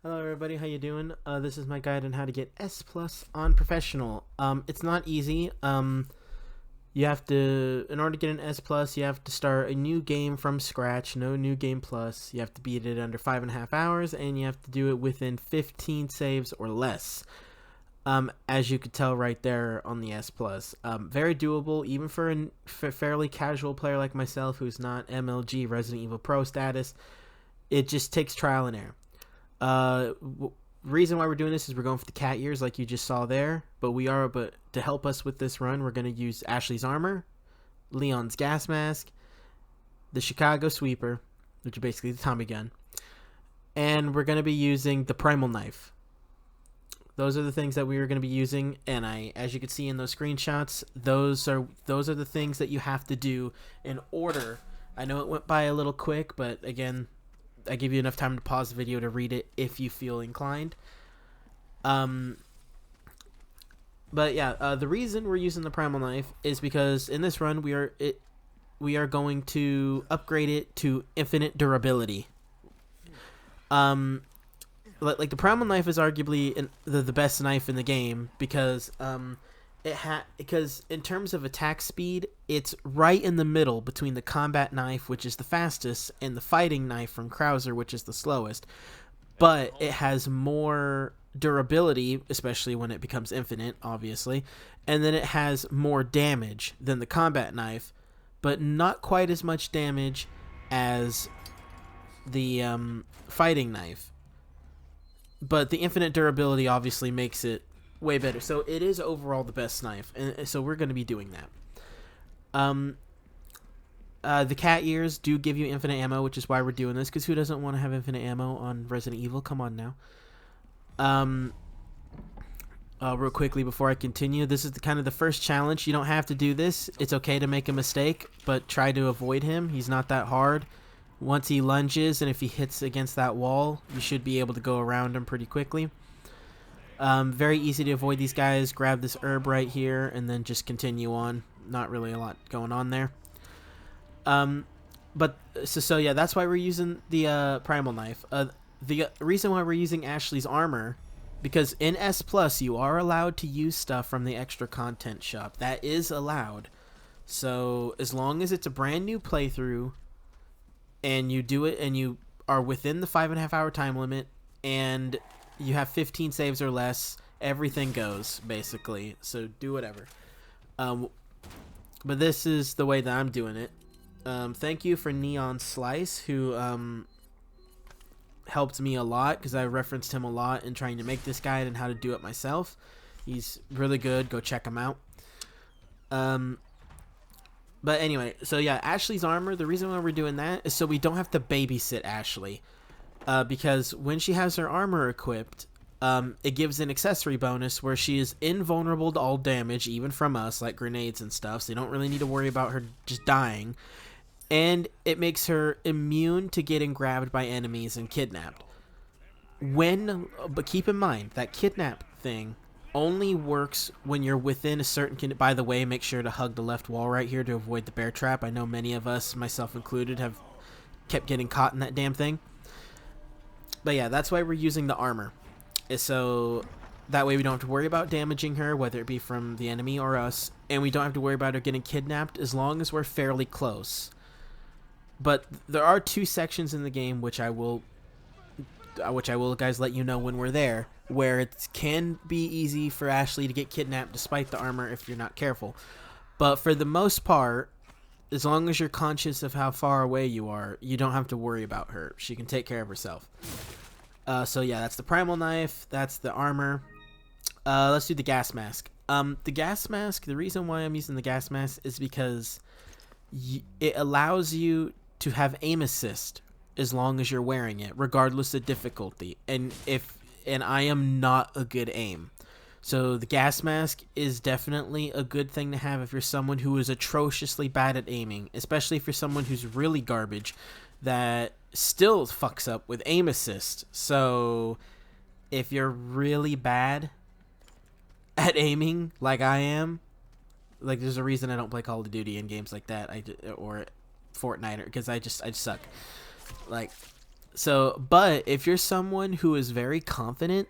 Hello everybody, how you doing? This is my guide on how to get S plus on professional. It's not easy. You have to, in order to get an S plus, you have to start a new game from scratch. No new game plus. You have to beat it under 5.5 hours, and you have to do it within 15 saves or less. As you could tell right there on the S plus, very doable even for a fairly casual player like myself, who's not MLG Resident Evil Pro status. It just takes trial and error. Reason why we're doing this is we're going for the cat ears like you just saw there, but to help us with this run, we're going to use Ashley's armor, Leon's gas mask, the Chicago sweeper, which is basically the Tommy gun, and we're going to be using the primal knife. Those are the things that we are going to be using, and as you can see in those screenshots, those are the things that you have to do in order. I know it went by a little quick, but again, I give you enough time to pause the video to read it if you feel inclined. But yeah, the reason we're using the primal knife is because in this run we are going to upgrade it to infinite durability. Like the primal knife is arguably the best knife in the game because because in terms of attack speed, it's right in the middle between the combat knife, which is the fastest, and the fighting knife from Krauser, which is the slowest. But it has more durability, especially when it becomes infinite, obviously. And then it has more damage than the combat knife, but not quite as much damage as the fighting knife. But the infinite durability obviously makes it way better. So it is overall the best knife, and so we're going to be doing that. The cat ears do give you infinite ammo, which is why we're doing this, because who doesn't want to have infinite ammo on Resident Evil? Come on now. Real quickly before I continue, this is kind of the first challenge. You don't have to do this. It's okay to make a mistake, but try to avoid him. He's not that hard. Once he lunges, and if he hits against that wall, you should be able to go around him pretty quickly. Very easy to avoid these guys. Grab this herb right here and then just continue on. Not really a lot going on there. But so yeah, that's why we're using the primal knife. The reason why we're using Ashley's armor, because in S plus you are allowed to use stuff from the extra content shop. That is allowed. So as long as it's a brand new playthrough and you do it and you are within the 5.5 hour time limit and you have 15 saves or less, everything goes, basically. So do whatever. But this is the way that I'm doing it. Thank you for Neon Slice, who helped me a lot, because I referenced him a lot in trying to make this guide and how to do it myself. He's really good. Go check him out. But anyway, so yeah, Ashley's armor, the reason why we're doing that is so we don't have to babysit Ashley. Because when she has her armor equipped, it gives an accessory bonus where she is invulnerable to all damage, even from us, like grenades and stuff, so you don't really need to worry about her just dying. And it makes her immune to getting grabbed by enemies and kidnapped. But keep in mind, that kidnap thing only works when you're within a certain... By the way, make sure to hug the left wall right here to avoid the bear trap. I know many of us, myself included, have kept getting caught in that damn thing. But yeah, that's why we're using the armor. So that way we don't have to worry about damaging her, whether it be from the enemy or us. And we don't have to worry about her getting kidnapped as long as we're fairly close. But there are two sections in the game, which I will guys let you know when we're there, where it can be easy for Ashley to get kidnapped despite the armor if you're not careful. But for the most part, as long as you're conscious of how far away you are, you don't have to worry about her. She can take care of herself. So yeah, that's the primal knife. That's the armor. Let's do the gas mask. The gas mask, the reason why I'm using the gas mask is because it allows you to have aim assist as long as you're wearing it, regardless of difficulty. And I am not a good aim. So the gas mask is definitely a good thing to have if you're someone who is atrociously bad at aiming, especially if you're someone who's really garbage that still fucks up with aim assist. So if you're really bad at aiming like I am, like there's a reason I don't play Call of Duty in games like that or Fortnite, because I just suck. Like, But if you're someone who is very confident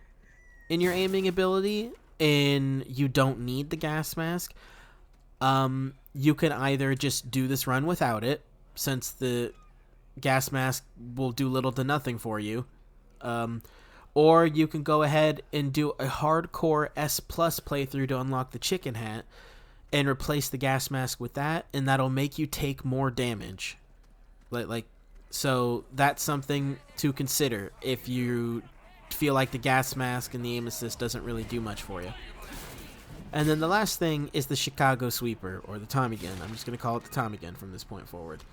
in your aiming ability and you don't need the gas mask, you can either just do this run without it, since the gas mask will do little to nothing for you, or you can go ahead and do a hardcore S plus playthrough to unlock the chicken hat and replace the gas mask with that, and that'll make you take more damage. So that's something to consider if you feel like the gas mask and the aim assist doesn't really do much for you. And then the last thing is the Chicago Sweeper, or the Tommy Gun. I'm just going to call it the Tommy Gun from this point forward.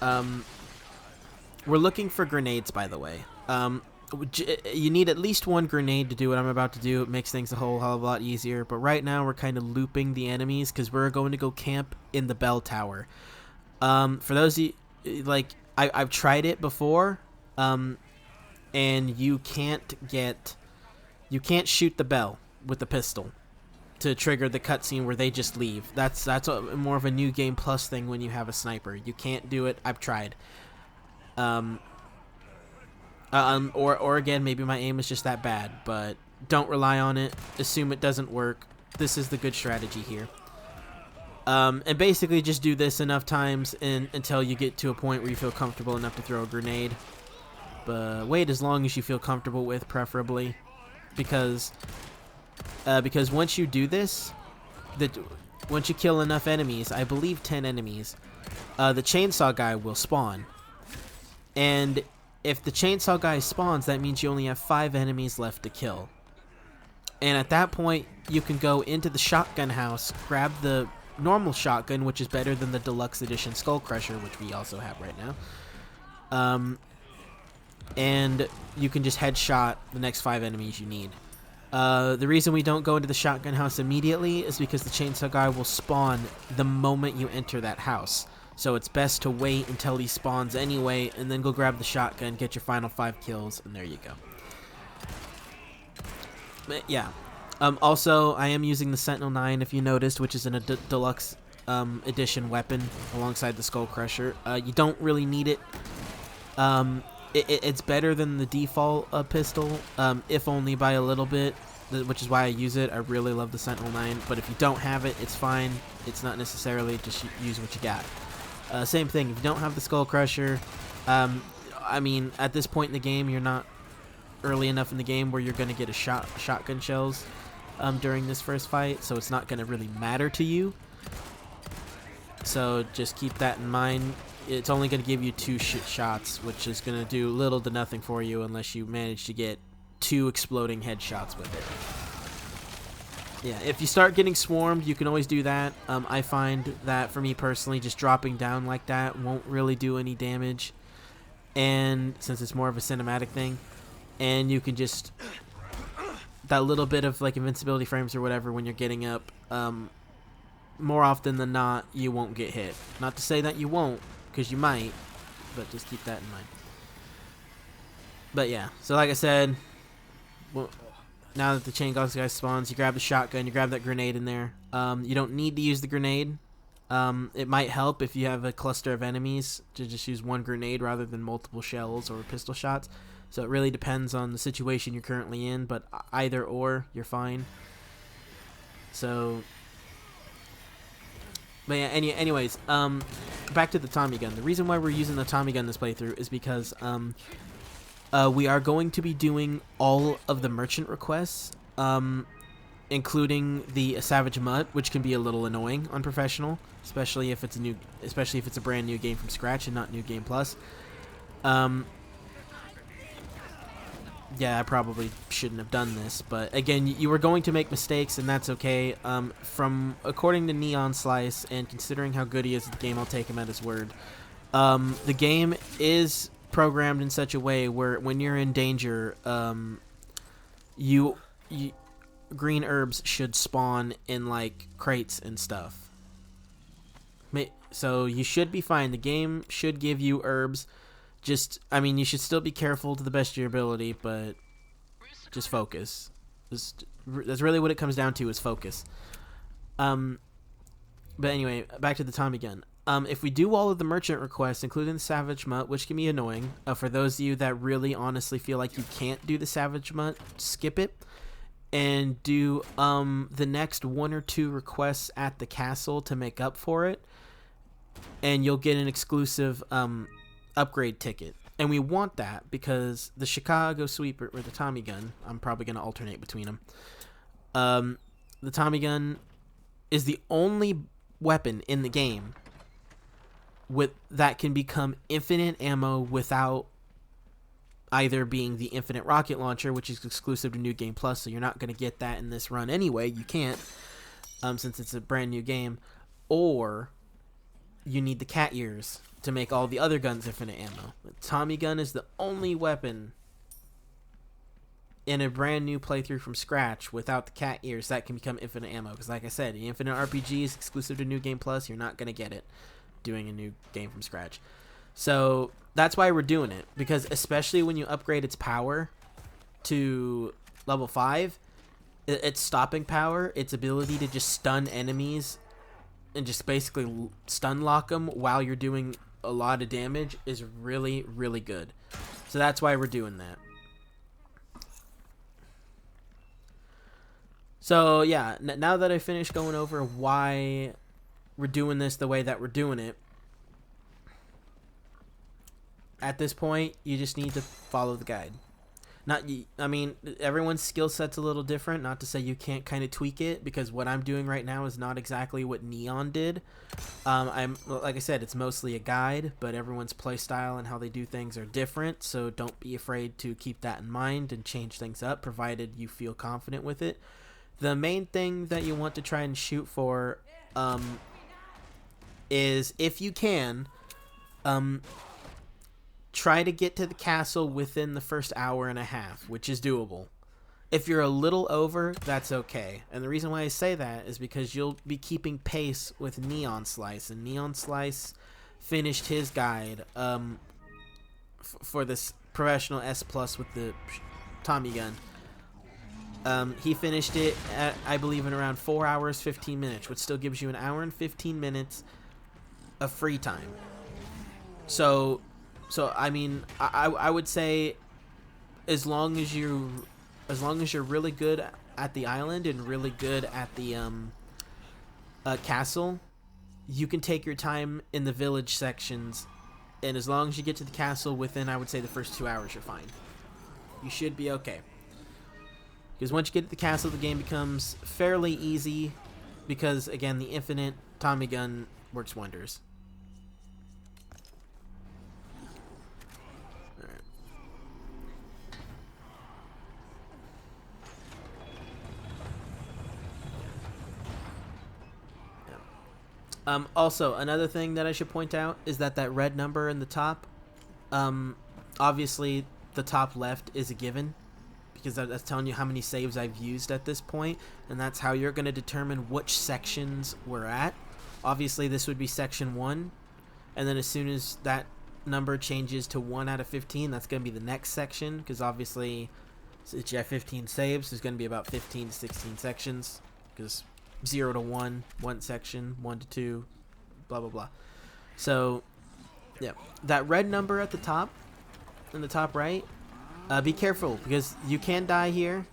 We're looking for grenades, by the way. You need at least one grenade to do what I'm about to do. It makes things a whole hell of a lot easier. But right now we're kind of looping the enemies because we're going to go camp in the bell tower. For those of you, like, I've tried it before, and you can't shoot the bell with the pistol to trigger the cutscene where they just leave. That's more of a new game plus thing when you have a sniper. You can't do it. I've tried. Or again, maybe my aim is just that bad, but don't rely on it. Assume it doesn't work. This is the good strategy here. And basically just do this enough times until you get to a point where you feel comfortable enough to throw a grenade. But wait as long as you feel comfortable with, preferably, because once you do this, once you kill enough enemies, I believe 10 enemies, the chainsaw guy will spawn. And if the chainsaw guy spawns, that means you only have 5 enemies left to kill. And at that point, you can go into the shotgun house, grab the normal shotgun, which is better than the deluxe edition Skull Crusher, which we also have right now. And you can just headshot the next 5 enemies you need. The reason we don't go into the shotgun house immediately is because the chainsaw guy will spawn the moment you enter that house. So it's best to wait until he spawns anyway, and then go grab the shotgun, get your final 5 kills, and there you go. But yeah. Also, I am using the Sentinel 9, if you noticed, which is in a deluxe edition weapon alongside the Skull Crusher. You don't really need it. It's better than the default pistol, if only by a little bit, which is why I use it. I really love the Sentinel 9, but if you don't have it, it's fine. It's not necessarily just use what you got. Same thing, if you don't have the Skull Crusher, I mean, at this point in the game, you're not early enough in the game where you're going to get a shotgun shells during this first fight, so it's not going to really matter to you. So just keep that in mind. It's only going to give you 2 shots, which is going to do little to nothing for you unless you manage to get 2 exploding headshots with it. Yeah, if you start getting swarmed, you can always do that. I find that, for me personally, just dropping down like that won't really do any damage, and since it's more of a cinematic thing, and you can just, that little bit of like invincibility frames or whatever when you're getting up, more often than not, you won't get hit. Not to say that you won't, because you might, but just keep that in mind. But yeah, so like I said, well, now that the chain guy spawns, you grab the shotgun, you grab that grenade in there. You don't need to use the grenade. It might help if you have a cluster of enemies to just use one grenade rather than multiple shells or pistol shots. So it really depends on the situation you're currently in, but either or, you're fine. So, but yeah, anyways, back to the Tommy Gun. The reason why we're using the Tommy Gun this playthrough is because we are going to be doing all of the merchant requests, including the Savage Mutt, which can be a little annoying on professional, especially if it's a brand new game from scratch and not New Game Plus. Yeah, I probably shouldn't have done this, but again, you were going to make mistakes, and that's okay. According to Neon Slice, and considering how good he is at the game, I'll take him at his word. The game is programmed in such a way where when you're in danger, green herbs should spawn in like crates and stuff. So you should be fine. The game should give you herbs. I mean, you should still be careful to the best of your ability, but just focus. That's really what it comes down to, is focus. But anyway, back to the Tommy Gun. if we do all of the merchant requests, including the Savage Mutt, which can be annoying, for those of you that really honestly feel like you can't do the Savage Mutt, skip it. And do the next 1 or 2 requests at the castle to make up for it. And you'll get an exclusive upgrade ticket. And we want that because the Chicago Sweeper, or the Tommy Gun, I'm probably going to alternate between them. The Tommy Gun is the only weapon in the game that can become infinite ammo without either being the infinite rocket launcher, which is exclusive to New Game Plus, so you're not going to get that in this run anyway. You can't, since it's a brand new game. Or you need the cat ears to make all the other guns infinite ammo. The Tommy Gun is the only weapon in a brand new playthrough from scratch without the cat ears that can become infinite ammo. Because like I said, the infinite RPG is exclusive to New Game Plus. You're not going to get it doing a new game from scratch. So that's why we're doing it, because especially when you upgrade its power to level 5, its stopping power, its ability to just stun enemies and just basically stun lock them while you're doing a lot of damage is really, really good. So that's why we're doing that. So yeah, now that I finished going over why we're doing this the way that we're doing it, at this point, you just need to follow the guide. I mean, everyone's skill set's a little different. Not to say you can't kind of tweak it, because what I'm doing right now is not exactly what Neon did. Like I said, it's mostly a guide, but everyone's playstyle and how they do things are different. So don't be afraid to keep that in mind and change things up, provided you feel confident with it. The main thing that you want to try and shoot for is, if you can, try to get to the castle within the first hour and a half, which is doable. If you're a little over, that's okay. And the reason why I say that is because you'll be keeping pace with Neon Slice. And Neon Slice finished his guide for this professional S Plus with the Tommy Gun. He finished it at, I believe, in around 4 hours, 15 minutes, which still gives you an hour and 15 minutes of free time. So I mean, I would say as long as you're really good at the island and really good at the castle, you can take your time in the village sections, and as long as you get to the castle within, I would say, the first 2 hours, you're fine. You should be okay. Because once you get to the castle, the game becomes fairly easy, because again, the infinite Tommy Gun works wonders. Also, another thing that I should point out is that red number in the top, obviously the top left is a given, because that's telling you how many saves I've used at this point, and that's how you're going to determine which sections we're at. Obviously, this would be section 1, and then as soon as that number changes to 1 out of 15, that's going to be the next section, because obviously, since you have 15 saves, there's going to be about 15 to 16 sections, because 0 to 1, 1 section, 1 to 2, blah, blah, blah. So, yeah, that red number at the top, in the top right, be careful, because you can die here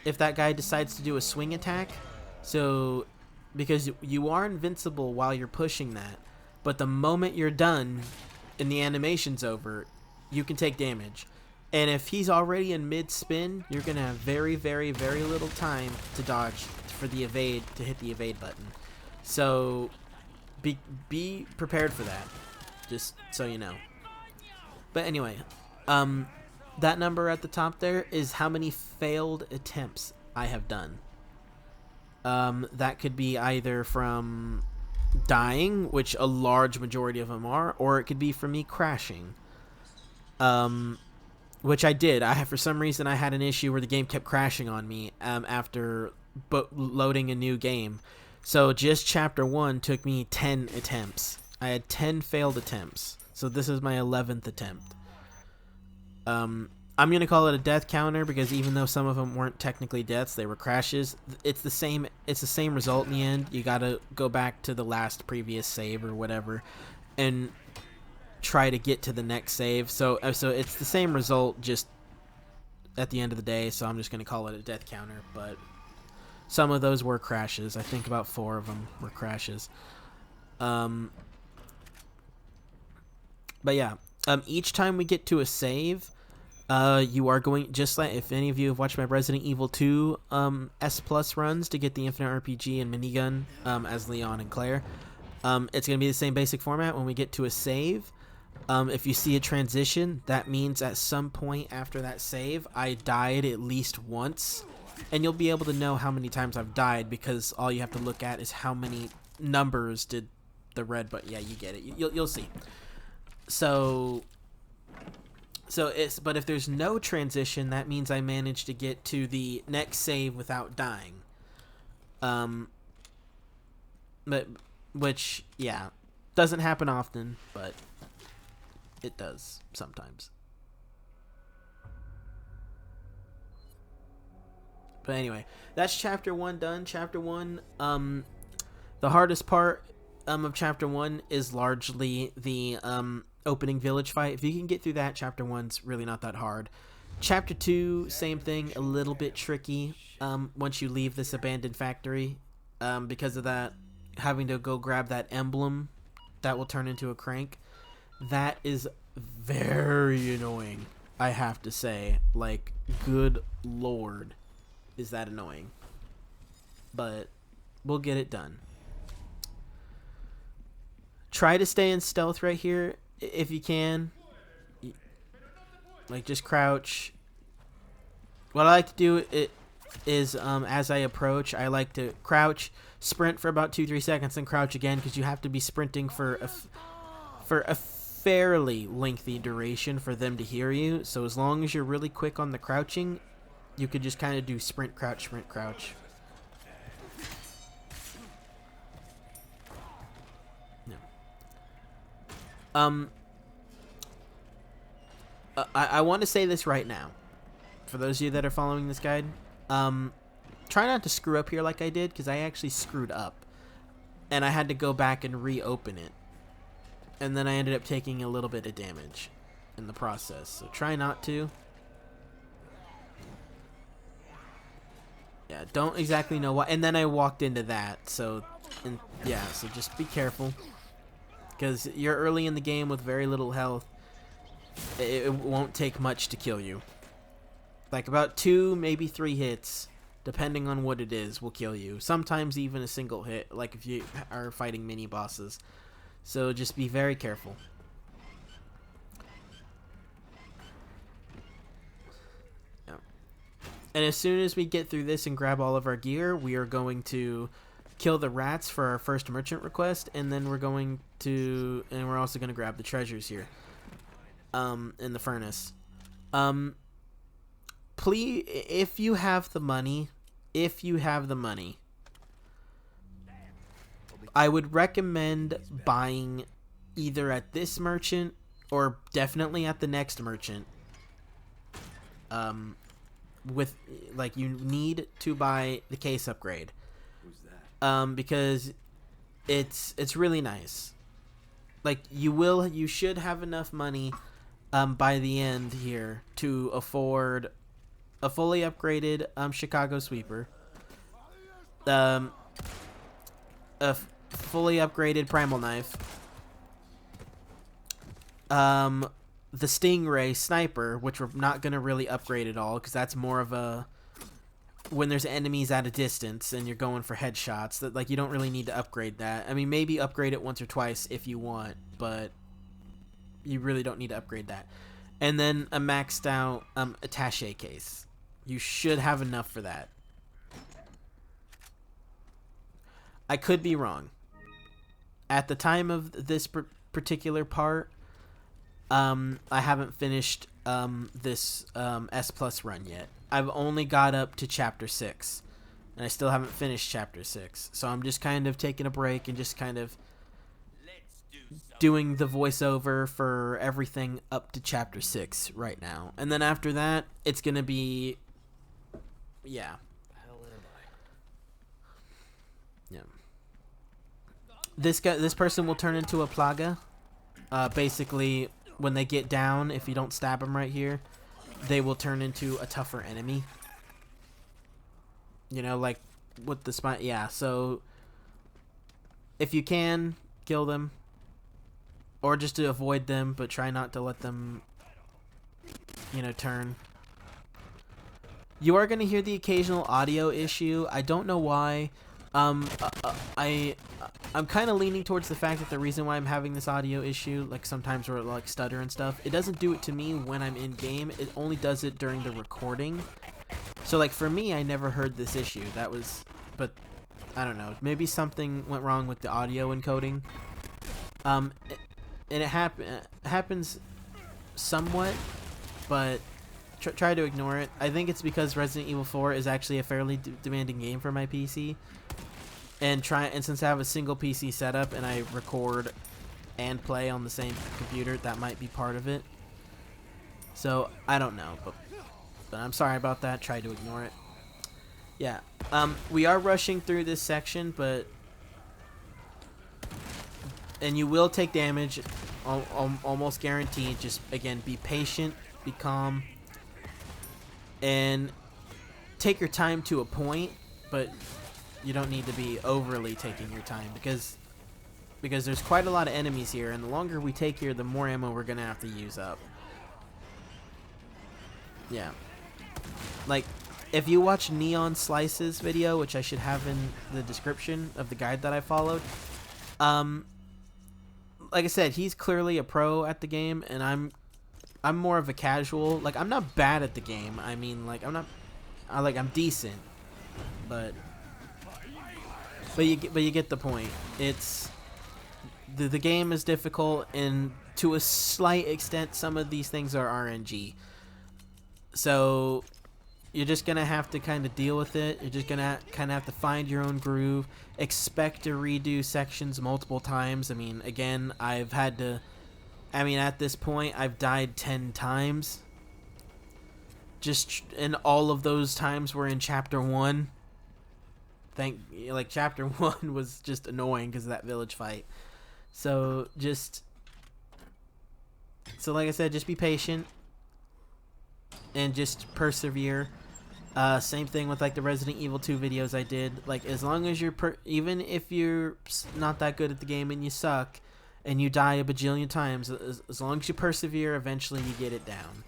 if that guy decides to do a swing attack. So, because you are invincible while you're pushing that, but the moment you're done and the animation's over, you can take damage. And if he's already in mid-spin, you're going to have very, very, very little time to dodge for the evade, to hit the evade button. So be prepared for that, just so you know. But anyway, that number at the top there is how many failed attempts I have done. That could be either from dying, which a large majority of them are, or it could be from me crashing. Which I did. For some reason, I had an issue where the game kept crashing on me after loading a new game. So just chapter 1 took me 10 attempts. I had 10 failed attempts. So this is my 11th attempt. I'm gonna call it a death counter because even though some of them weren't technically deaths, they were crashes. It's the same. It's the same result in the end. You gotta go back to the last previous save or whatever, and try to get to the next save. So it's the same result, just at the end of the day. So I'm just gonna call it a death counter. But some of those were crashes. I think about 4 of them were crashes. But yeah, each time we get to a save, you are going, just like if any of you have watched my Resident Evil 2 S Plus runs to get the Infinite RPG and minigun as Leon and Claire, it's going to be the same basic format. When we get to a save, if you see a transition, that means at some point after that save, I died at least once, and you'll be able to know how many times I've died because all you have to look at is how many numbers did the red, but yeah, you get it. You'll see. So but if there's no transition, that means I managed to get to the next save without dying. But which, yeah, doesn't happen often, but it does sometimes. But anyway, that's chapter 1 done. Chapter 1, the hardest part of chapter 1 is largely the opening village fight. If you can get through that, chapter 1's really not that hard. Chapter 2, same thing, a little bit tricky once you leave this abandoned factory, because of that, having to go grab that emblem that will turn into a crank. That is very annoying, I have to say. Like, good lord, is that annoying. But we'll get it done. Try to stay in stealth right here if you can. Like, just crouch. What I like to do is as I approach, I like to crouch, sprint for about 2-3 seconds, and crouch again, because you have to be sprinting for a fairly lengthy duration for them to hear you. So as long as you're really quick on the crouching, you could just kind of do sprint, crouch, sprint, crouch. I want to say this right now, for those of you that are following this guide. Try not to screw up here like I did, because I actually screwed up, and I had to go back and reopen it, and then I ended up taking a little bit of damage in the process. So try not to. Yeah, don't exactly know why. And then I walked into that, so yeah, so just be careful, because you're early in the game with very little health. It won't take much to kill you. Like about 2, maybe 3 hits, depending on what it is, will kill you. Sometimes even a single hit, like if you are fighting mini bosses. So just be very careful. Yeah. And as soon as we get through this and grab all of our gear, we are going to kill the rats for our first merchant request, and then we're also going to grab the treasures here. In the furnace. Please, if you have the money, I would recommend buying either at this merchant or definitely at the next merchant. You need to buy the case upgrade. Because it's really nice. Like, you should have enough money by the end here to afford a fully upgraded Chicago sweeper, a fully upgraded primal knife, the Stingray sniper, which we're not going to really upgrade at all, because that's more of a when there's enemies at a distance and you're going for headshots, that, like, you don't really need to upgrade that. I mean, maybe upgrade it once or twice if you want, but you really don't need to upgrade that. And then a maxed out attaché case. You should have enough for that. I could be wrong. At the time of this particular part, I haven't finished this S Plus run yet. I've only got up to chapter 6, and I still haven't finished chapter 6. So I'm just kind of taking a break and just kind of doing the voiceover for everything up to chapter 6 right now. And then after that, it's going to be... Yeah. Yeah. This person will turn into a plaga. Basically, when they get down, if you don't stab them right here, they will turn into a tougher enemy. You know, like with the spine. Yeah, so if you can, kill them. Or just to avoid them, but try not to let them, you know, turn. You are going to hear the occasional audio issue. I don't know why. I'm kind of leaning towards the fact that the reason why I'm having this audio issue, like sometimes where it like stutter and stuff, it doesn't do it to me when I'm in game. It only does it during the recording. So like for me, I never heard this issue. That was, but I don't know. Maybe something went wrong with the audio encoding. And it happens somewhat, but try to ignore it. I think it's because Resident Evil 4 is actually a fairly demanding game for my PC. And since I have a single PC setup and I record and play on the same computer, that might be part of it. So I don't know, but I'm sorry about that. Try to ignore it. Yeah. We are rushing through this section, but and you will take damage, almost guaranteed. Just again, be patient, be calm, and take your time to a point, but you don't need to be overly taking your time because there's quite a lot of enemies here, and the longer we take here, the more ammo we're gonna have to use up. Yeah. Like, if you watch Neon Slice's video, which I should have in the description of the guide that I followed, like I said, he's clearly a pro at the game, and I'm more of a casual. Like, I'm not bad at the game. I mean, like, I'm decent, but you get the point. It's the game is difficult, and to a slight extent, some of these things are RNG. So you're just gonna have to kind of deal with it. You're just gonna kind of have to find your own groove. Expect to redo sections multiple times. I mean, again, at this point, I've died 10 times. And all of those times were in chapter 1. Chapter 1 was just annoying because of that village fight. So like I said, just be patient and just persevere. Same thing with like the Resident Evil 2 videos I did. Like, as long as even if you're not that good at the game and you suck and you die a bajillion times, as long as you persevere, eventually you get it down.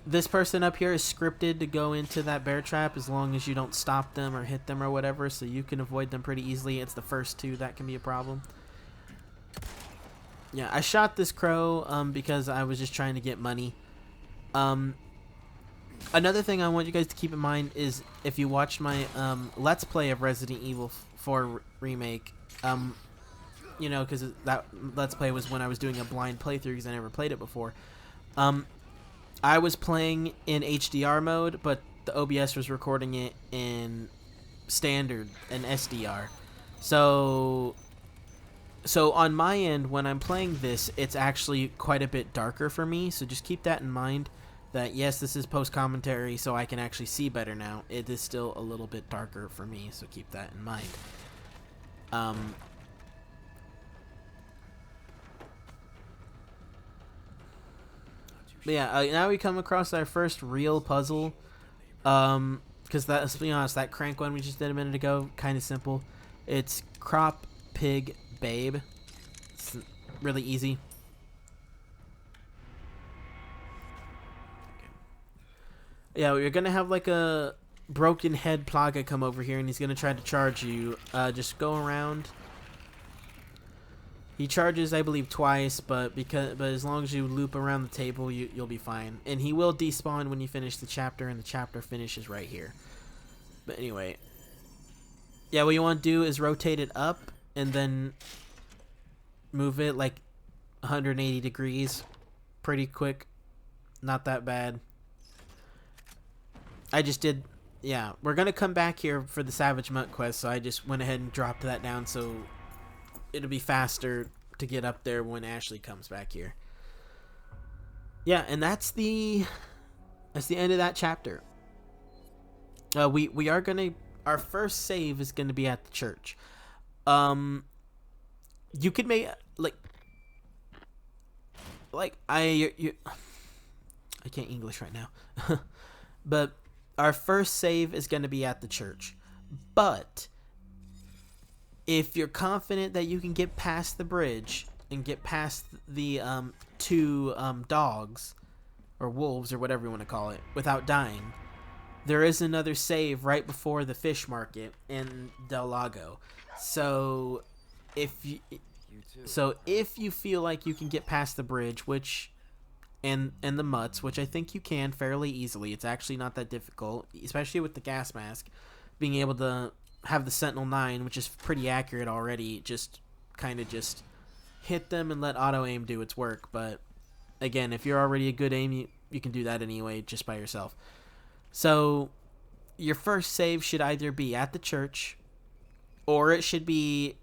This person up here is scripted to go into that bear trap as long as you don't stop them or hit them or whatever, so you can avoid them pretty easily. It's the first two that can be a problem. Yeah, I shot this crow because I was just trying to get money. Another thing I want you guys to keep in mind is if you watched my Let's Play of Resident Evil 4 Remake, you know, because that Let's Play was when I was doing a blind playthrough because I never played it before. I was playing in HDR mode, but the OBS was recording it in standard and SDR. So on my end, when I'm playing this, it's actually quite a bit darker for me. So just keep that in mind. That yes, this is post commentary, so I can actually see better now. It is still a little bit darker for me, so keep that in mind. But yeah, now we come across our first real puzzle. Because let's be honest, that crank one we just did a minute ago, kind of simple. It's Crop Pig Babe. It's really easy. Yeah, you're gonna have like a broken head Plaga come over here, and he's gonna try to charge you. Just go around. He charges, I believe, twice, but as long as you loop around the table, you'll be fine. And he will despawn when you finish the chapter, and the chapter finishes right here. But anyway, yeah, what you want to do is rotate it up and then move it like 180 degrees, pretty quick Not that bad. I just did... Yeah, we're going to come back here for the Savage Monk quest, so I just went ahead and dropped that down so it'll be faster to get up there when Ashley comes back here. Yeah, and that's the end of that chapter. We are going to... Our first save is going to be at the church. You could make... I can't English right now. But our first save is going to be at the church. But if you're confident that you can get past the bridge and get past the two dogs or wolves or whatever you want to call it without dying, there is another save right before the fish market in Del Lago. So if you feel like you can get past the bridge, and the mutts, which I think you can fairly easily. It's actually not that difficult, especially with the gas mask. Being able to have the Sentinel 9, which is pretty accurate already, just hit them and let auto-aim do its work. But again, if you're already a good aim, you can do that anyway just by yourself. So your first save should either be at the church, or it should be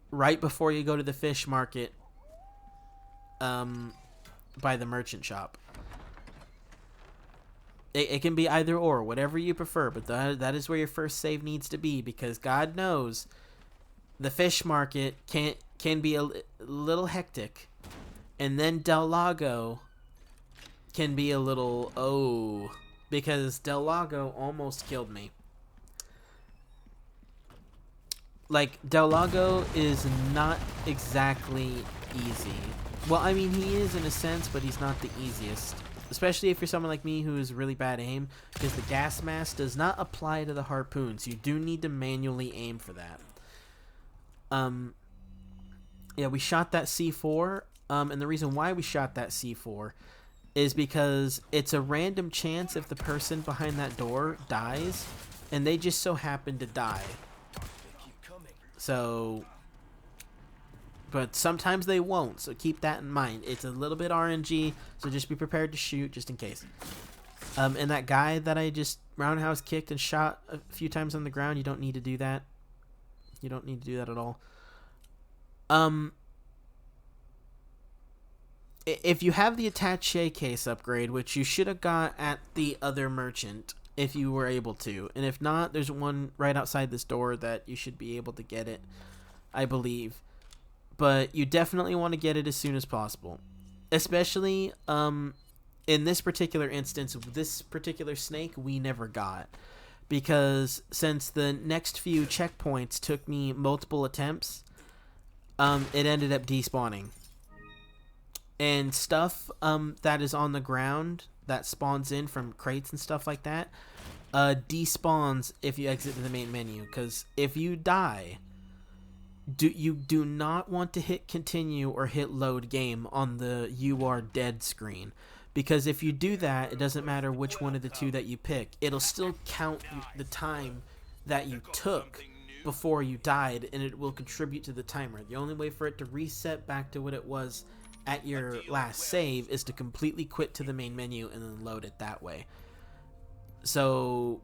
right before you go to the fish market, by the merchant shop. It can be either or, whatever you prefer, but that is where your first save needs to be, because God knows the fish market can be a little hectic, and then Del Lago can be a little because Del Lago almost killed me. Like, Del Lago is not exactly easy. Well, I mean, he is in a sense, but he's not the easiest. Especially if you're someone like me who is really bad aim, because the gas mask does not apply to the harpoons. You do need to manually aim for that. Yeah, we shot that C4, and the reason why we shot that C4 is because it's a random chance if the person behind that door dies, and they just so happen to die. So... But sometimes they won't, so keep that in mind. It's a little bit RNG, so just be prepared to shoot just in case. And that guy that I just roundhouse kicked and shot a few times on the ground, you don't need to do that. You don't need to do that at all. If you have the attaché case upgrade, which you should have got at the other merchant if you were able to, and if not, there's one right outside this door that you should be able to get it, I believe. But you definitely want to get it as soon as possible. Especially in this particular instance, this particular snake we never got. Because since the next few checkpoints took me multiple attempts, it ended up despawning. And stuff that is on the ground that spawns in from crates and stuff like that despawns if you exit to the main menu. Because if you die... You do not want to hit continue or hit load game on the you are dead screen, because if you do that, it doesn't matter which one of the two that you pick, it'll still count the time that you took before you died, and it will contribute to the timer. The only way for it to reset back to what it was at your last save is to completely quit to the main menu and then load it that way. So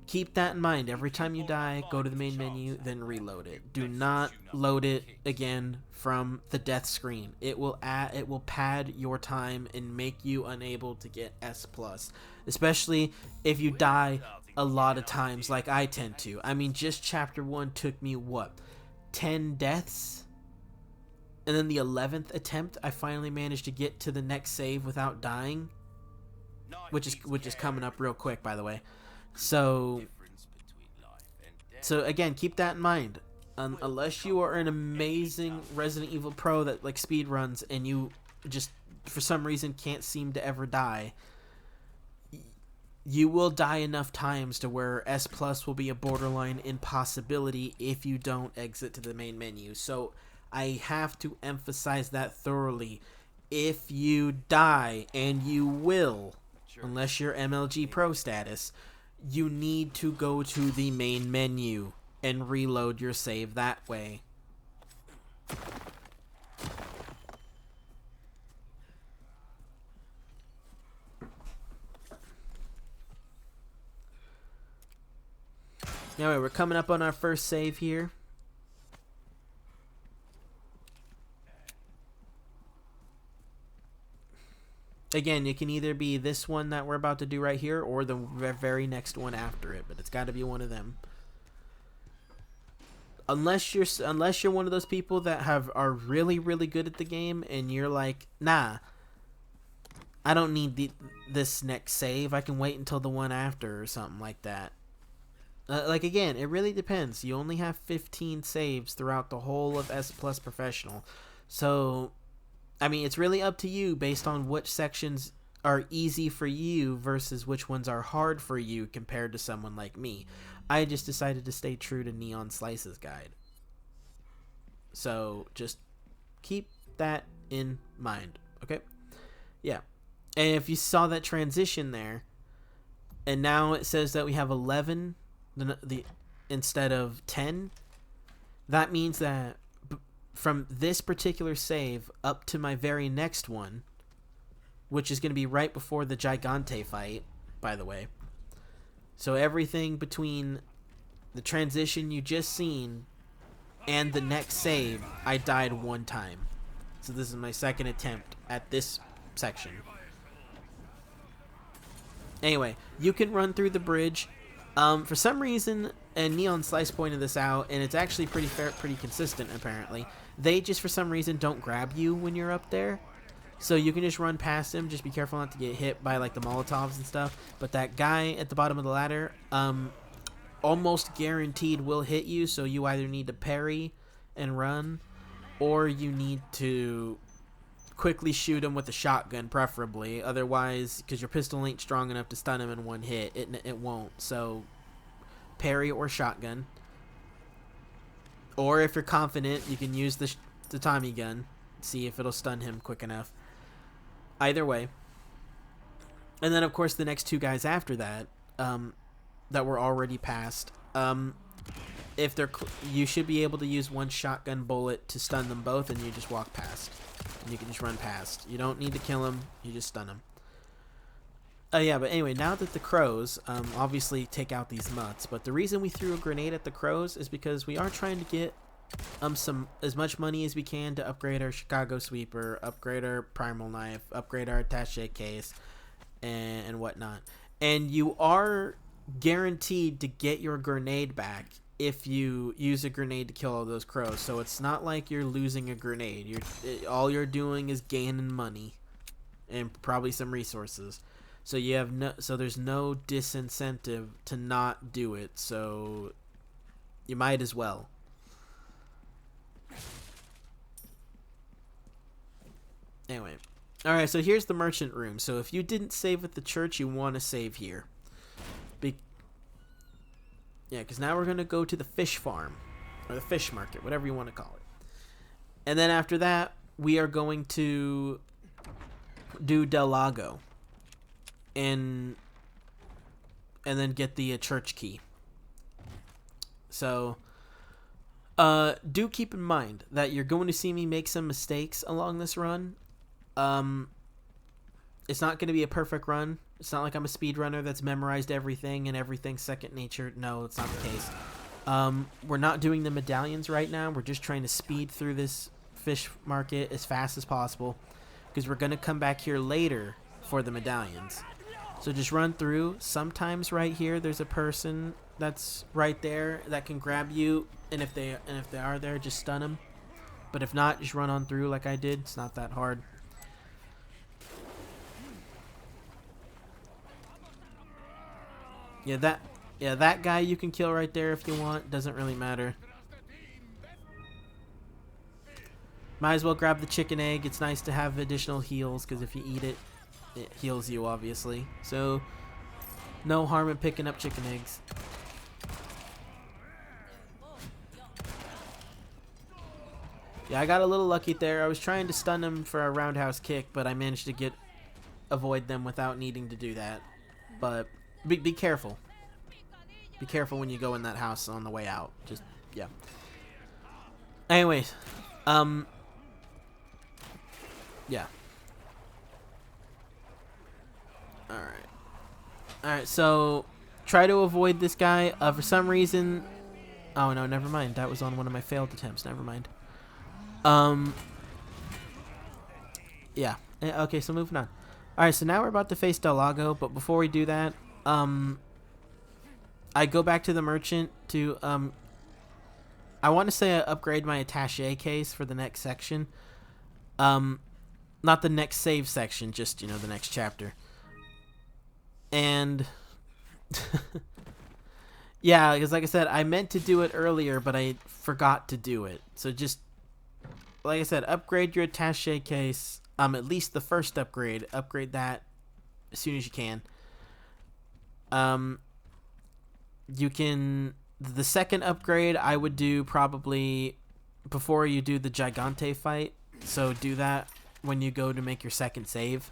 keep that in mind. Every time you die, go to the main menu, then reload it. Do not load it again from the death screen. It will pad your time and make you unable to get S+. Especially if you die a lot of times like I tend to. I mean, just chapter 1 took me, 10 deaths? And then the 11th attempt, I finally managed to get to the next save without dying. Which is coming up real quick, by the way. So again, keep that in mind. Unless you are an amazing Resident Evil pro that like speed runs and you just for some reason can't seem to ever die, you will die enough times to where S+ will be a borderline impossibility if you don't exit to the main menu. So I have to emphasize that thoroughly. If you die, and you will, unless you're MLG Pro status, you need to go to the main menu and reload your save that way. Anyway, we're coming up on our first save here. Again, it can either be this one that we're about to do right here or the very next one after it, but it's got to be one of them. Unless you're one of those people that are really good at the game and you're like, nah, I don't need this next save. I can wait until the one after or something like that. Like, again, it really depends. You only have 15 saves throughout the whole of S Plus Professional. So, I mean, it's really up to you based on which sections are easy for you versus which ones are hard for you compared to someone like me. I just decided to stay true to Neon Slice's guide. So, just keep that in mind, okay? Yeah. And if you saw that transition there, and now it says that we have 11 instead of 10, that means that from this particular save up to my very next one, which is going to be right before the Gigante fight, by the way. So everything between the transition you just seen and the next save, I died one time. So this is my second attempt at this section. Anyway, you can run through the bridge. For some reason, and Neon Slice pointed this out, and it's actually pretty consistent apparently. They just for some reason don't grab you when you're up there. So you can just run past him. Just be careful not to get hit by like the Molotovs and stuff. But that guy at the bottom of the ladder, almost guaranteed will hit you. So you either need to parry and run, or you need to quickly shoot him with a shotgun, preferably. Otherwise, because your pistol ain't strong enough to stun him in one hit, it won't. So parry or shotgun. Or if you're confident, you can use the Tommy gun. See if it'll stun him quick enough. Either way. And then, of course, the next two guys after that, that were already past, if they're you should be able to use one shotgun bullet to stun them both, and you just walk past. And you can just run past. You don't need to kill them, you just stun them. Yeah, but anyway, now that the crows, obviously take out these mutts, but the reason we threw a grenade at the crows is because we are trying to get as much money as we can to upgrade our Chicago Sweeper, upgrade our Primal Knife, upgrade our attaché case, and whatnot. And you are guaranteed to get your grenade back if you use a grenade to kill all those crows. So it's not like you're losing a grenade. All you're doing is gaining money and probably some resources. So there's no disincentive to not do it. So you might as well. Anyway, alright, so here's the merchant room. So if you didn't save at the church, you want to save here. Yeah, because now we're going to go to the fish farm, or the fish market, whatever you want to call it. And then after that, we are going to do Del Lago. And then get the church key. So, do keep in mind that you're going to see me make some mistakes along this run. It's not going to be a perfect run. It's not like I'm a speedrunner that's memorized everything and everything's second nature. No, it's not the case. We're not doing the medallions right now. We're just trying to speed through this fish market as fast as possible, because we're going to come back here later for the medallions. So just run through. Sometimes right here there's a person that's right there that can grab you, and if they are there, just stun them. But if not, just run on through like I did. It's not that hard. Yeah, that guy you can kill right there if you want. Doesn't really matter. Might as well grab the chicken egg. It's nice to have additional heals, because if you eat it, it heals you, obviously. So, no harm in picking up chicken eggs. Yeah, I got a little lucky there. I was trying to stun them for a roundhouse kick, but I managed to avoid them without needing to do that. But be careful. Be careful when you go in that house on the way out. Just, yeah. Anyways, yeah. Alright, so try to avoid this guy. For some reason, oh no, never mind. That was on one of my failed attempts. Never mind. Yeah. Okay, so moving on. All right, so now we're about to face Del Lago, but before we do that, I go back to the merchant to I want to say I upgrade my attaché case for the next section. Not the next save section, just, you know, the next chapter. And yeah, because like I said, I meant to do it earlier, but I forgot to do it. So just, like I said, upgrade your attaché case. At least the first upgrade. Upgrade that as soon as you can. You can... The second upgrade I would do probably before you do the Gigante fight. So do that when you go to make your second save.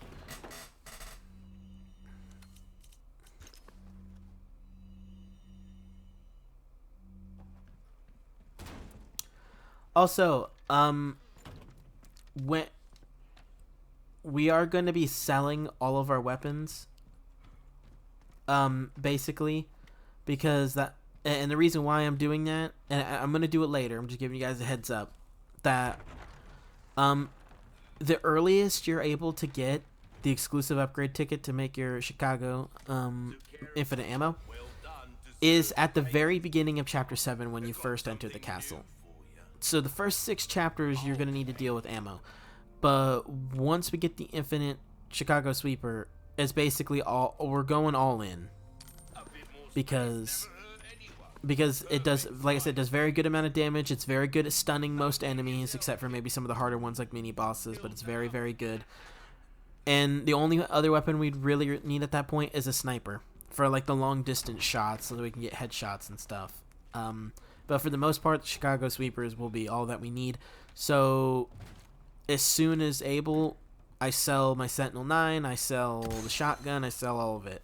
Also, when we are going to be selling all of our weapons, basically, because that, and the reason why I'm doing that, and I'm going to do it later, I'm just giving you guys a heads up, that, the earliest you're able to get the exclusive upgrade ticket to make your Chicago, infinite ammo is at the very beginning of Chapter 7 when you first enter the castle. So the first 6 chapters, you're going to need to deal with ammo. But once we get the infinite Chicago sweeper, it's basically all, we're going all in. Because it does, like I said, it does very good amount of damage. It's very good at stunning most enemies, except for maybe some of the harder ones like mini bosses, but it's very, very good. And the only other weapon we'd really need at that point is a sniper for like the long distance shots, so that we can get headshots and stuff. But for the most part, the Chicago sweepers will be all that we need. So as soon as able, I sell my Sentinel 9, I sell the shotgun, I sell all of it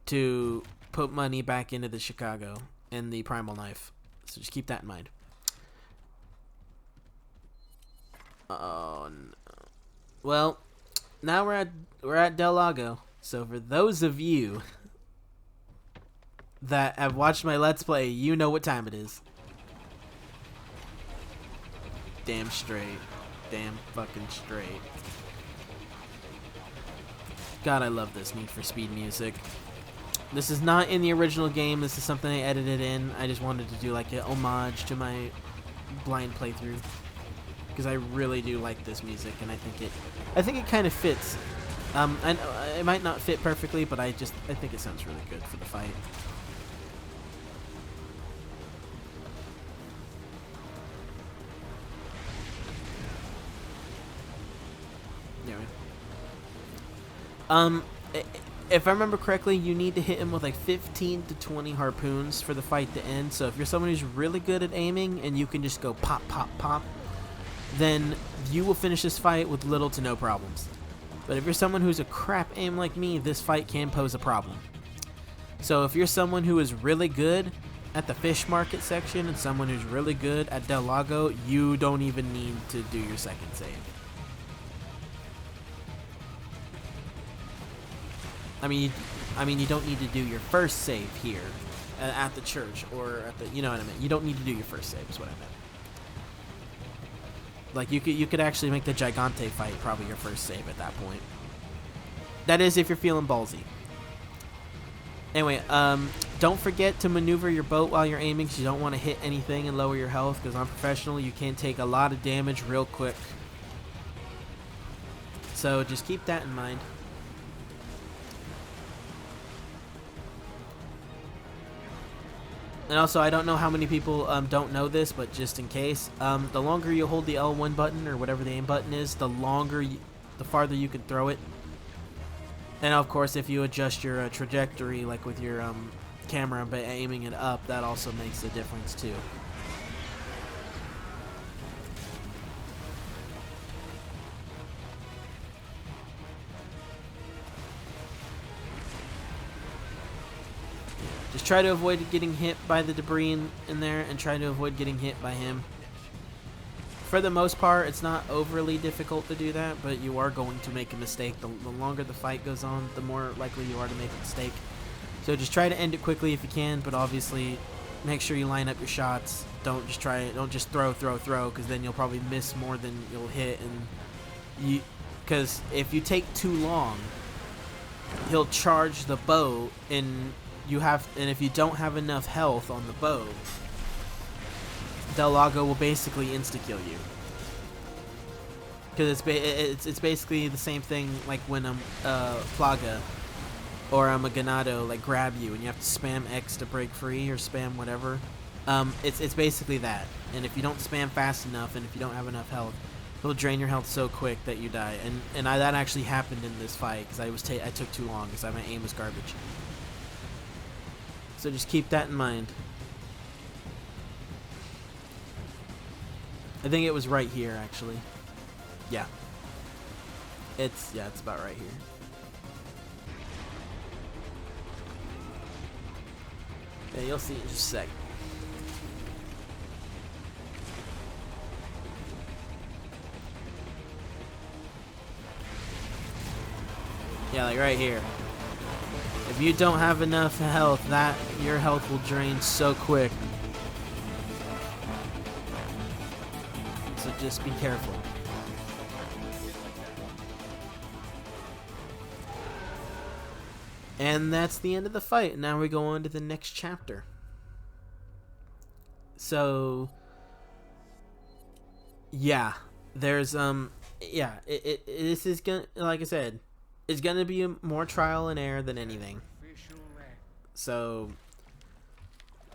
to put money back into the Chicago and the primal knife. So just keep that in mind. Oh no. Well, now we're at Del Lago. So for those of you that have watched my Let's Play, you know what time it is. Damn straight. Damn fucking straight. God, I love this Need for Speed music. This is not in the original game. This is something I edited in. I just wanted to do like an homage to my blind playthrough, because I really do like this music, and I think it kind of fits. I know it might not fit perfectly, but I think it sounds really good for the fight. If I remember correctly, you need to hit him with like 15 to 20 harpoons for the fight to end. So if you're someone who's really good at aiming and you can just go pop, pop, pop, then you will finish this fight with little to no problems. But if you're someone who's a crap aim like me, this fight can pose a problem. So if you're someone who is really good at the fish market section and someone who's really good at Del Lago, you don't even need to do your second save. I mean, you don't need to do your first save here at the church or at the, you know what I mean. You don't need to do your first save, is what I meant. Like you could actually make the Gigante fight probably your first save at that point. That is if you're feeling ballsy. Anyway, don't forget to maneuver your boat while you're aiming, because you don't want to hit anything and lower your health, because on professional you can take a lot of damage real quick. So just keep that in mind. And also, I don't know how many people don't know this, but just in case, the longer you hold the L1 button, or whatever the aim button is, the farther you can throw it. And of course, if you adjust your trajectory, like with your camera by aiming it up, that also makes a difference too. Just try to avoid getting hit by the debris in there, and try to avoid getting hit by him. For the most part, it's not overly difficult to do that, but you are going to make a mistake. The longer the fight goes on, the more likely you are to make a mistake. So just try to end it quickly if you can, but obviously make sure you line up your shots. Don't just throw, because then you'll probably miss more than you'll hit, and because if you take too long, he'll charge the bow, and if you don't have enough health on the bow, Del Lago will basically insta-kill you. Because it's basically the same thing like when Plaga or a Ganado like grab you and you have to spam X to break free or spam whatever. It's basically that. And if you don't spam fast enough and if you don't have enough health, he'll drain your health so quick that you die. And that actually happened in this fight because I took too long because my aim was garbage. So just keep that in mind. I think it was right here actually. Yeah. It's about right here. Yeah, you'll see in just a sec. Yeah, like right here. If you don't have enough health, your health will drain so quick. So just be careful. And that's the end of the fight. Now we go on to the next chapter. So yeah, there's this is gonna, like I said, it's gonna be more trial and error than anything. So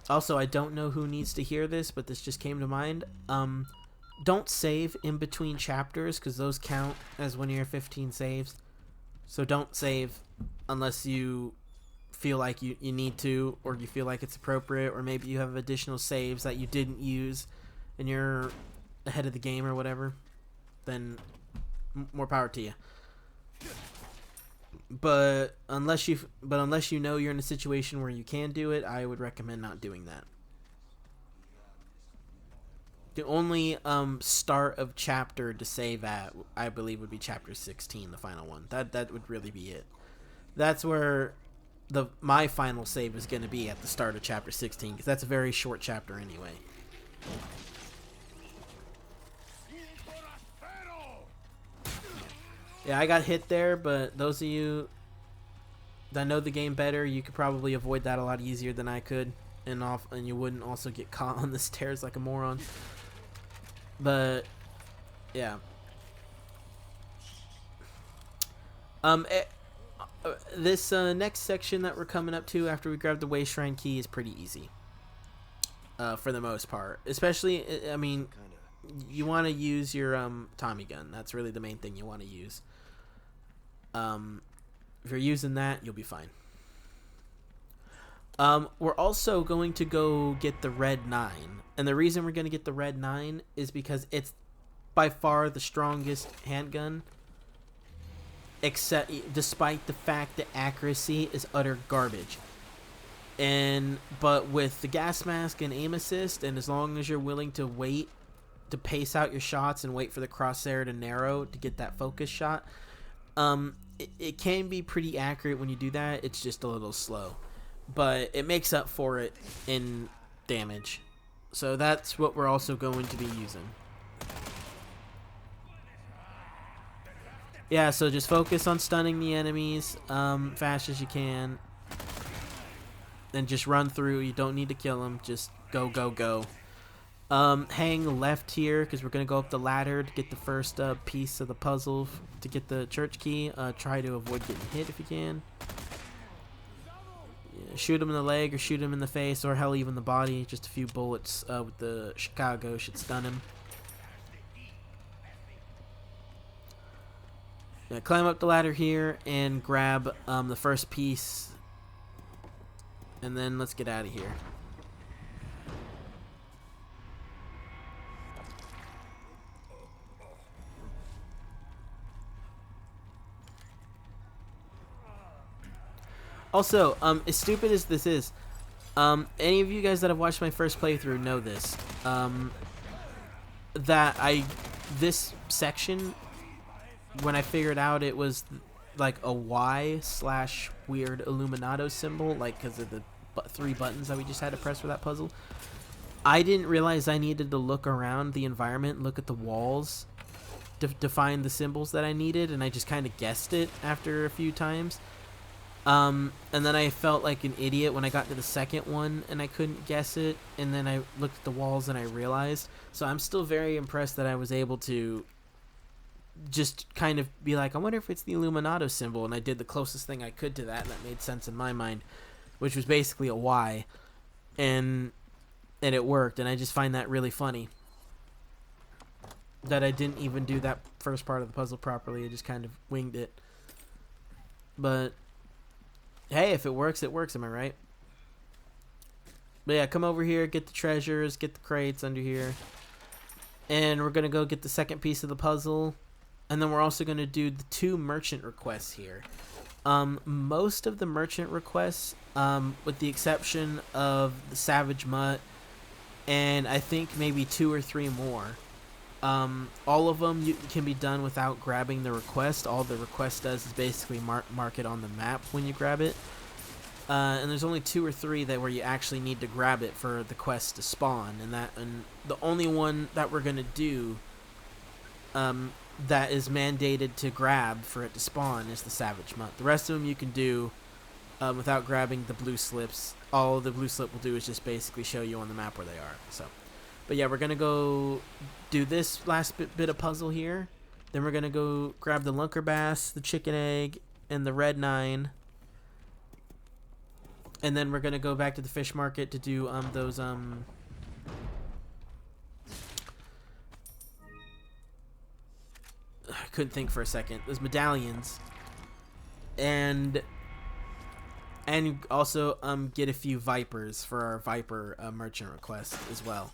also, I don't know who needs to hear this, but this just came to mind. Don't save in between chapters because those count as one of your 15 saves. So don't save unless you feel like you need to, or you feel like it's appropriate, or maybe you have additional saves that you didn't use and you're ahead of the game or whatever. Then more power to you. But unless you know you're in a situation where you can do it, I would recommend not doing that. The only start of chapter to save at, I believe, would be chapter 16, the final one. That would really be it. That's where my final save is going to be, at the start of chapter 16, because that's a very short chapter anyway. Yeah, I got hit there, but those of you that know the game better, you could probably avoid that a lot easier than I could, and you wouldn't also get caught on the stairs like a moron. But yeah, this next section that we're coming up to after we grab the Way Shrine key is pretty easy, for the most part. Especially, I mean, you want to use your Tommy gun. That's really the main thing you want to use. If you're using that, you'll be fine. We're also going to go get the Red 9. And the reason we're going to get the Red 9 is because it's by far the strongest handgun. Despite the fact that accuracy is utter garbage. But with the gas mask and aim assist, and as long as you're willing to wait to pace out your shots and wait for the crosshair to narrow to get that focus shot, it can be pretty accurate when you do that. It's just a little slow. But it makes up for it in damage. So that's what we're also going to be using. Yeah, so just focus on stunning the enemies fast as you can. Then just run through. You don't need to kill them. Just go, go, go. Hang left here because we're going to go up the ladder to get the first piece of the puzzle to get the church key. Try to avoid getting hit if you can. Shoot him in the leg or shoot him in the face, or hell, even the body. Just a few bullets with the Chicago should stun him. Yeah, climb up the ladder here and grab the first piece, and then let's get out of here. Also, as stupid as this is, any of you guys that have watched my first playthrough know this, that this section, when I figured out it was like a Y slash weird Illuminato symbol, like because of the 3 buttons that we just had to press for that puzzle. I didn't realize I needed to look around the environment, look at the walls to find the symbols that I needed, and I just kind of guessed it after a few times. And then I felt like an idiot when I got to the second one and I couldn't guess it, and then I looked at the walls and I realized. So I'm still very impressed that I was able to just kind of be like, I wonder if it's the Illuminato symbol, and I did the closest thing I could to that, and that made sense in my mind, which was basically a Y, and it worked, and I just find that really funny that I didn't even do that first part of the puzzle properly. I just kind of winged it. But hey, if it works, it works. Am I right? But yeah, come over here, get the treasures, get the crates under here, and we're gonna go get the second piece of the puzzle, and then we're also gonna do the 2 merchant requests here. Most of the merchant requests, with the exception of the Savage Mutt, and I think maybe 2 or 3 more. All of them can be done without grabbing the request. All the request does is basically mark it on the map when you grab it. And there's only 2 or 3 that where you actually need to grab it for the quest to spawn. And the only one that we're gonna do, that is mandated to grab for it to spawn is the Savage Mutt. The rest of them you can do without grabbing the blue slips. All the blue slip will do is just basically show you on the map where they are. So, but yeah, we're gonna go do this last bit of puzzle here. Then we're gonna go grab the Lunker Bass, the Chicken Egg, and the Red 9. And then we're gonna go back to the fish market to do those I couldn't think for a second. Those medallions. And also get a few Vipers for our Viper merchant request as well.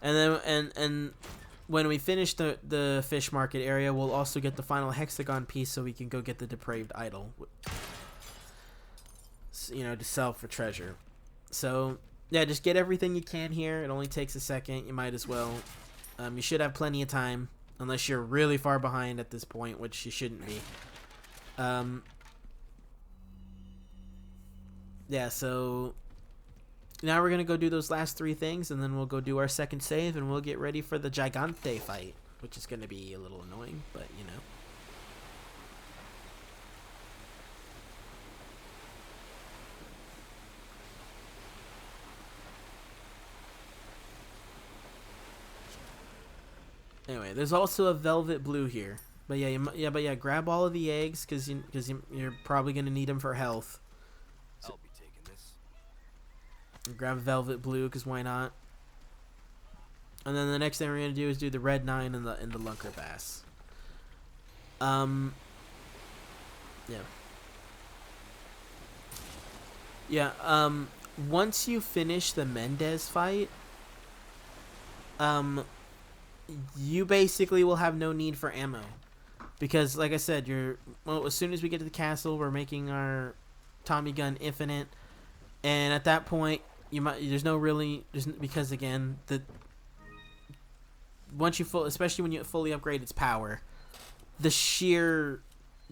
And then and when we finish the fish market area, we'll also get the final hexagon piece so we can go get the depraved idol, you know, to sell for treasure. So yeah, just get everything you can here. It only takes a second. You might as well. You should have plenty of time, unless you're really far behind at this point, which you shouldn't be. Yeah, so now we're going to go do those last 3 things, and then we'll go do our second save, and we'll get ready for the Gigante fight, which is going to be a little annoying, but you know. Anyway, there's also a velvet blue here, but yeah, grab all of the eggs because you're probably gonna need them for health. So, I'll be taking this. Grab velvet blue because why not? And then the next thing we're gonna do is do the Red 9 and the Lunker Bass. Once you finish the Mendez fight, you basically will have no need for ammo, because like I said, as soon as we get to the castle, we're making our Tommy gun infinite, and at that point because again, especially when you fully upgrade its power, the sheer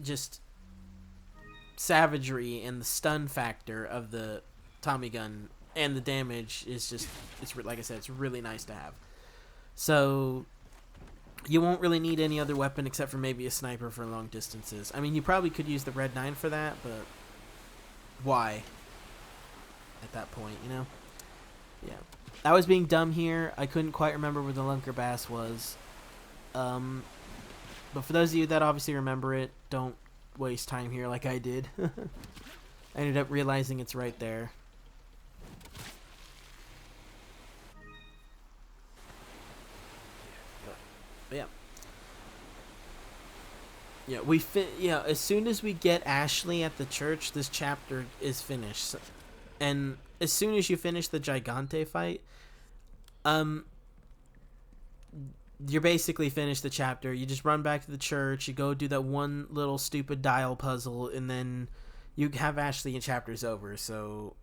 just savagery and the stun factor of the Tommy gun and the damage is just, like I said, it's really nice to have. So you won't really need any other weapon except for maybe a sniper for long distances. I mean, you probably could use the Red 9 for that, but why at that point, you know? Yeah. I was being dumb here. I couldn't quite remember where the Lunker Bass was. But for those of you that obviously remember it, don't waste time here like I did. I ended up realizing it's right there. But yeah, as soon as we get Ashley at the church, this chapter is finished. And as soon as you finish the Gigante fight, you're basically finished the chapter. You just run back to the church, you go do that one little stupid dial puzzle, and then you have Ashley and chapter's over. So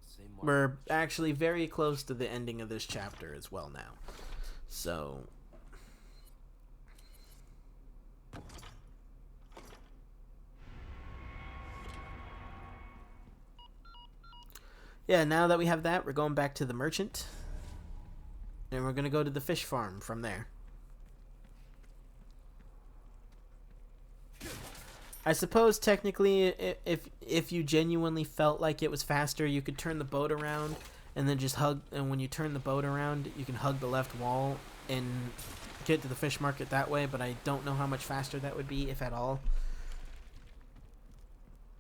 we're actually very close to the ending of this chapter as well now. So Yeah, now that we have that, we're going back to the merchant. And we're going to go to the fish farm from there. I suppose technically if you genuinely felt like it was faster, you could turn the boat around and then just hug, and when you turn the boat around, you can hug the left wall and get to the fish market that way, but I don't know how much faster that would be, if at all.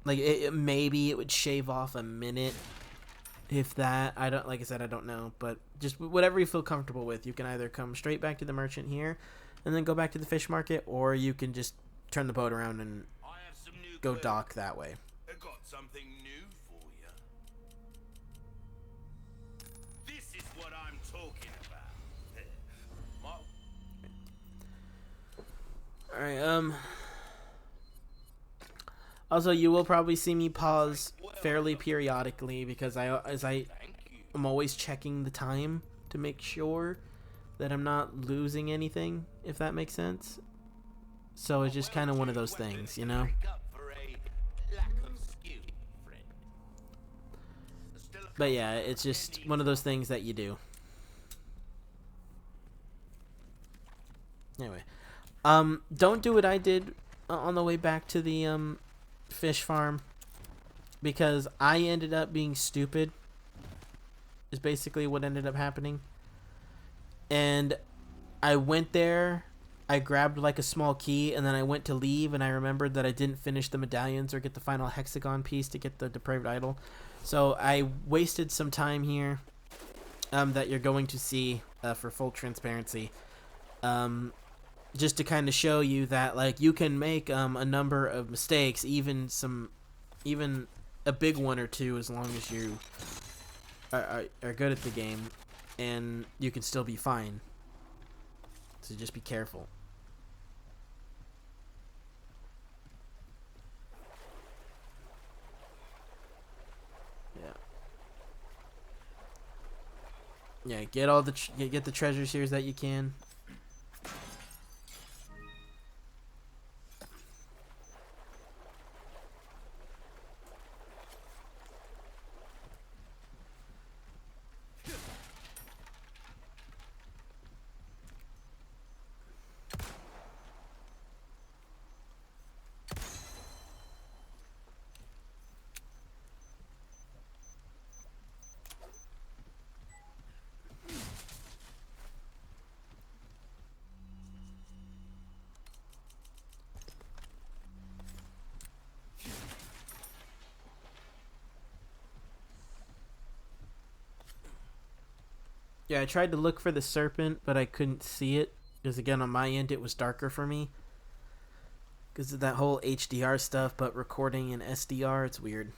Like maybe it would shave off a minute, if that. I don't, like I said, I don't know, but just whatever you feel comfortable with. You can either come straight back to the merchant here and then go back to the fish market, or you can just turn the boat around and go dock that way. I got something new for you. This is what I'm talking about. All right. Also, you will probably see me pause fairly periodically because I'm always checking the time to make sure that I'm not losing anything, if that makes sense. So it's just kind of one of those things, you know? But yeah, it's just one of those things that you do. Anyway, don't do what I did on the way back to the fish farm, because I ended up being stupid. Is basically what ended up happening. And I went there, I grabbed like a small key, and then I went to leave, and I remembered that I didn't finish the medallions or get the final hexagon piece to get the depraved idol. So I wasted some time here that you're going to see for full transparency. Just to kind of show you that like you can make a number of mistakes, even a big one or two, as long as you are good at the game, and you can still be fine. So just be careful. Yeah, get all the get the treasures here that you can. Yeah, I tried to look for the serpent, but I couldn't see it. Because again, on my end, it was darker for me. Because of that whole HDR stuff, but recording in SDR, it's weird.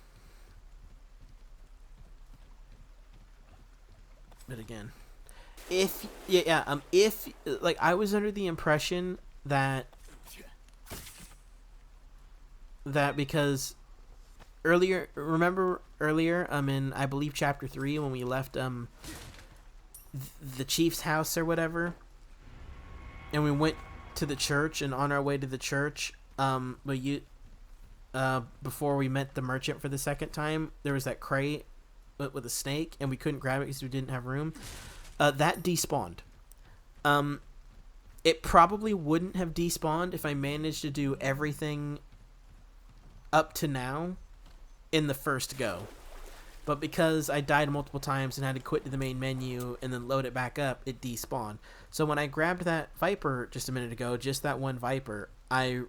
But again, if like I was under the impression that because remember earlier, in I believe chapter 3 when we left the chief's house or whatever, and we went to the church, and on our way to the church, before we met the merchant for the second time, there was that crate with a snake, and we couldn't grab it because we didn't have room. That despawned. It probably wouldn't have despawned if I managed to do everything up to now in the first go. But because I died multiple times and had to quit to the main menu and then load it back up, it despawned. So when I grabbed that Viper just a minute ago, just that one Viper, I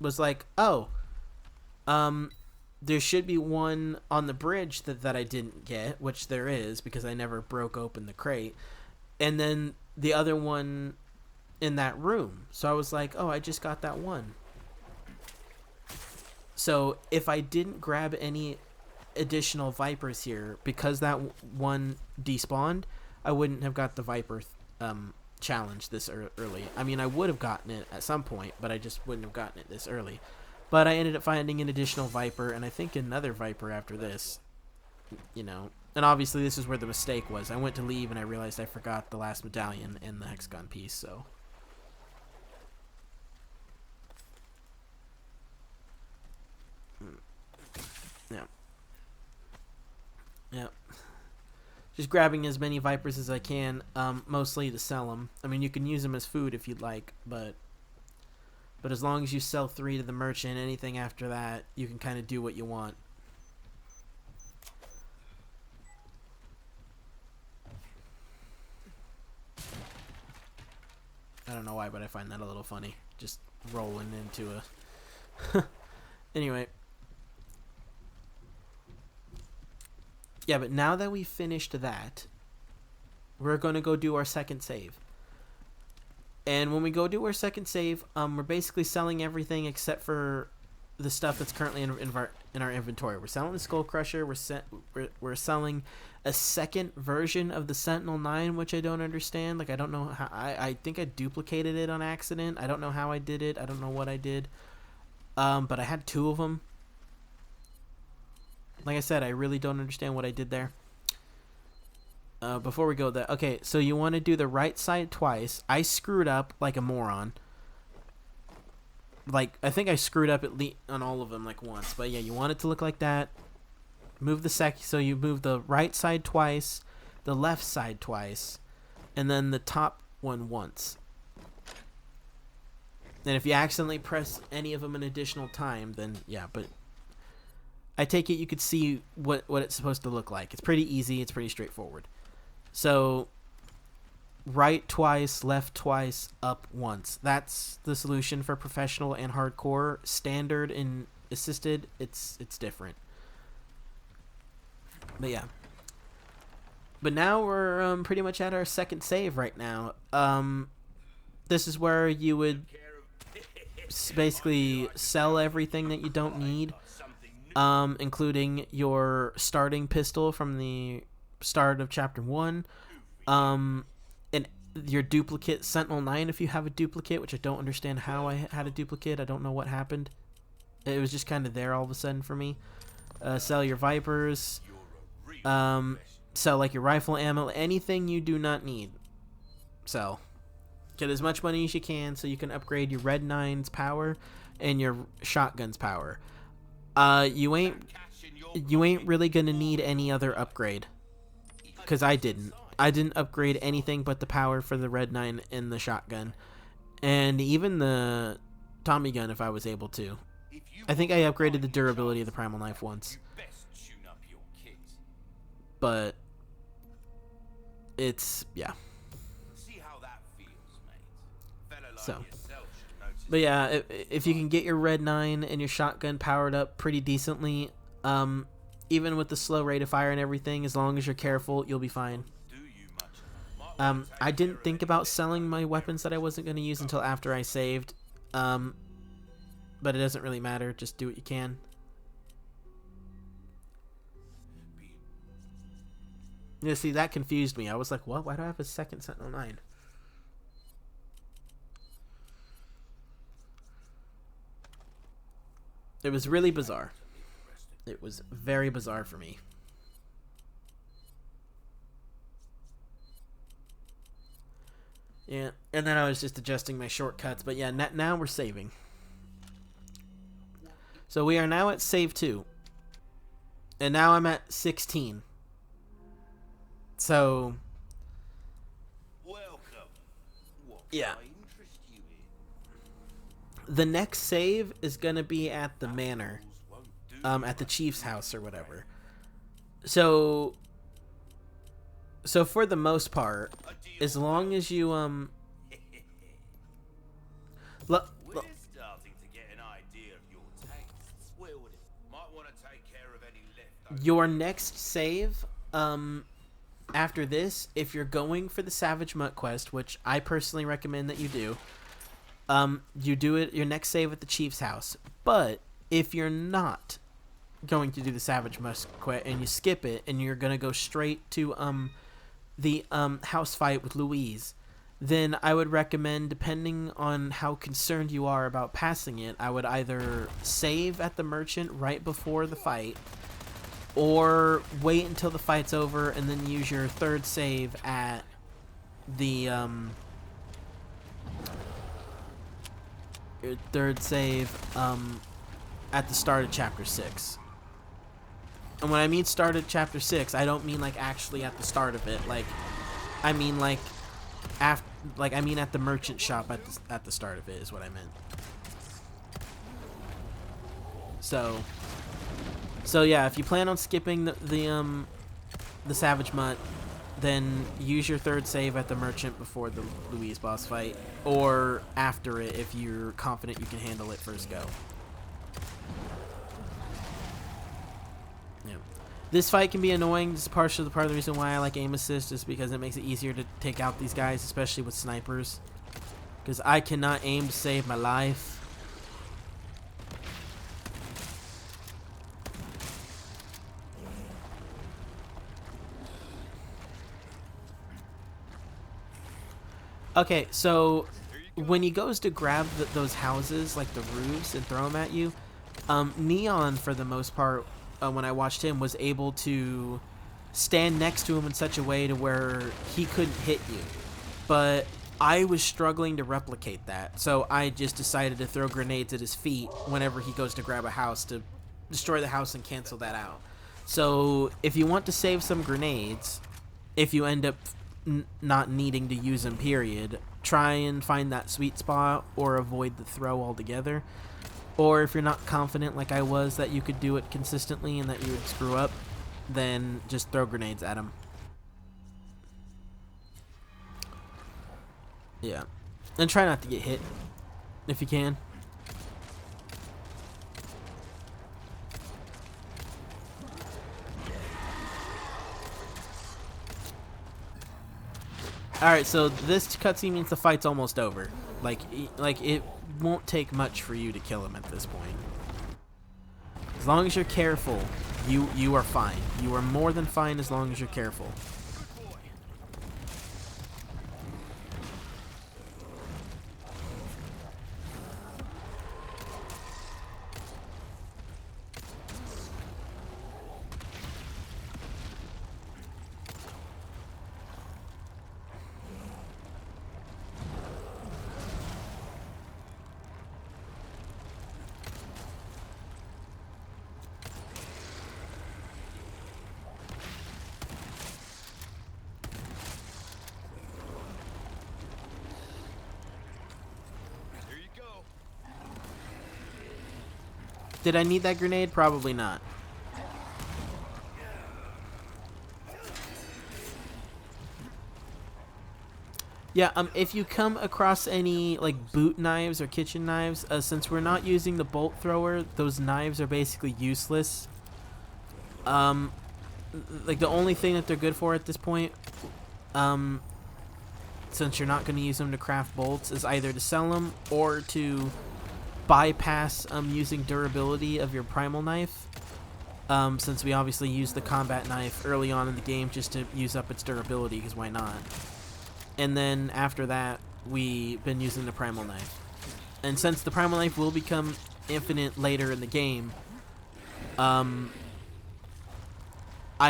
was like, oh, there should be one on the bridge that I didn't get, which there is because I never broke open the crate. And then the other one in that room. So I was like, oh, I just got that one. So if I didn't grab any additional Vipers here, because that one despawned, I wouldn't have got the Viper challenge this early. I mean, I would have gotten it at some point, but I just wouldn't have gotten it this early. But I ended up finding an additional Viper, and I think another Viper after this, you know. And obviously this is where the mistake was. I went to leave and I realized I forgot the last medallion and the hexagon piece, so. Yeah. Yeah. Just grabbing as many vipers as I can, mostly to sell them. I mean, you can use them as food if you'd like, but as long as you sell 3 to the merchant, anything after that, you can kind of do what you want. I don't know why, but I find that a little funny. Just rolling into a... Anyway. Yeah, but now that we've finished that, we're going to go do our second save. And when we go do our second save, we're basically selling everything except for the stuff that's currently in our inventory. We're selling the Skull Crusher. We're selling a second version of the Sentinel 9, which I don't understand. Like, I don't know how... I think I duplicated it on accident. I don't know how I did it. I don't know what I did. But I had 2 of them. Like I said, I really don't understand what I did there. Before we go there, okay, so you want to do the right side twice. I screwed up like a moron. Like, I think I screwed up at least on all of them like once. But yeah, you want it to look like that. Move the so you move the right side twice, the left side twice, and then the top one once. And if you accidentally press any of them an additional time, then yeah, but I take it you could see what it's supposed to look like. It's pretty easy. It's pretty straightforward. So, right twice, left twice, up once. That's the solution for professional and hardcore. Standard and assisted, it's different. But yeah. But now we're pretty much at our second save right now. This is where you would basically sell everything that you don't need. Including your starting pistol from the start of chapter 1, and your duplicate Sentinel 9 if you have a duplicate, which I don't understand how I had a duplicate. I don't know what happened. It was just kind of there all of a sudden for me. Sell your Vipers, sell like your rifle ammo, anything you do not need. Sell. Get as much money as you can so you can upgrade your Red 9's power and your shotgun's power. You ain't really gonna need any other upgrade, because I didn't upgrade anything but the power for the Red 9 and the shotgun, and even the Tommy gun if I was able to. I think I upgraded the durability of the Primal Knife once, but it's yeah. So. But yeah, if you can get your Red 9 and your shotgun powered up pretty decently, even with the slow rate of fire and everything, as long as you're careful, you'll be fine. I didn't think about selling my weapons that I wasn't going to use until after I saved, but it doesn't really matter. Just do what you can. Yeah, see, that confused me. I was like, what? Why do I have a second Sentinel 9? It was really bizarre. It was very bizarre for me. Yeah, and then I was just adjusting my shortcuts. But yeah, now we're saving. So we are now at save 2. And now I'm at 16. So... yeah. The next save is going to be at the manor. At the chief's house or whatever. So for the most part, as long as you, We're starting to get an idea of your tastes. Might want to take care of any leftovers. your next save, after this, if you're going for the Savage Mutt quest, which I personally recommend that you do, you do it your next save at the chief's house. But if you're not going to do the Savage Mutt quest and you skip it and you're gonna go straight to the house fight with Louise, then I would recommend, depending on how concerned you are about passing it, I would either save at the merchant right before the fight, or wait until the fight's over and then use your third save at the at the start of chapter 6. And when I mean start at chapter 6, I don't mean like actually at the start of it. Like, I mean like after, like I mean at the merchant shop at the start of it is what I meant. So yeah, if you plan on skipping the Savage Mutt, then use your third save at the merchant before the Louise boss fight, or after it if you're confident you can handle it first go. Yeah. This fight can be annoying. This is part of the reason why I like aim assist, is because it makes it easier to take out these guys, especially with snipers. Because I cannot aim to save my life. Okay, so when he goes to grab those houses, like the roofs, and throw them at you, Neon, for the most part, when I watched him, was able to stand next to him in such a way to where he couldn't hit you. But I was struggling to replicate that, so I just decided to throw grenades at his feet whenever he goes to grab a house to destroy the house and cancel that out. So if you want to save some grenades, if you end up not needing to use them, period, try and find that sweet spot or avoid the throw altogether. Or if you're not confident like I was that you could do it consistently and that you would screw up, then just throw grenades at them. Yeah. And try not to get hit if you can. Alright, so this cutscene means the fight's almost over. Like it won't take much for you to kill him at this point. As long as you're careful, you are fine. You are more than fine as long as you're careful. Did I need that grenade? Probably not. Yeah, if you come across any like boot knives or kitchen knives, since we're not using the bolt thrower, those knives are basically useless. Like the only thing that they're good for at this point, since you're not going to use them to craft bolts, is either to sell them or to bypass using durability of your primal knife, since we obviously used the combat knife early on in the game just to use up its durability, because why not? And then after that, we've been using the primal knife. And since the primal knife will become infinite later in the game, I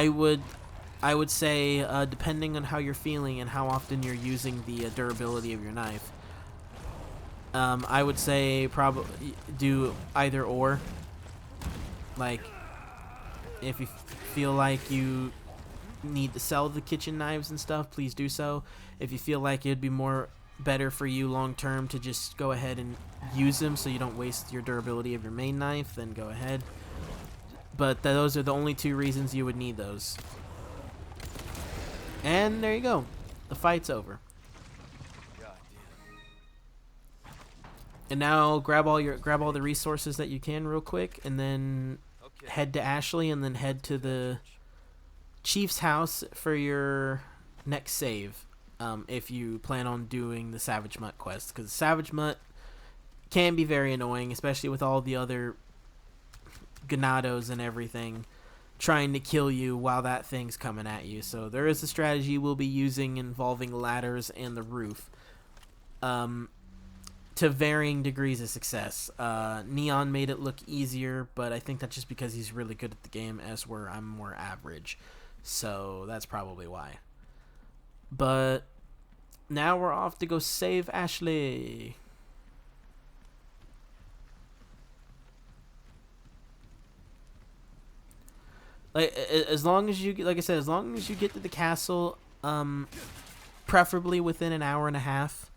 would say, depending on how you're feeling and how often you're using the durability of your knife, I would say probably do either or. Like, if you feel like you need to sell the kitchen knives and stuff, please do so. If you feel like it'd be better for you long term to just go ahead and use them so you don't waste your durability of your main knife, then go ahead. But those are the only two reasons you would need those. And there you go. The fight's over. And now grab all the resources that you can real quick, and then head to Ashley, and then head to the Chief's house for your next save. If you plan on doing the Savage Mutt quest, because Savage Mutt can be very annoying, especially with all the other ganados and everything trying to kill you while that thing's coming at you. So there is a strategy we'll be using involving ladders and the roof. To varying degrees of success. Neon made it look easier, but I think that's just because he's really good at the game, as I'm more average. So that's probably why. But now we're off to go save Ashley. Like as long as you, like I said, as long as you get to the castle, preferably within an hour and a half,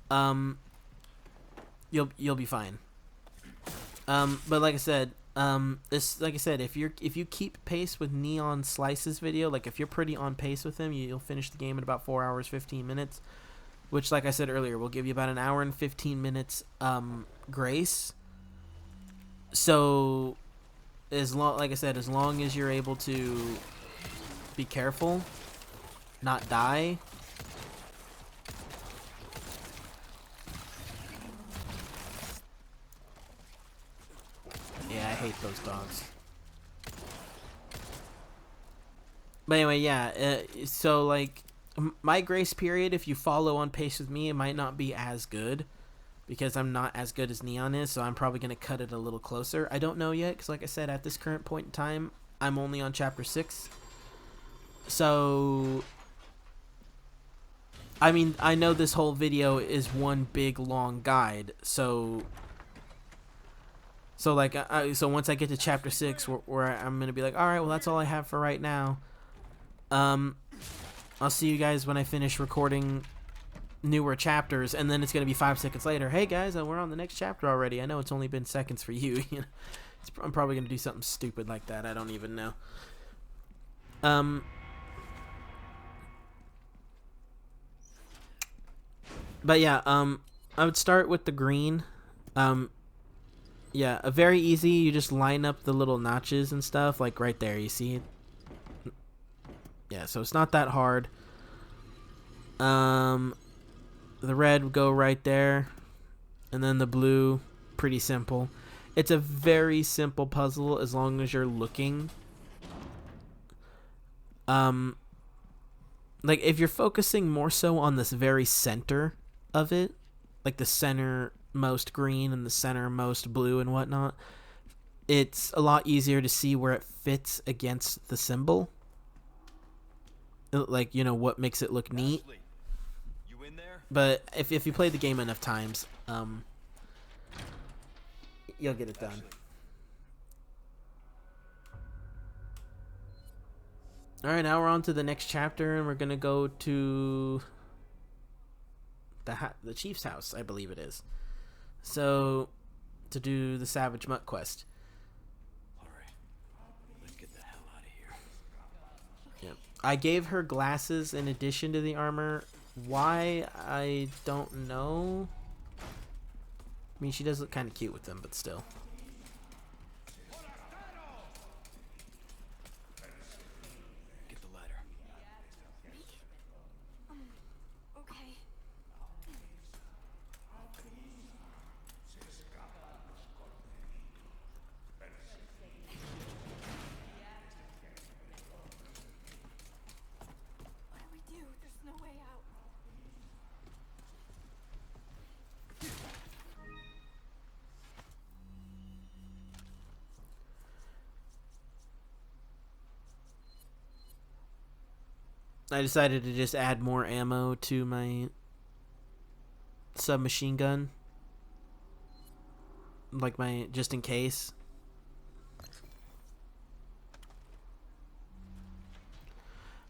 um, you'll be fine. But like I said, if you keep pace with Neon Slice's video, like if you're pretty on pace with him, you'll finish the game in about 4 hours 15 minutes, which, like I said earlier, will give you about an hour and 15 minutes grace. So like I said, as long as you're able to be careful, not die. Yeah, I hate those dogs. But anyway, yeah, so like my grace period, if you follow on pace with me, it might not be as good because I'm not as good as Neon is, so I'm probably going to cut it a little closer. I don't know yet because, like I said, at this current point in time, I'm only on chapter 6. So I mean, I know this whole video is one big long guide, so like so once I get to chapter 6, where I'm gonna be like, all right, well that's all I have for right now. I'll see you guys when I finish recording newer chapters, and then it's gonna be 5 seconds later. Hey guys, we're on the next chapter already. I know it's only been seconds for you. I'm probably gonna do something stupid like that. I don't even know. But yeah, I would start with the green. Yeah, very easy. You just line up the little notches and stuff, like right there. You see it? Yeah, so it's not that hard. The red would go right there, and then the blue, pretty simple. It's a very simple puzzle as long as you're looking. Like if you're focusing more so on this very center of it, like the centermost green and the centermost blue and whatnot, it's a lot easier to see where it fits against the symbol. Like, you know, what makes it look neat. You in there? But if you play the game enough times, you'll get it done. Alright, now we're on to the next chapter, and we're gonna go to the chief's house, I believe it is. So, to do the Savage Mutt quest. Alright, let's get the hell out of here. Yep. I gave her glasses in addition to the armor. Why? I don't know. I mean, she does look kind of cute with them, but still. Get the ladder. Okay. What do we do? There's no way out. I decided to just add more ammo to my submachine gun. Like just in case.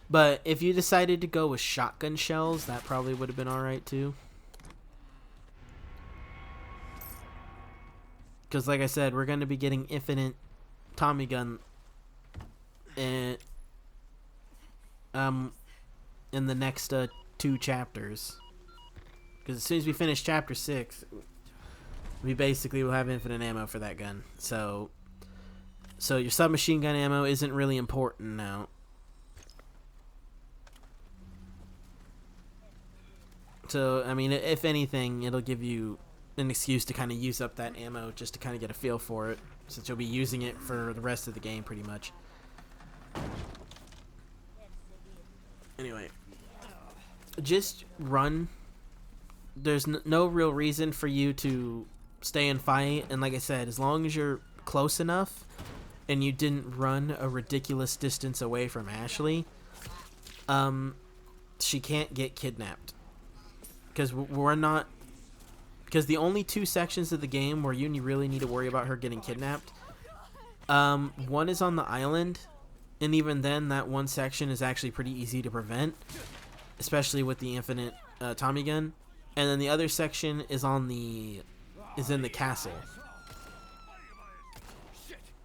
But if you decided to go with shotgun shells, that probably would have been alright too. Because like I said, we're going to be getting infinite Tommy gun and in the next 2 chapters, because as soon as we finish chapter 6, we basically will have infinite ammo for that gun. So your submachine gun ammo isn't really important now. So I mean, if anything, it'll give you an excuse to kind of use up that ammo just to kind of get a feel for it, since you'll be using it for the rest of the game pretty much. Anyway, just run. There's no real reason for you to stay and fight, and like I said, as long as you're close enough and you didn't run a ridiculous distance away from Ashley, she can't get kidnapped. Because the only 2 sections of the game where you really need to worry about her getting kidnapped One is on the island, and even then, that one section is actually pretty easy to prevent, especially with the infinite Tommy gun. And then the other section is in the castle.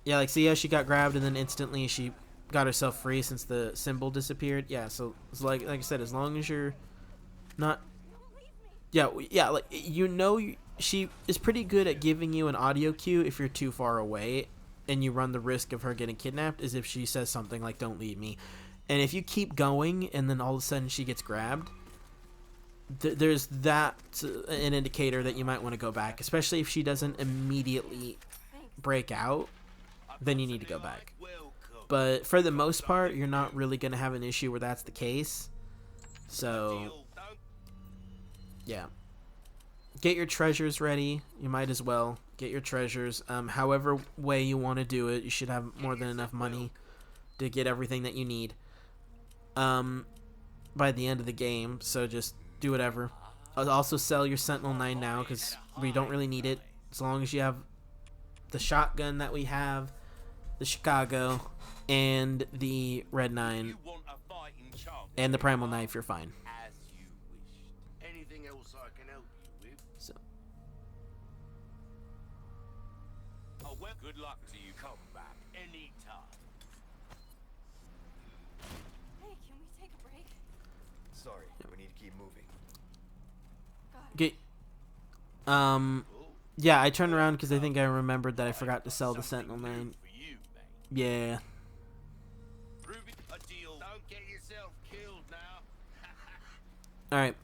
Yeah, like see how she got grabbed and then instantly she got herself free since the symbol disappeared. Yeah, so it's like I said, as long as you're not, yeah, like she is pretty good at giving you an audio cue if you're too far away, and you run the risk of her getting kidnapped. Is if she says something like "Don't leave me," and if you keep going and then all of a sudden she gets grabbed, there's that an indicator that you might want to go back, especially if she doesn't immediately break out. Then you need to go back. But for the most part, you're not really going to have an issue where that's the case. So, yeah. Get your treasures ready. You might as well get your treasures. However way you want to do it, you should have more than enough money to get everything that you need by the end of the game. So just do whatever. I'll also sell your Sentinel 9 now because we don't really need it. As long as you have the shotgun that we have, the Chicago, and the Red 9, and the Primal Knife, you're fine. As you wished. Anything else I can help you with? So, Oh, well, good luck to you. Come back anytime. Hey, can we take a break? Sorry, we need to keep moving. Got it. yeah, I turned around because I think I remembered that I forgot to sell the Sentinel 9. Yeah. Ruby, a deal. Don't get yourself killed now. All right.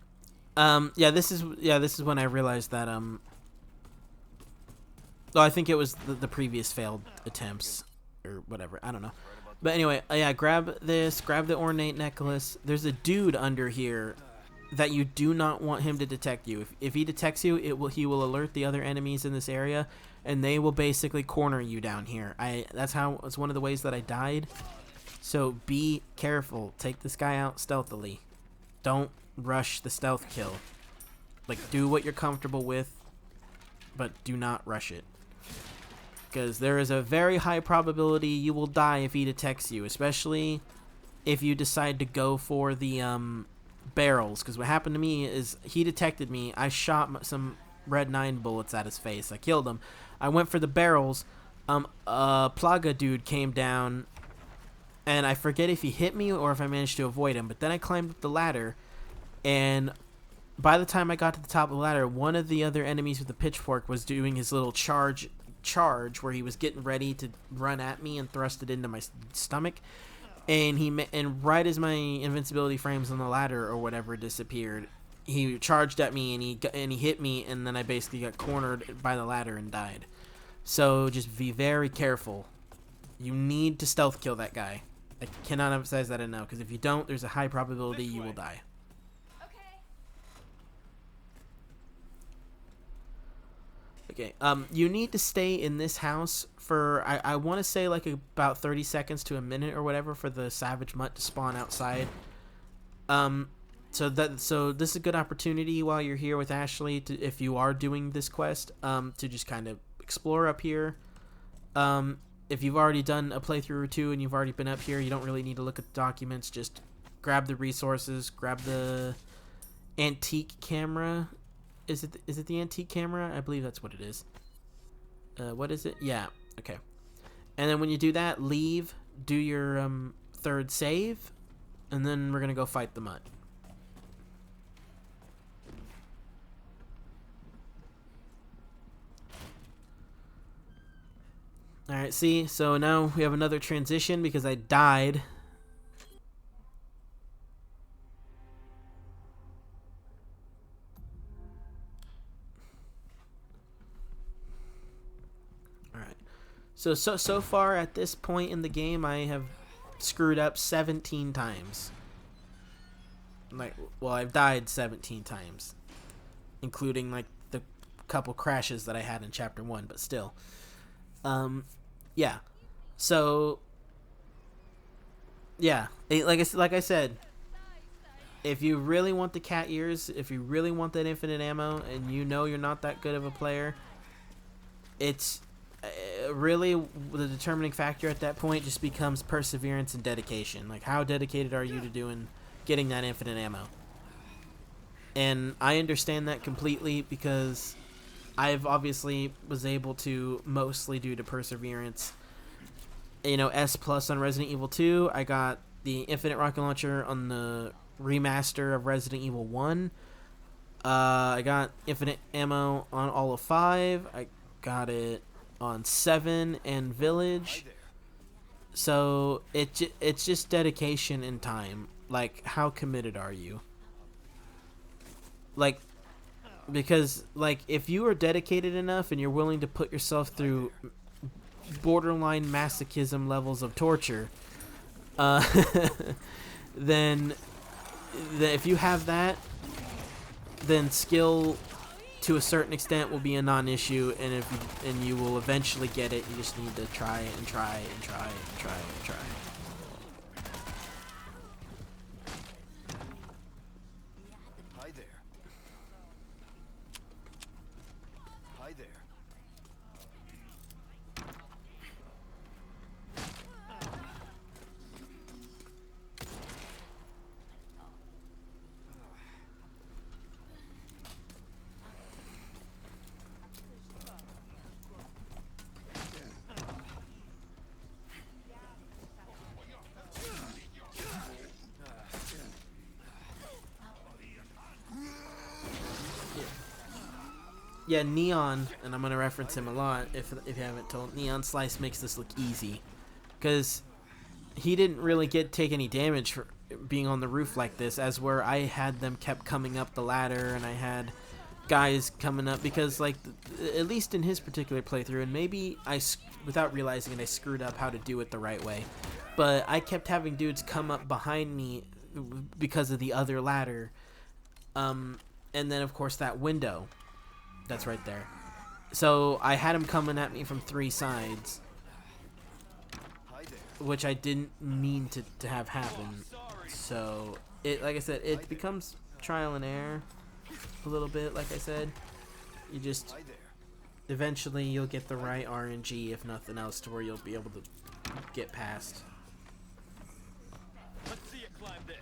Yeah, this is when I realized that oh, I think it was the previous failed attempts or whatever. I don't know. But anyway, yeah, grab this, grab the ornate necklace. There's a dude under here that you do not want him to detect you. If he detects you, he will alert the other enemies in this area, and they will basically corner you down here. It's one of the ways that I died. So be careful. Take this guy out stealthily. Don't rush the stealth kill. Like, do what you're comfortable with, but do not rush it. Because there is a very high probability you will die if he detects you, especially if you decide to go for the barrels. Because what happened to me is he detected me. I shot some Red 9 bullets at his face. I killed him. I went for the barrels. A Plaga dude came down, and I forget if he hit me or if I managed to avoid him. But then I climbed up the ladder, and by the time I got to the top of the ladder, one of the other enemies with the pitchfork was doing his little charge where he was getting ready to run at me and thrust it into my stomach. And right as my invincibility frames on the ladder or whatever disappeared, he charged at me and he hit me, and then I basically got cornered by the ladder and died. So just be very careful. You need to stealth kill that guy. I cannot emphasize that enough, because if you don't, there's a high probability you will die. Okay, you need to stay in this house for, I want to say like about 30 seconds to a minute or whatever for the Savage Mutt to spawn outside. So this is a good opportunity while you're here with Ashley, if you are doing this quest, to just kind of explore up here. If you've already done a playthrough or two and you've already been up here, you don't really need to look at the documents. Just grab the resources, grab the antique camera. Is it the antique camera? I believe that's what it is. What is it? Yeah. Okay. And then when you do that, leave, do your third save, and then we're gonna go fight the Mutt. All right. See, so now we have another transition because I died. So far at this point in the game, I have screwed up 17 times. I've died 17 times, including like the couple crashes that I had in chapter 1, but still. Yeah. So yeah, like I said, if you really want the cat ears, if you really want that infinite ammo, and you know you're not that good of a player, it's really the determining factor at that point just becomes perseverance and dedication. Like, how dedicated are you to getting that infinite ammo? And I understand that completely because I've obviously was able to mostly due to perseverance. You know, S plus on Resident Evil 2. I got the infinite rocket launcher on the remaster of Resident Evil 1. I got infinite ammo on all of 5. I got it on 7 and Village. So it's just dedication and time. Like, how committed are you? Like, because like if you are dedicated enough and you're willing to put yourself through borderline masochism levels of torture, uh, then if you have that, then skill to a certain extent will be a non-issue, and and you will eventually get it. You just need to try and try and try and try and try. Hi there. Hi there. Yeah, Neon, and I'm gonna reference him a lot if you haven't told. Neon Slice makes this look easy, because he didn't really take any damage for being on the roof like this, as where I had them kept coming up the ladder, and I had guys coming up because, like, at least in his particular playthrough, and maybe without realizing it, I screwed up how to do it the right way, but I kept having dudes come up behind me because of the other ladder, and then of course that window that's right there. So I had him coming at me from 3 sides, which I didn't mean to have happen. So it, like I said, it becomes trial and error a little bit. Like I said, you just eventually you'll get the right RNG, if nothing else, to where you'll be able to get past. Let's see you climb this.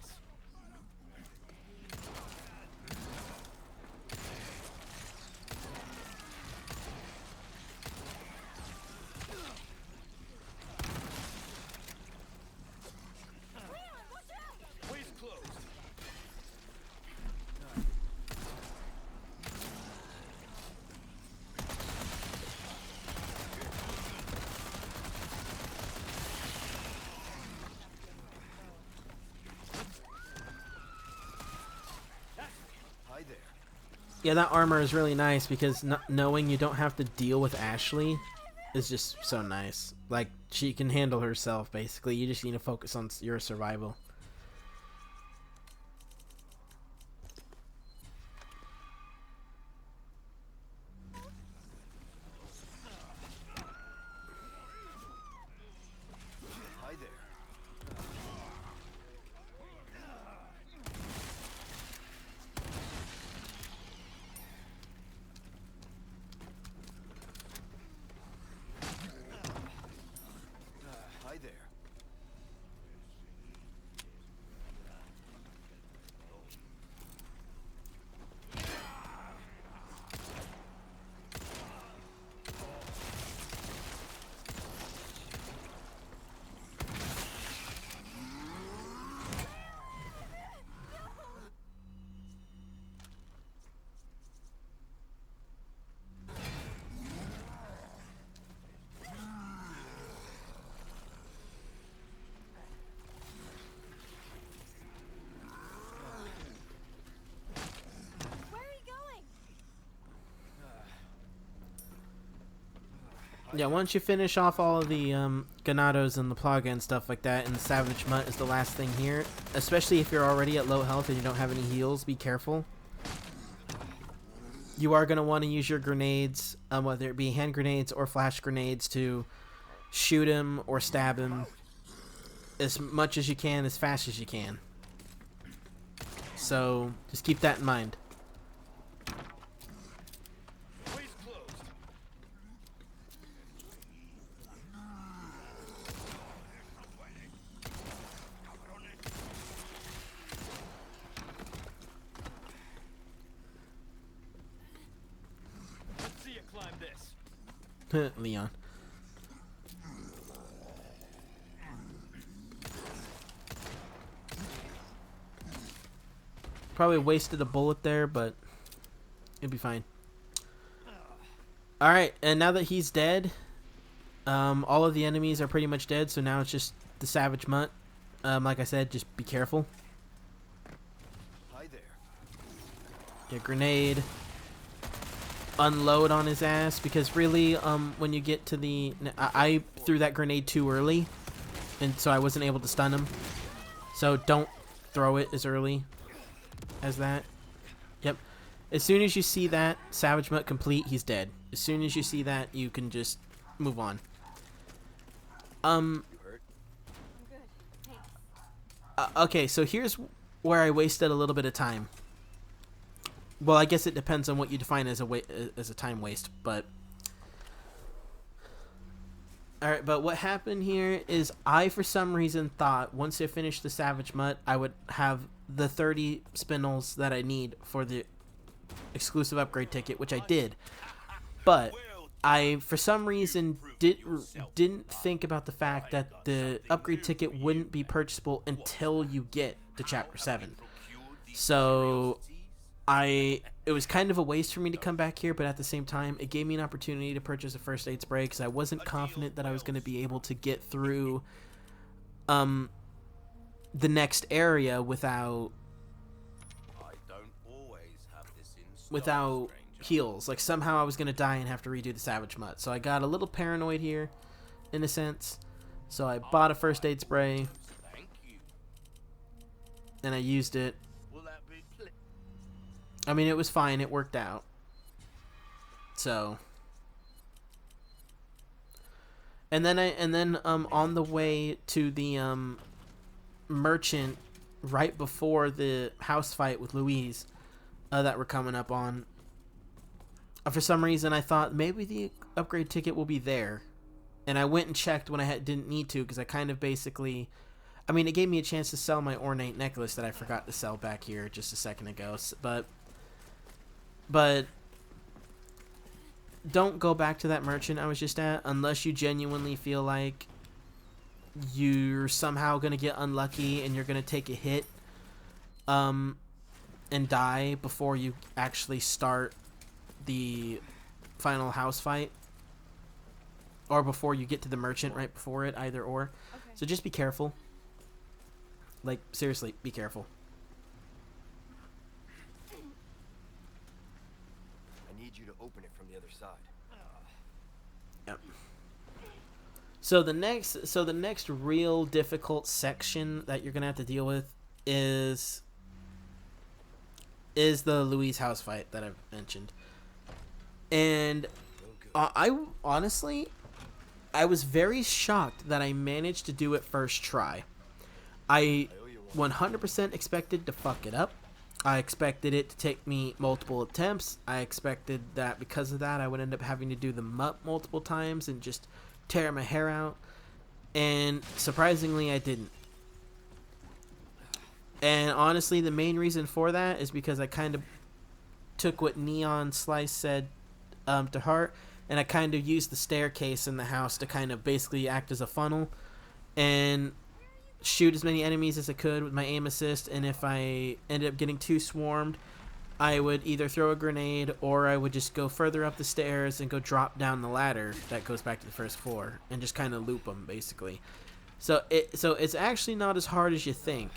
Way's closed. Hi there. Yeah, that armor is really nice because knowing you don't have to deal with Ashley is just so nice. Like, she can handle herself, basically. You just need to focus on your survival. Hi there. Hi there. Where are you going? Yeah, once you finish off all of the Ganados and the Plaga and stuff like that, and the Savage Mutt is the last thing here, especially if you're already at low health and you don't have any heals, be careful. You are going to want to use your grenades, whether it be hand grenades or flash grenades, to shoot him or stab him as much as you can, as fast as you can. So just keep that in mind. Way's closed. climb this. Leon. Probably wasted a bullet there, but it'll be fine. Alright, and now that he's dead, all of the enemies are pretty much dead, so now it's just the Savage Mutt. Like I said, just be careful. Hi there. Get grenade. Unload on his ass, because really, when you get to the... I threw that grenade too early, and so I wasn't able to stun him. So don't throw it as early as that. Yep. As soon as you see that Savage Mutt complete, he's dead. As soon as you see that, you can just move on. You hurt? I'm good. Thanks. Okay, so here's where I wasted a little bit of time. Well, I guess it depends on what you define as a time waste, but... Alright, but what happened here is I, for some reason, thought once I finished the Savage Mutt, I would have the 30 spindles that I need for the exclusive upgrade ticket, which I did. But I, for some reason, didn't think about the fact that the upgrade ticket wouldn't be purchasable until you get to Chapter 7. So... it was kind of a waste for me to come back here, but at the same time, it gave me an opportunity to purchase a first aid spray because I wasn't confident that I was going to be able to get through the next area without heals. Like, somehow I was going to die and have to redo the Savage Mutt. So I got a little paranoid here, in a sense. So I bought a first aid spray, and I used it. I mean, it was fine. It worked out. So, and then on the way to the merchant right before the house fight with Louise that we're coming up on, for some reason I thought maybe the upgrade ticket will be there, and I went and checked when I didn't need to, because I kind of basically, I mean, it gave me a chance to sell my ornate necklace that I forgot to sell back here just a second ago, but don't go back to that merchant I was just at unless you genuinely feel like you're somehow going to get unlucky and you're going to take a hit and die before you actually start the final house fight, or before you get to the merchant right before it, either or. Okay. So just be careful. Like, seriously, be careful. I need you to open it from the other side. Yep. So the next real difficult section that you're gonna have to deal with is the Louise house fight that I've mentioned. And I honestly, I was very shocked that I managed to do it first try. I 100% expected to fuck it up. I expected it to take me multiple attempts. I expected that because of that I would end up having to do the mutt multiple times and just tear my hair out. And surprisingly, I didn't. And honestly, the main reason for that is because I kind of took what Neon Slice said to heart, and I kind of used the staircase in the house to kind of basically act as a funnel and shoot as many enemies as I could with my aim assist. And if I ended up getting too swarmed, I would either throw a grenade or I would just go further up the stairs and go drop down the ladder that goes back to the first floor and just kind of loop them basically. So it's actually not as hard as you think.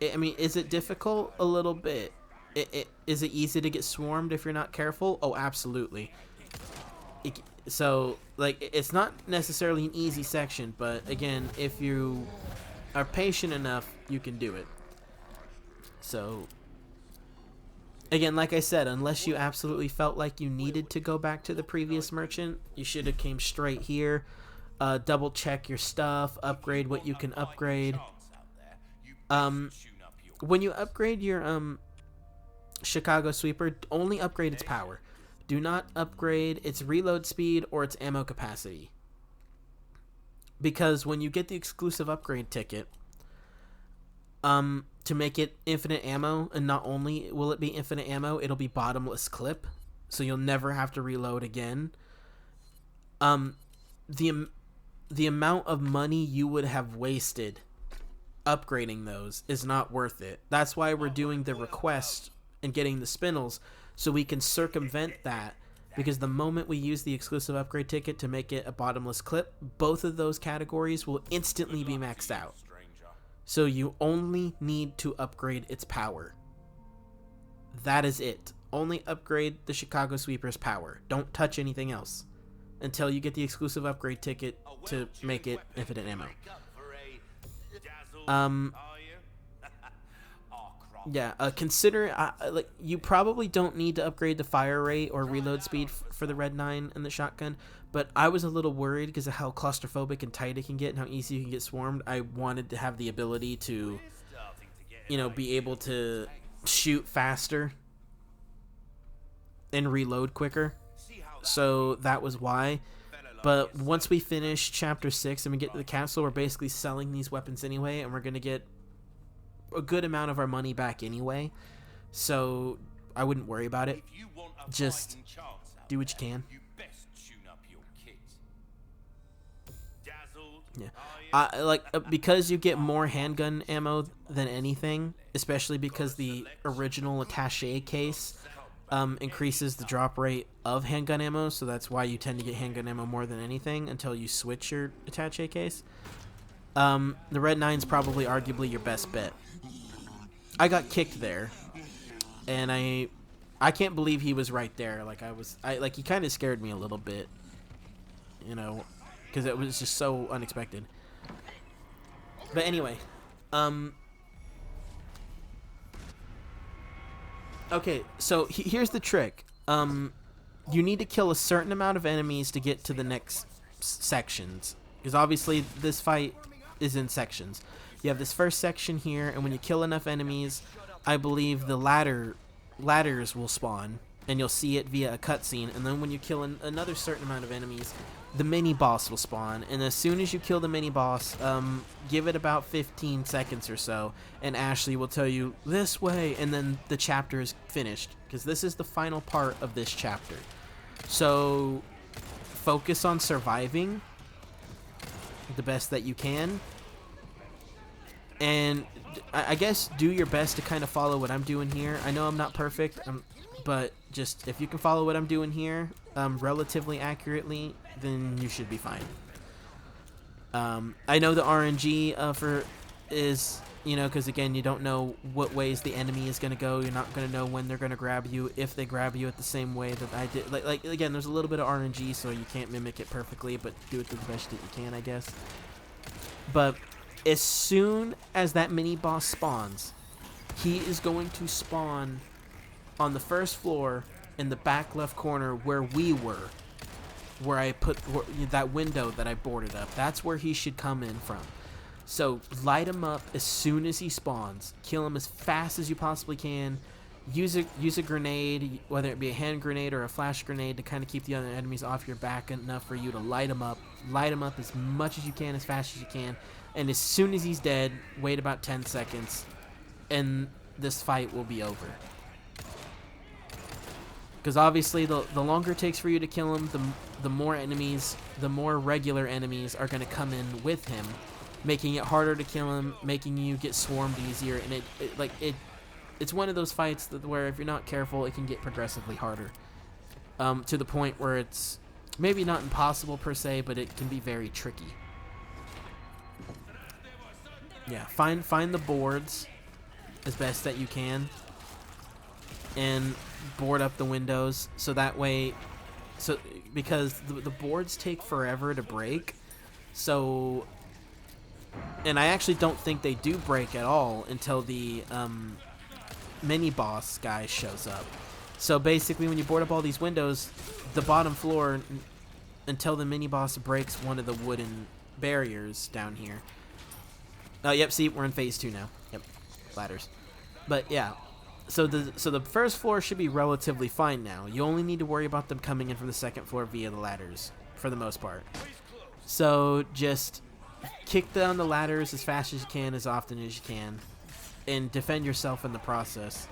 I mean, is it difficult? A little bit. Is it easy to get swarmed if you're not careful? Oh, absolutely. So, like, it's not necessarily an easy section, but again, if you are patient enough, you can do it. So, again, like I said, unless you absolutely felt like you needed to go back to the previous merchant, you should have came straight here. Double check your stuff, upgrade what you can upgrade. When you upgrade your Chicago Sweeper, only upgrade its power. Do not upgrade its reload speed or its ammo capacity. Because when you get the exclusive upgrade ticket, to make it infinite ammo, and not only will it be infinite ammo, it'll be bottomless clip. so you'll never have to reload again. The amount of money you would have wasted upgrading those is not worth it. That's why we're doing the request and getting the spinels, so we can circumvent that, because the moment we use the exclusive upgrade ticket to make it a bottomless clip, both of those categories will instantly be maxed out. So you only need to upgrade its power. That is it. Only upgrade the Chicago Sweeper's power. Don't touch anything else until you get the exclusive upgrade ticket to make it infinite ammo. Yeah, consider like you probably don't need to upgrade the fire rate or reload speed for the Red 9 and the shotgun, but I was a little worried because of how claustrophobic and tight it can get and how easy you can get swarmed. I wanted to have the ability to, be able to shoot faster and reload quicker. So that was why. But once we finish chapter 6 and we get to the castle, we're basically selling these weapons anyway, and we're going to get a good amount of our money back anyway. So I wouldn't worry about it. Just do what you can. Yeah. Because you get more handgun ammo than anything, especially because the original attaché case increases the drop rate of handgun ammo, so that's why you tend to get handgun ammo more than anything until you switch your attaché case. The Red 9's probably arguably your best bet. I got kicked there, and I can't believe he was right there. He kind of scared me a little bit, because it was just so unexpected. But anyway, okay, so here's the trick. You need to kill a certain amount of enemies to get to the next sections, because obviously this fight is in sections. You have this first section here, and when you kill enough enemies, I believe the ladders will spawn, and you'll see it via a cutscene. And then when you kill another certain amount of enemies, the mini boss will spawn. And as soon as you kill the mini boss, give it about 15 seconds or so, and Ashley will tell you this way, and then the chapter is finished, because this is the final part of this chapter. So focus on surviving the best that you can, and I guess do your best to kind of follow what I'm doing here. I know I'm not perfect, but just if you can follow what I'm doing here relatively accurately, then you should be fine. I know the RNG is, because again, you don't know what ways the enemy is going to go. You're not going to know when they're going to grab you, if they grab you at the same way that I did. Like again, there's a little bit of RNG, so you can't mimic it perfectly, but do it to the best that you can, I guess. But as soon as that mini boss spawns, he is going to spawn on the first floor in the back left corner where we were, where I put that window that I boarded up. That's where he should come in from. So light him up as soon as he spawns. Kill him as fast as you possibly can. Use a grenade, whether it be a hand grenade or a flash grenade, to kind of keep the other enemies off your back enough for you to light him up. Light him up as much as you can, as fast as you can. And as soon as he's dead, wait about 10 seconds, and this fight will be over. Because obviously, the longer it takes for you to kill him, the more enemies, the more regular enemies are going to come in with him, making it harder to kill him, making you get swarmed easier, and it's one of those fights where if you're not careful, it can get progressively harder, to the point where it's maybe not impossible per se, but it can be very tricky. Yeah, find the boards as best that you can, and board up the windows, so that way, because the boards take forever to break, so, and I actually don't think they do break at all until the mini boss guy shows up. So basically, when you board up all these windows, the bottom floor, until the mini boss breaks one of the wooden barriers down here. Yep, see, we're in phase 2 now. Yep, ladders. But yeah, so the first floor should be relatively fine now. You only need to worry about them coming in from the second floor via the ladders, for the most part. So just kick down the ladders as fast as you can, as often as you can, and defend yourself in the process.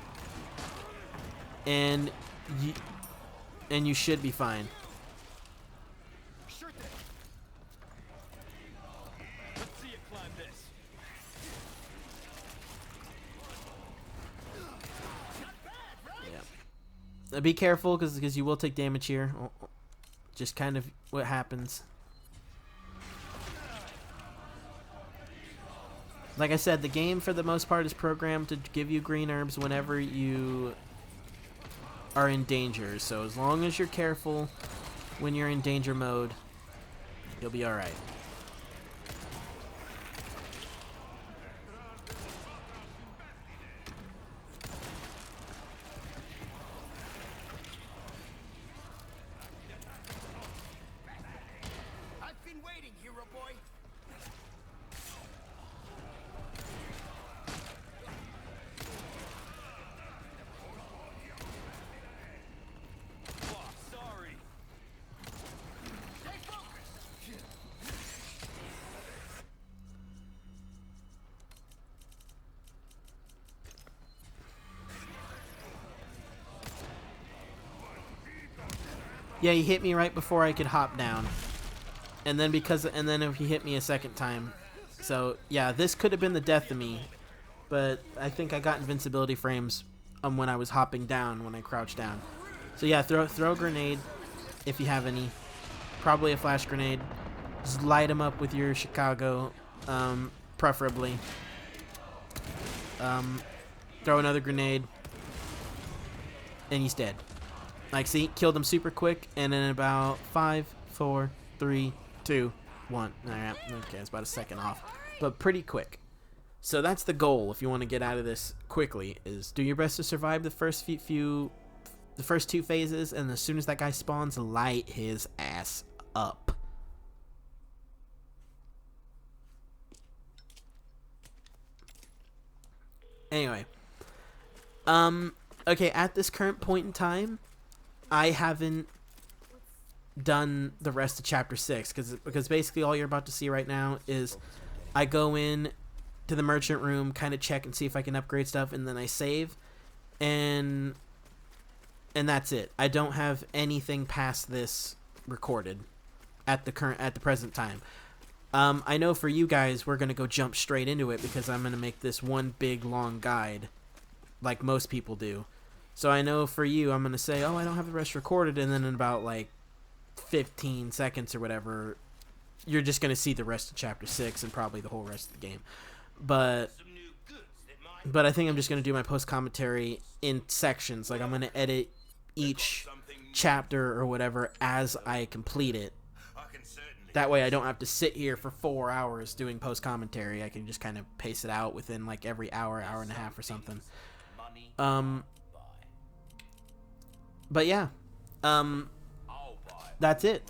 And and you should be fine. Sure thing. Let's see you climb this. Yeah. Be careful, because you will take damage here. Just kind of what happens. Like I said, the game for the most part is programmed to give you green herbs whenever you are in danger. So as long as you're careful when you're in danger mode, you'll be alright. I've been waiting, hero boy. Oh, sorry. Stay focused. Yeah, he hit me right before I could hop down. And then he hit me a second time. So, yeah, this could have been the death of me. But I think I got invincibility frames when I was hopping down, when I crouched down. So yeah, throw a grenade if you have any. Probably a flash grenade. Just light them up with your Chicago, preferably. Throw another grenade. And he's dead. Like, see, killed him super quick, and in about 5, 4, 3, 2, 1. Alright, okay, it's about a second off. But pretty quick. So that's the goal if you want to get out of this quickly, is do your best to survive the first the first 2 phases, and as soon as that guy spawns, light his ass up. Anyway. Okay, at this current point in time, I haven't done the rest of chapter 6 because basically all you're about to see right now is I go in to the merchant room, kind of check and see if I can upgrade stuff, and then I save, and that's it. I don't have anything past this recorded at the present time. I know for you guys, we're gonna go jump straight into it because I'm gonna make this one big long guide, like most people do. So I know for you, I'm gonna say, oh, I don't have the rest recorded, and then in about like 15 seconds or whatever, you're just gonna see the rest of chapter 6 and probably the whole rest of the game. But I think I'm just gonna do my post commentary in sections. Like, I'm gonna edit each chapter or whatever as I complete it. That way I don't have to sit here for 4 hours doing post commentary. I can just kind of pace it out within like every hour, hour and a half or something. But yeah, that's it.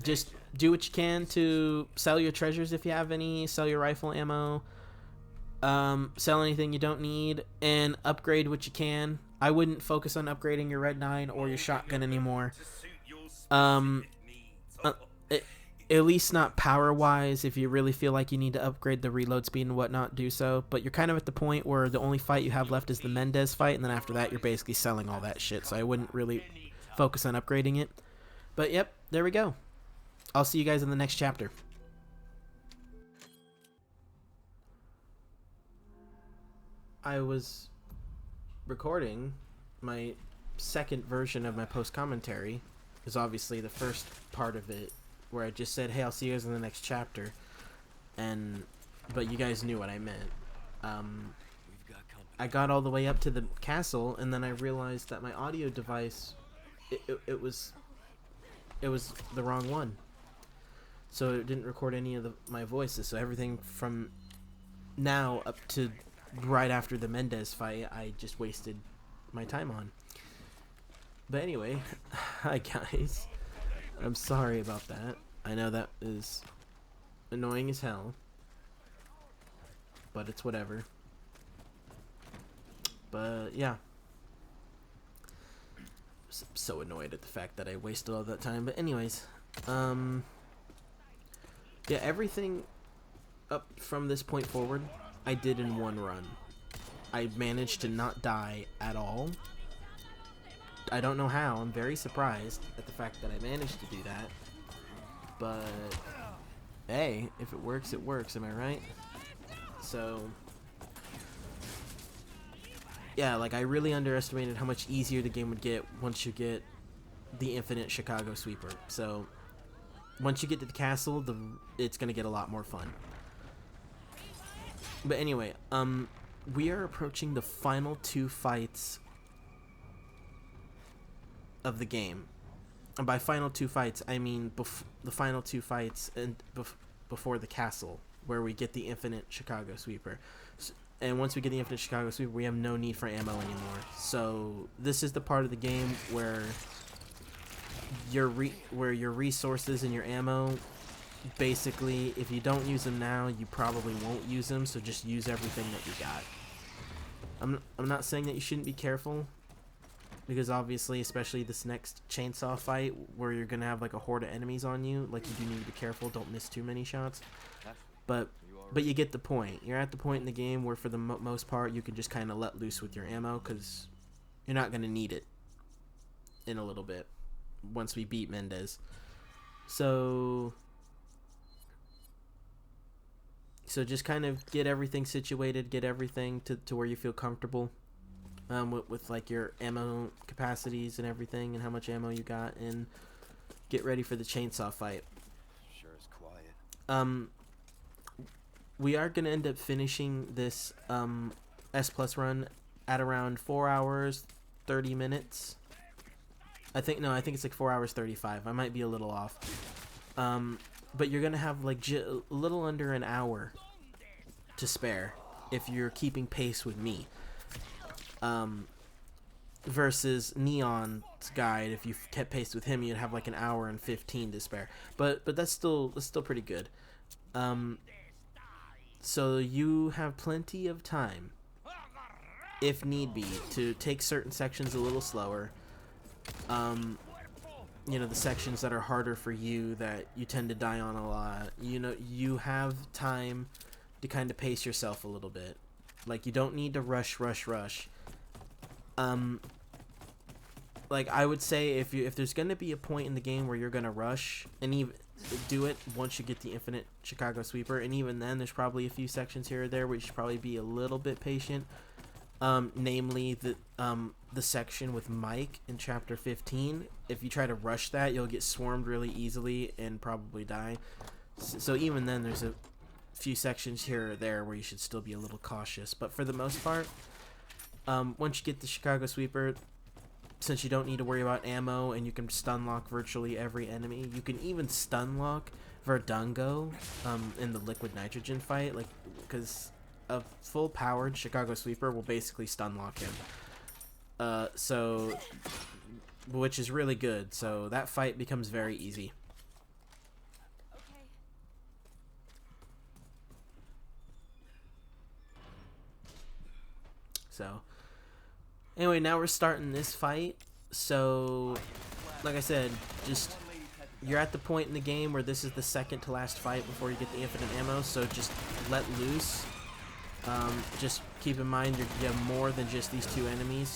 Just do what you can to sell your treasures if you have any, sell your rifle ammo, sell anything you don't need, and upgrade what you can. I wouldn't focus on upgrading your Red 9 or your shotgun anymore. At least not power-wise. If you really feel like you need to upgrade the reload speed and whatnot, do so. But you're kind of at the point where the only fight you have left is the Mendez fight, and then after that, you're basically selling all that shit. So I wouldn't really focus on upgrading it. But yep, there we go. I'll see you guys in the next chapter. I was recording my second version of my post-commentary. Is obviously the first part of it, where I just said, hey, I'll see you guys in the next chapter. But you guys knew what I meant. I got all the way up to the castle, and then I realized that my audio device, it was the wrong one. So it didn't record any of my voices. So everything from now up to right after the Mendez fight, I just wasted my time on. But anyway, hi guys. I'm sorry about that. I know that is annoying as hell, but it's whatever. But yeah, so annoyed at the fact that I wasted all that time. But anyways, yeah, everything up from this point forward, I did in one run. I managed to not die at all. I don't know how. I'm very surprised at the fact that I managed to do that. But hey, if it works, it works. Am I right? So yeah, like I really underestimated how much easier the game would get once you get the infinite Chicago sweeper. So once you get to the castle, it's gonna get a lot more fun. But anyway, we are approaching the final 2 fights of the game. And by final 2 fights, I mean the final 2 fights and before the castle, where we get the infinite Chicago sweeper. And once we get the infinite Chicago sweeper, we have no need for ammo anymore. So this is the part of the game where your resources and your ammo, basically, if you don't use them now, you probably won't use them. So just use everything that you got. I'm not saying that you shouldn't be careful, because obviously, especially this next chainsaw fight where you're gonna have like a horde of enemies on you, like you do need to be careful. Don't miss too many shots. But you get the point. You're at the point in the game where, for the most part, you can just kind of let loose with your ammo, because you're not gonna need it in a little bit once we beat Mendez. So just kind of get everything situated, get everything to where you feel comfortable with like your ammo capacities and everything, and how much ammo you got, and get ready for the chainsaw fight. Sure is quiet. We are gonna end up finishing this S Plus run at around 4 hours 30 minutes. I think it's like 4 hours 35. I might be a little off. But you're gonna have like a little under an hour to spare if you're keeping pace with me. Versus Neon's guide, if you kept pace with him, you'd have like an hour and 15 to spare. But that's still pretty good. So you have plenty of time, if need be, to take certain sections a little slower. You know, the sections that are harder for you, that you tend to die on a lot. You know, you have time to kind of pace yourself a little bit. Like, you don't need to rush. Like, I would say if there's gonna be a point in the game where you're gonna rush, and even do it once you get the infinite Chicago sweeper, and even then there's probably a few sections here or there where you should probably be a little bit patient. Namely the section with Mike in chapter 15. If you try to rush that, you'll get swarmed really easily and probably die. So even then, there's a few sections here or there where you should still be a little cautious. But for the most part, once you get the Chicago sweeper, since you don't need to worry about ammo and you can stun lock virtually every enemy, you can even stun lock Verdungo in the liquid nitrogen fight, like, because a full powered Chicago sweeper will basically stun lock him. So, which is really good. So that fight becomes very easy. Okay. So anyway, now we're starting this fight. So like I said, just you're at the point in the game where this is the second to last fight before you get the infinite ammo. So just let loose. Just keep in mind you have more than just these 2 enemies,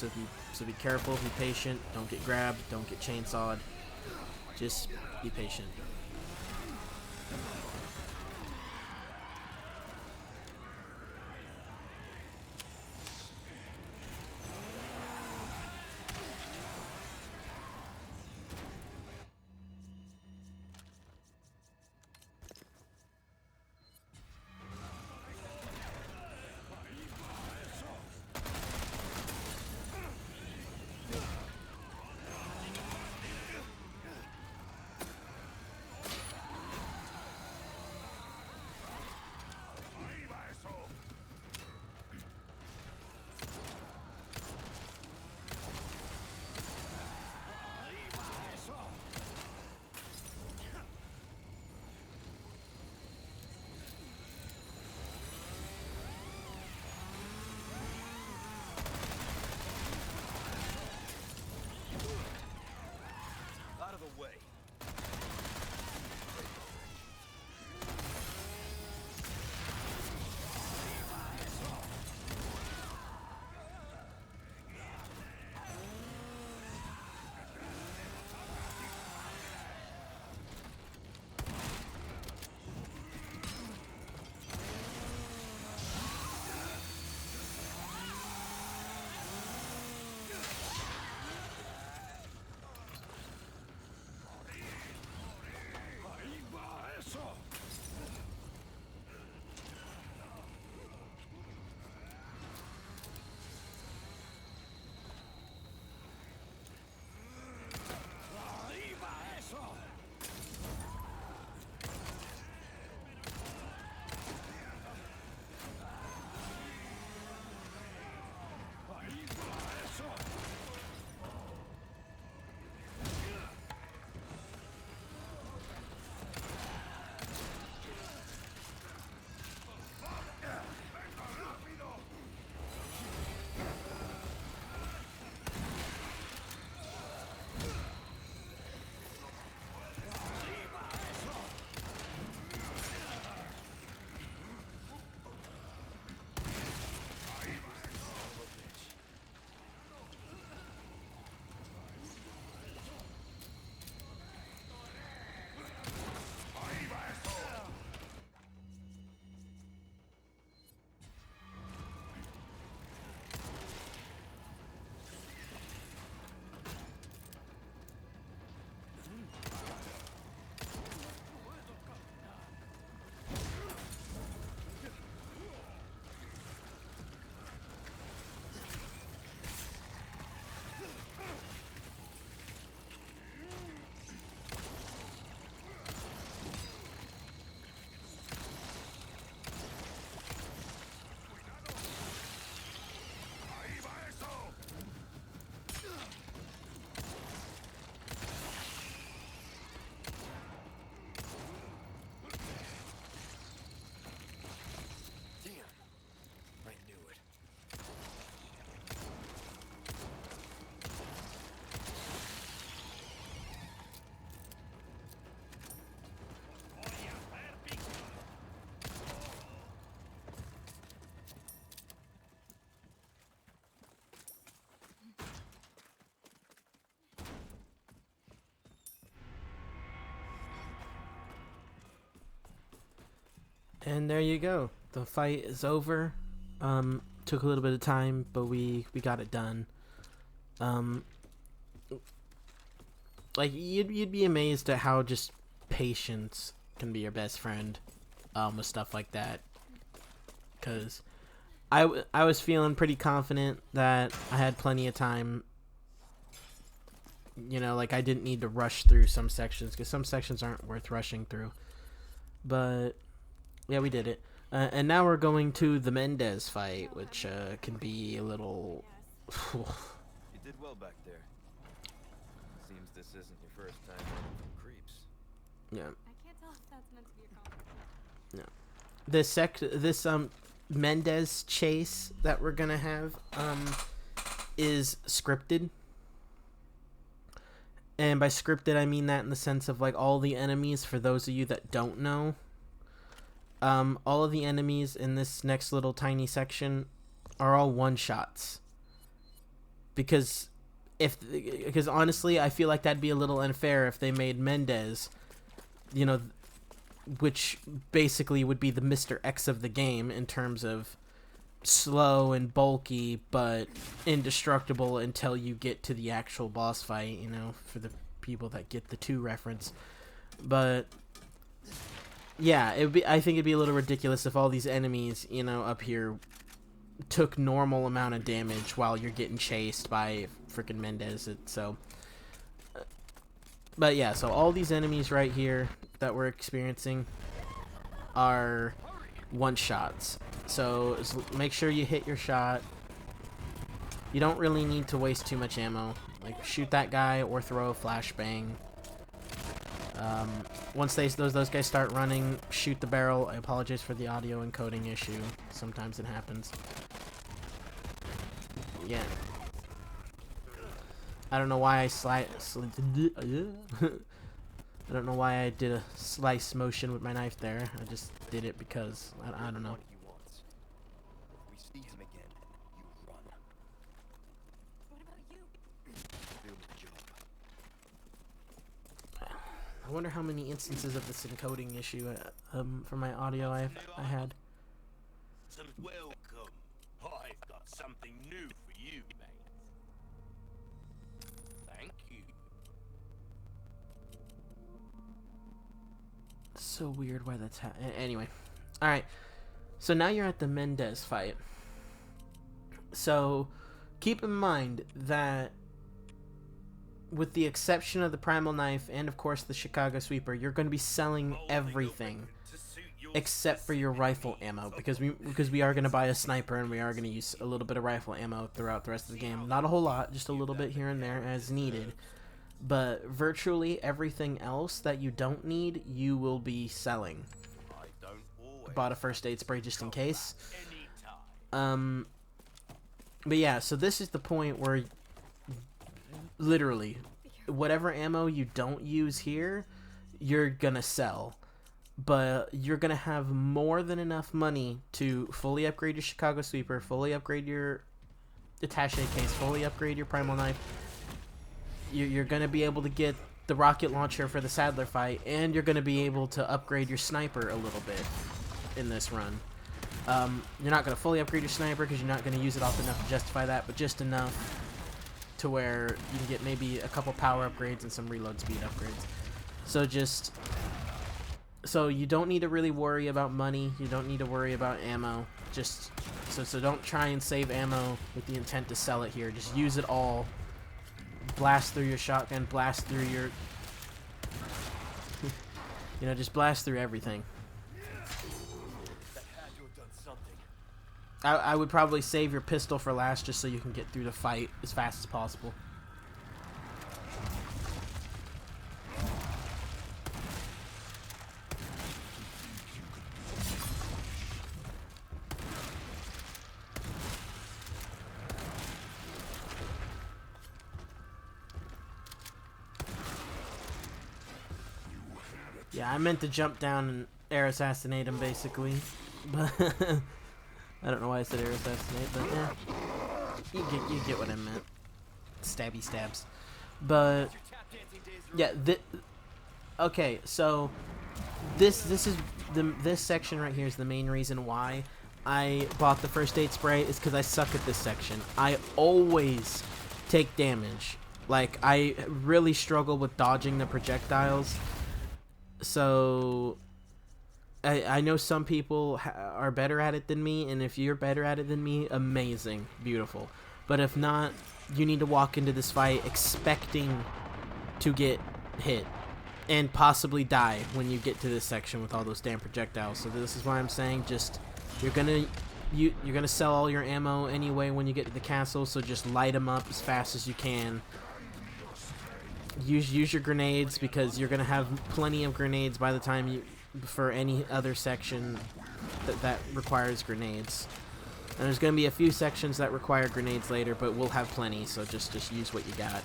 so be careful, be patient, don't get grabbed, don't get chainsawed, just be patient. And there you go. The fight is over. Took a little bit of time, but we got it done. Like you'd be amazed at how just patience can be your best friend, with stuff like that. Cause I was feeling pretty confident that I had plenty of time. You know, like I didn't need to rush through some sections because some sections aren't worth rushing through. But yeah, we did it. And now we're going to the Mendez fight, which can be a little. You did well back there. Seems this isn't your first time running from creeps. Yeah. I can't tell if that's meant to be a compliment. This Mendez chase that we're gonna have is scripted. And by scripted, I mean that in the sense of like all the enemies, for those of you that don't know, all of the enemies in this next little tiny section are all one-shots. Because honestly, I feel like that'd be a little unfair if they made Mendez, you know, which basically would be the Mr. X of the game in terms of slow and bulky, but indestructible until you get to the actual boss fight, you know, for the people that get the 2 reference. But yeah, I think it'd be a little ridiculous if all these enemies, you know, up here took normal amount of damage while you're getting chased by freaking Mendez. But yeah, so all these enemies right here that we're experiencing are one-shots. So make sure you hit your shot. You don't really need to waste too much ammo. Like, shoot that guy or throw a flashbang. Once those guys start running, shoot the barrel. I apologize for the audio encoding issue. Sometimes it happens. Yeah. I don't know why I I don't know why I did a slice motion with my knife there. I just did it because I don't know. What he wants. If we see him again, you run. What about you? Do the job. I wonder how many instances of this encoding issue for my audio I had. Welcome. I've got something new for you, mate. Thank you. So weird why that's anyway. Alright, so now you're at the Mendez fight. So keep in mind that with the exception of the Primal Knife and of course the Chicago Sweeper, you're going to be selling everything except for your rifle ammo, because we are going to buy a sniper and we are going to use a little bit of rifle ammo throughout the rest of the game. Not a whole lot, just a little bit here and there as needed. But virtually everything else that you don't need, you will be selling. Bought a first aid spray just in case. But yeah, so this is the point where literally whatever ammo you don't use here, you're gonna sell. But you're gonna have more than enough money to fully upgrade your Chicago Sweeper, fully upgrade your attaché case, fully upgrade your Primal Knife. You're gonna be able to get the rocket launcher for the Sadler fight, and you're gonna be able to upgrade your sniper a little bit in this run. You're not gonna fully upgrade your sniper because you're not gonna use it often enough to justify that, but just enough to where you can get maybe a couple power upgrades and some reload speed upgrades. So you don't need to really worry about money. You don't need to worry about ammo. So don't try and save ammo with the intent to sell it here. Just use it all. Blast through your shotgun. Blast through your... you know, just blast through everything. That had to have done something. I would probably save your pistol for last just so you can get through the fight as fast as possible. Yeah, I meant to jump down and air assassinate him, basically. But I don't know why I said air assassinate, but yeah. You get what I meant. Stabby stabs. But yeah, okay, so this section right here is the main reason why I bought the first aid spray, is because I suck at this section. I always take damage. Like, I really struggle with dodging the projectiles. So I know some people are better at it than me, and if you're better at it than me, amazing, beautiful. But if not, you need to walk into this fight expecting to get hit and possibly die when you get to this section with all those damn projectiles. So this is why I'm saying, just you're gonna sell all your ammo anyway when you get to the castle, so just light them up as fast as you can. Use your grenades, because you're gonna have plenty of grenades by the time you for any other section that requires grenades. And there's gonna be a few sections that require grenades later, but we'll have plenty, so just use what you got.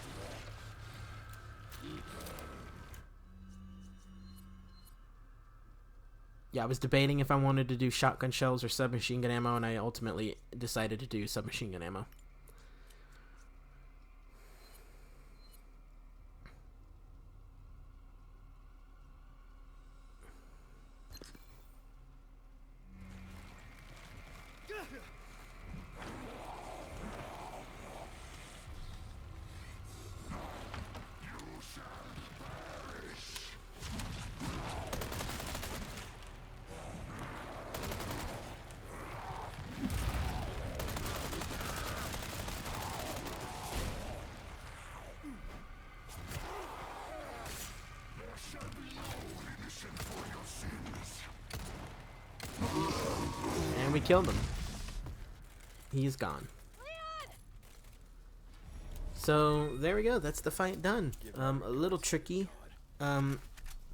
Yeah, I was debating if I wanted to do shotgun shells or submachine gun ammo, and I ultimately decided to do submachine gun ammo. And we killed him. He is gone. So there we go. That's the fight done. A little tricky.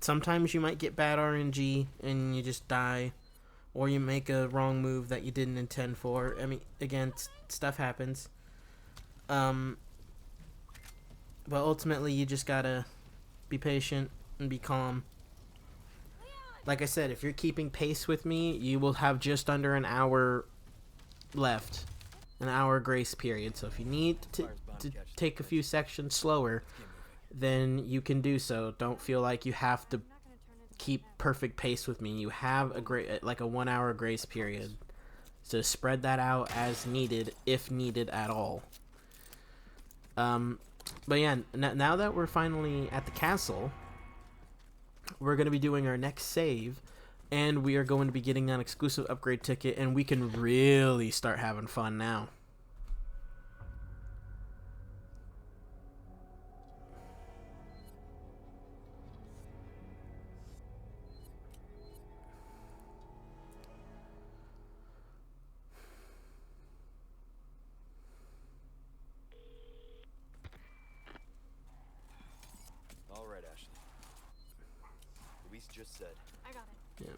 Sometimes you might get bad RNG and you just die, or you make a wrong move that you didn't intend for. I mean, again, stuff happens. But ultimately, you just gotta be patient and be calm. Like I said, if you're keeping pace with me, you will have just under an hour left. An hour grace period. So if you need to take a few sections slower, then you can do so. Don't feel like you have to keep perfect pace with me. You have a 1 hour grace period. So spread that out as needed, if needed at all. But yeah, now that we're finally at the castle, we're going to be doing our next save, and we are going to be getting that exclusive upgrade ticket, and we can really start having fun now. All right, Ashley. Luis just said. I got it. Yeah.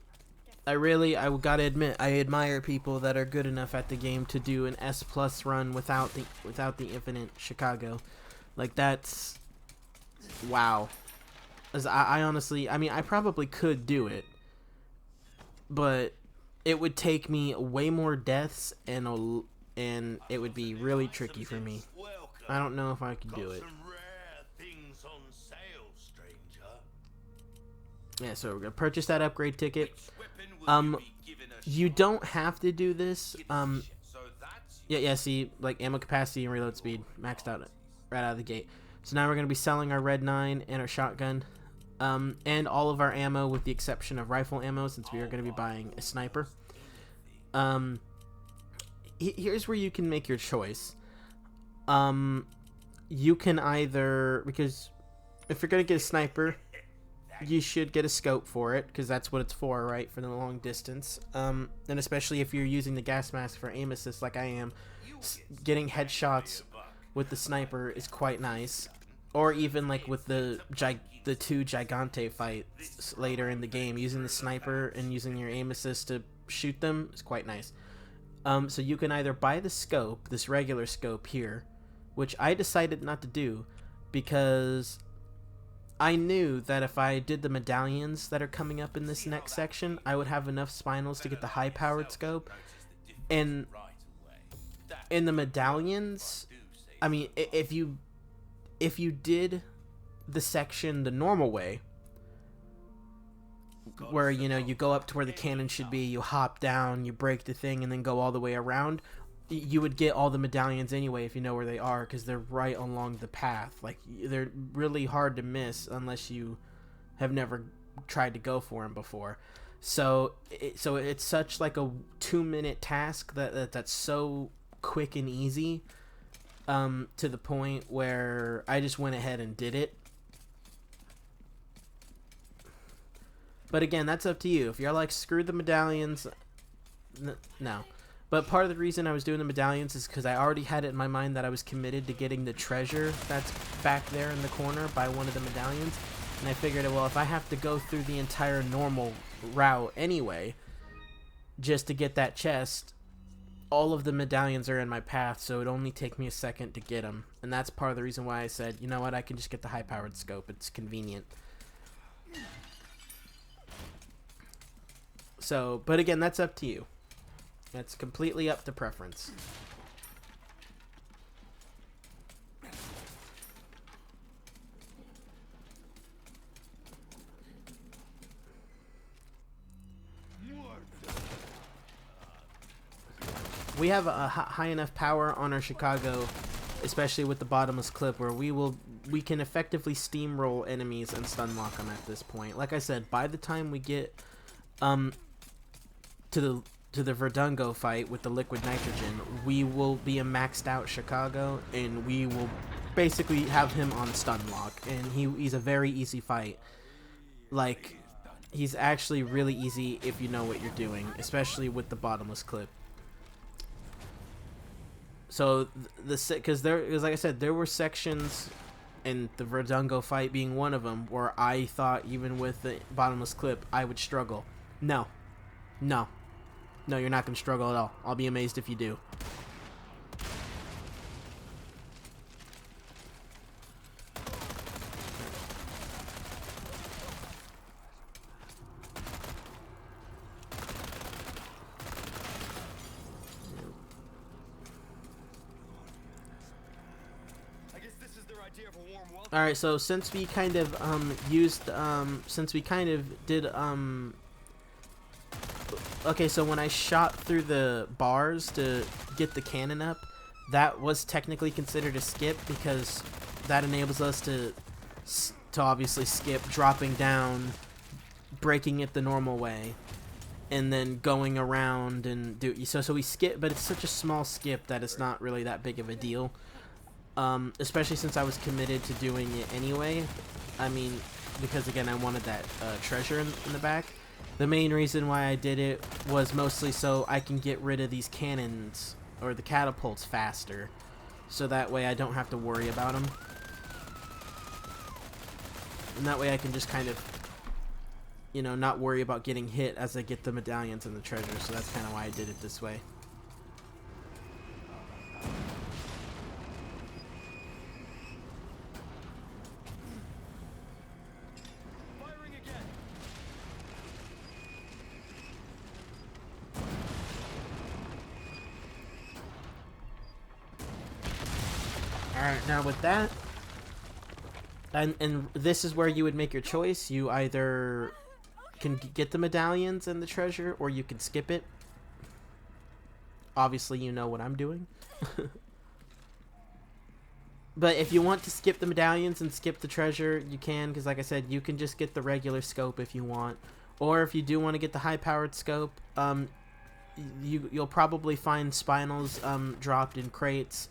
I gotta admit, I admire people that are good enough at the game to do an S+ run without the infinite Chicago. Like, that's wow. As I honestly, I mean, I probably could do it, but it would take me way more deaths, and it would be really tricky for me. I don't know if I could do it. Yeah, so we're gonna purchase that upgrade ticket. You don't have to do this. Yeah, see, like, ammo capacity and reload speed maxed out right out of the gate. So now we're gonna be selling our Red 9 and our shotgun, and all of our ammo with the exception of rifle ammo, since we are gonna be buying a sniper. Here's where you can make your choice. You can either, because if you're gonna get a sniper, you should get a scope for it, because that's what it's for, right? For the long distance. And especially if you're using the gas mask for aim assist like I am, getting headshots with the sniper is quite nice. Or even like with the two Gigante fights later in the game, using the sniper and using your aim assist to shoot them is quite nice. So you can either buy the scope, this regular scope here, which I decided not to do because I knew that if I did the medallions that are coming up in this next section, I would have enough spinels to get the high-powered scope. And in the medallions, I mean, if you did the section the normal way, where, you know, you go up to where the cannon should be, you hop down, you break the thing, and then go all the way around, you would get all the medallions anyway if you know where they are, because they're right along the path. Like, they're really hard to miss unless you have never tried to go for them before. So it's such like a 2-minute task that's so quick and easy, to the point where I just went ahead and did it. But again, that's up to you. If you're like, screw the medallions, no. But part of the reason I was doing the medallions is because I already had it in my mind that I was committed to getting the treasure that's back there in the corner by one of the medallions. And I figured, well, if I have to go through the entire normal route anyway, just to get that chest, all of the medallions are in my path, so it'd only take me a second to get them. And that's part of the reason why I said, you know what, I can just get the high-powered scope. It's convenient. So, but again, that's up to you. That's completely up to preference. We have a high enough power on our Chicago, especially with the bottomless clip, where we can effectively steamroll enemies and stun lock them at this point. Like I said, by the time we get to the Verdungo fight with the liquid nitrogen, we will be a maxed out Chicago, and we will basically have him on stun lock, and he's a very easy fight. Like, he's actually really easy if you know what you're doing, especially with the bottomless clip. So because like I said, there were sections, and the Verdungo fight being one of them, where I thought even with the bottomless clip I would struggle. No, you're not gonna struggle at all. I'll be amazed if you do. Alright, so since we kind of okay, so when I shot through the bars to get the cannon up, that was technically considered a skip, because that enables us to obviously skip dropping down, breaking it the normal way, and then going around and so we skip, but it's such a small skip that it's not really that big of a deal. Especially since I was committed to doing it anyway. I mean, because again, I wanted that treasure in the back. The main reason why I did it was mostly so I can get rid of these cannons, or the catapults, faster. So that way I don't have to worry about them. And that way I can just kind of, you know, not worry about getting hit as I get the medallions and the treasure. So that's kind of why I did it this way. Alright, now with that, and this is where you would make your choice. You either can get the medallions and the treasure, or you can skip it. Obviously, you know what I'm doing. But if you want to skip the medallions and skip the treasure, you can, because like I said, you can just get the regular scope if you want. Or if you do want to get the high-powered scope, you'll probably find spinals dropped in crates.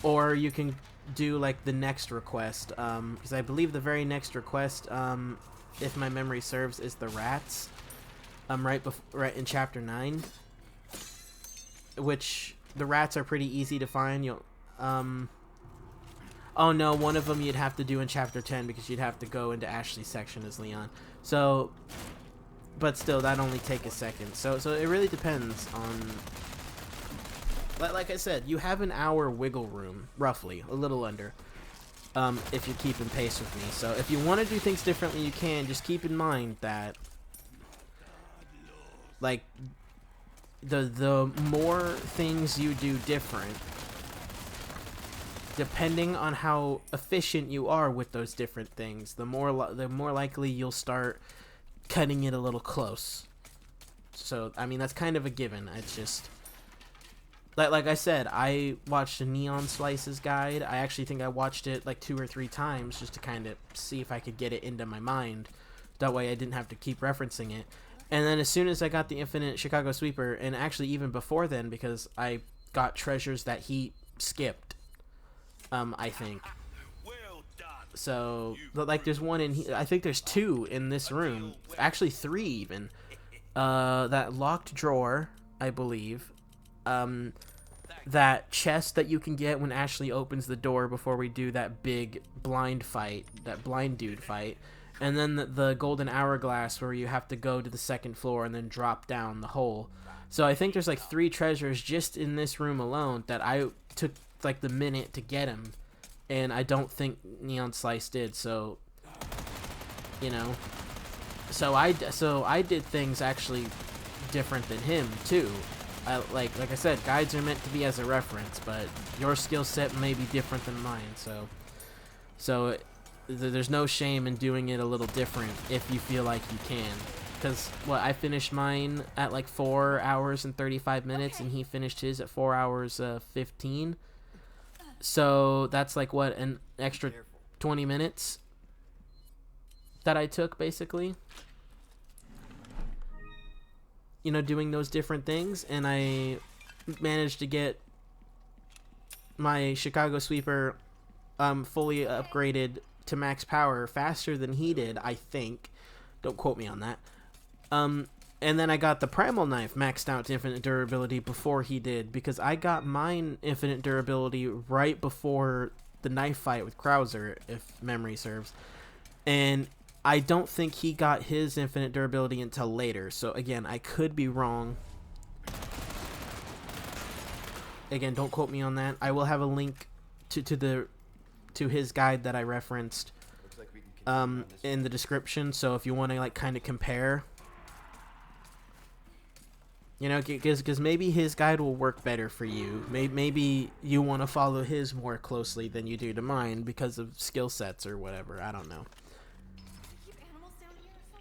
Or you can do like the next request, because I believe the very next request, if my memory serves, is the rats, right in chapter 9. Which the rats are pretty easy to find. Oh no, one of them you'd have to do in chapter 10, because you'd have to go into Ashley's section as Leon. So, but still, that'd only take a second. So it really depends on. Like I said, you have an hour wiggle room, roughly, a little under, if you're keeping pace with me. So if you want to do things differently, you can. Just keep in mind that, like, the more things you do different, depending on how efficient you are with those different things, the more likely you'll start cutting it a little close. So I mean, that's kind of a given. It's just like I said, I watched a Neon Slices guide. I actually think I watched it like 2 or 3 times just to kind of see if I could get it into my mind. That way I didn't have to keep referencing it. And then as soon as I got the Infinite Chicago Sweeper, and actually even before then, because I got treasures that he skipped, I think. Well done. So, like, there's one in here. I think there's 2 in this room. Actually, 3 even. That locked drawer, I believe. That chest that you can get when Ashley opens the door before we do that big blind fight, that blind dude fight. And then the golden hourglass where you have to go to the 2nd floor and then drop down the hole. So I think there's like 3 treasures just in this room alone that I took like the minute to get him. And I don't think Neon Slice did, so, you know. So I did things actually different than him too. Like I said, guides are meant to be as a reference, but your skill set may be different than mine. So there's no shame in doing it a little different if you feel like you can. Because I finished mine at like 4 hours and 35 minutes, and he finished his at 4 hours 15. So that's like what, an extra 20 minutes that I took basically. You know, doing those different things, and I managed to get my Chicago Sweeper fully upgraded to max power faster than he did, I think. Don't quote me on that. And then I got the Primal Knife maxed out to infinite durability before he did, because I got mine infinite durability right before the knife fight with Krauser, if memory serves. And I don't think he got his infinite durability until later. So again, I could be wrong. Again, don't quote me on that. I will have a link to his guide that I referenced in the description. So if you want to like kind of compare, you know, because maybe his guide will work better for you. Maybe you want to follow his more closely than you do to mine because of skill sets or whatever. I don't know. Keep animals down here or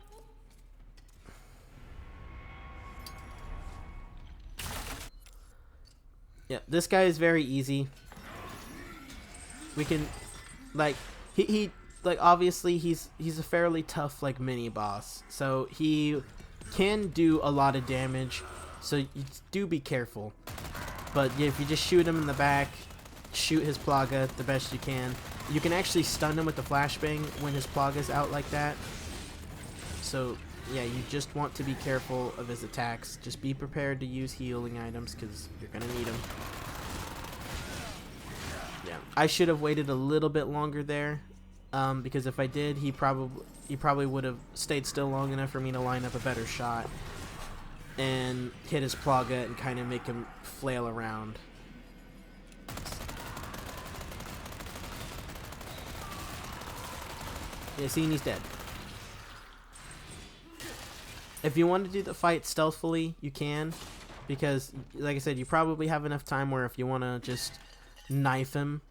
something? Yeah, this guy is very easy. We can, like, he like, obviously he's a fairly tough like mini boss, so he can do a lot of damage. So you do be careful. But yeah, if you just shoot him in the back, shoot his Plaga the best you can. You can actually stun him with the flashbang when his Plaga's out like that. So yeah, you just want to be careful of his attacks. Just be prepared to use healing items because you're gonna need them. Yeah, I should have waited a little bit longer there, because if I did, he probably would have stayed still long enough for me to line up a better shot and hit his Plaga and kind of make him flail around. Yeah, see, and he's dead. If you want to do the fight stealthily, you can, because, like I said, you probably have enough time where if you want to just knife him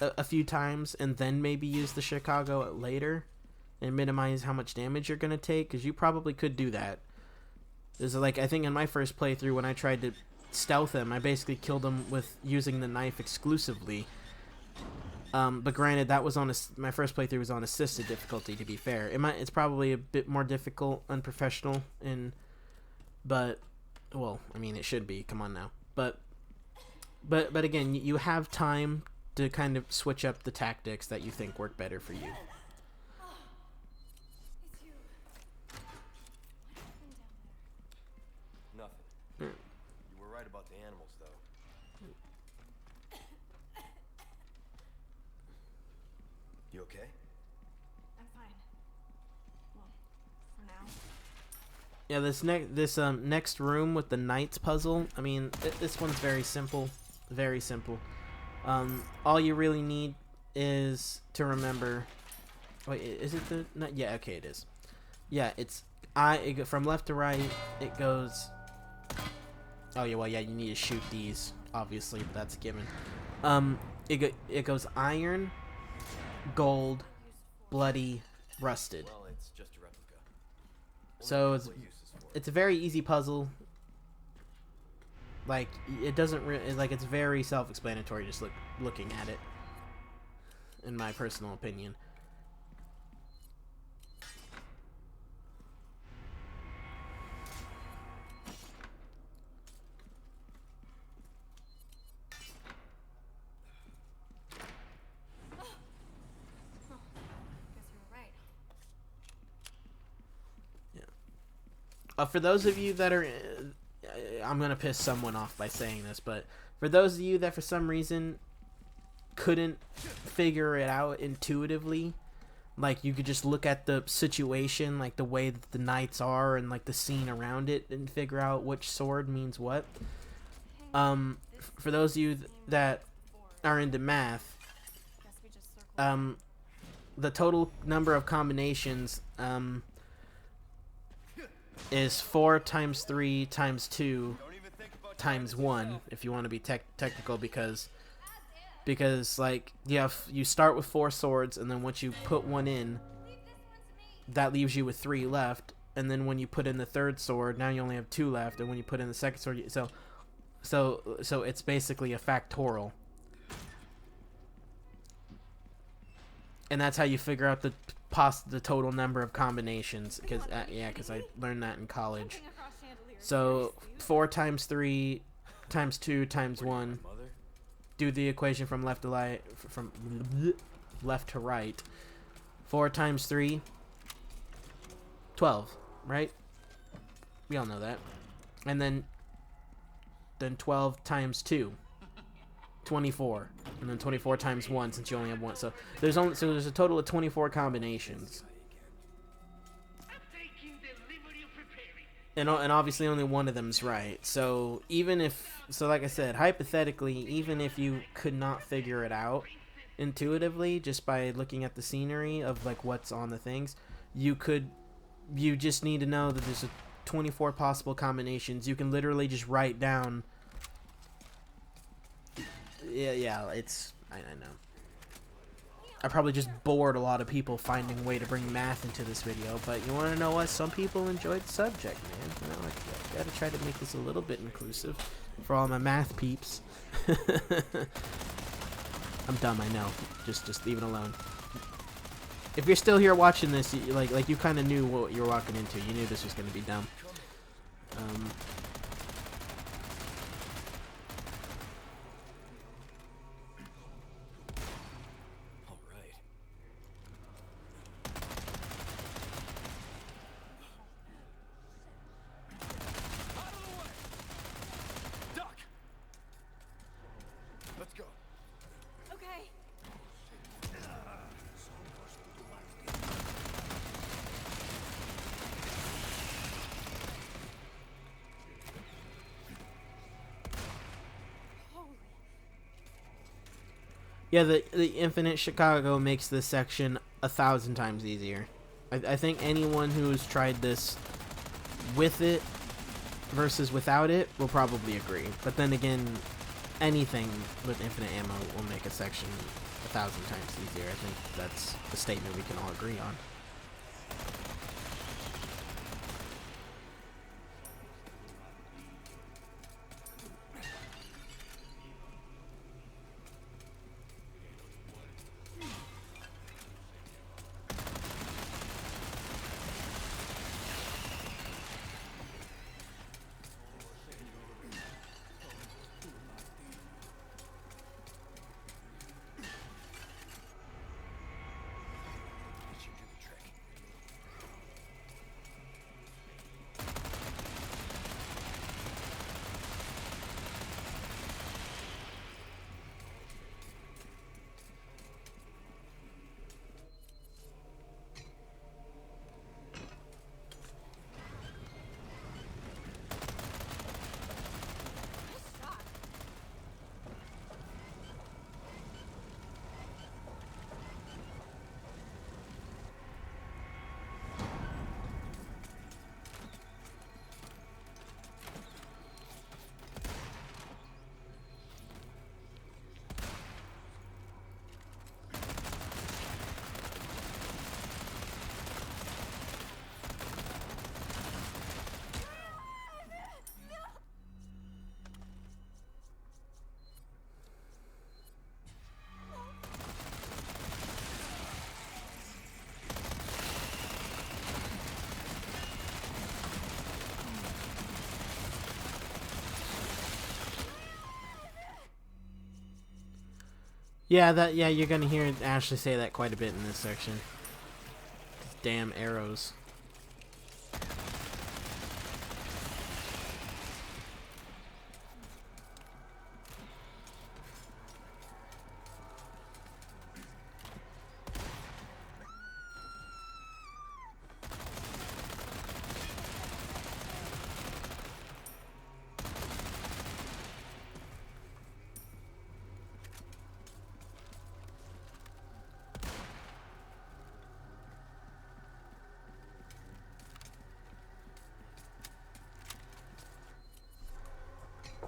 a few times and then maybe use the Chicago later and minimize how much damage you're going to take, because you probably could do that. There's like, I think in my first playthrough when I tried to stealth him, I basically killed him with using the knife exclusively. But granted, that was on my first playthrough was on assisted difficulty, to be fair. It's probably a bit more difficult, unprofessional, but, well, I mean, it should be, come on now. But again, you have time to kind of switch up the tactics that you think work better for you. It's you. What happened down there? Nothing. You were right about the animals, though. You okay? I'm fine. Well, for now. Yeah, this next room with the Knights puzzle, I mean, this one's very simple. Very simple. All you really need is to remember... Wait, is it the... Not, yeah, okay, it is. Yeah, it's... from left to right, it goes... Oh, yeah, well, yeah, you need to shoot these, obviously, but that's a given. It goes iron, gold, bloody, rusted. Well, it's just a replica. So Couple uses for it. it's a very easy puzzle. Like it doesn't like it's very self-explanatory just looking at it. In my personal opinion. Guess you were right. For those of you that are, I'm gonna piss someone off by saying this, but for those of you that for some reason couldn't figure it out intuitively, like you could just look at the situation, like the way that the knights are and like the scene around it, and figure out which sword means what. For those of you that are into math, Guess we just circled. the total number of combinations is 4 times 3 times 2 Don't even think about times trying this 1 yourself. if you want to be technical, because like you start with 4 swords, and then once you put one in, that leaves you with 3 left, and then when you put in the third sword, now you only have 2 left, and when you put in the second sword, so it's basically a factorial. And that's how you figure out the total number of combinations, because I learned that in college. Jumping across chandeliers. So 4 times 3 times 2 times 1. Mother? Do the equation from left to right. 4 times 3, 12, right? We all know that. And then 12 times 2, 24, and then 24 times 1, since you only have one. So there's a total of 24 combinations. And obviously only one of them's right. So like I said, hypothetically, even if you could not figure it out intuitively just by looking at the scenery of like what's on the things, you just need to know that there's 24 possible combinations. You can literally just write down. Yeah, it's I know. I probably just bored a lot of people finding a way to bring math into this video, but you want to know what? Some people enjoyed the subject, man. You know, I gotta try to make this a little bit inclusive for all my math peeps. I'm dumb, I know. Just leave it alone. If you're still here watching this, you kind of knew what you were walking into. You knew this was gonna be dumb. All right. Out of the way! Duck! Let's go. Okay. Holy. Yeah, the Infinite Chicago makes this section 1,000 times easier. I think anyone who's tried this with it versus without it will probably agree. But then again, anything with infinite ammo will make a section 1,000 times easier. I think that's a statement we can all agree on. Did you do the trick? Yeah, you're gonna hear Ashley say that quite a bit in this section. Damn arrows.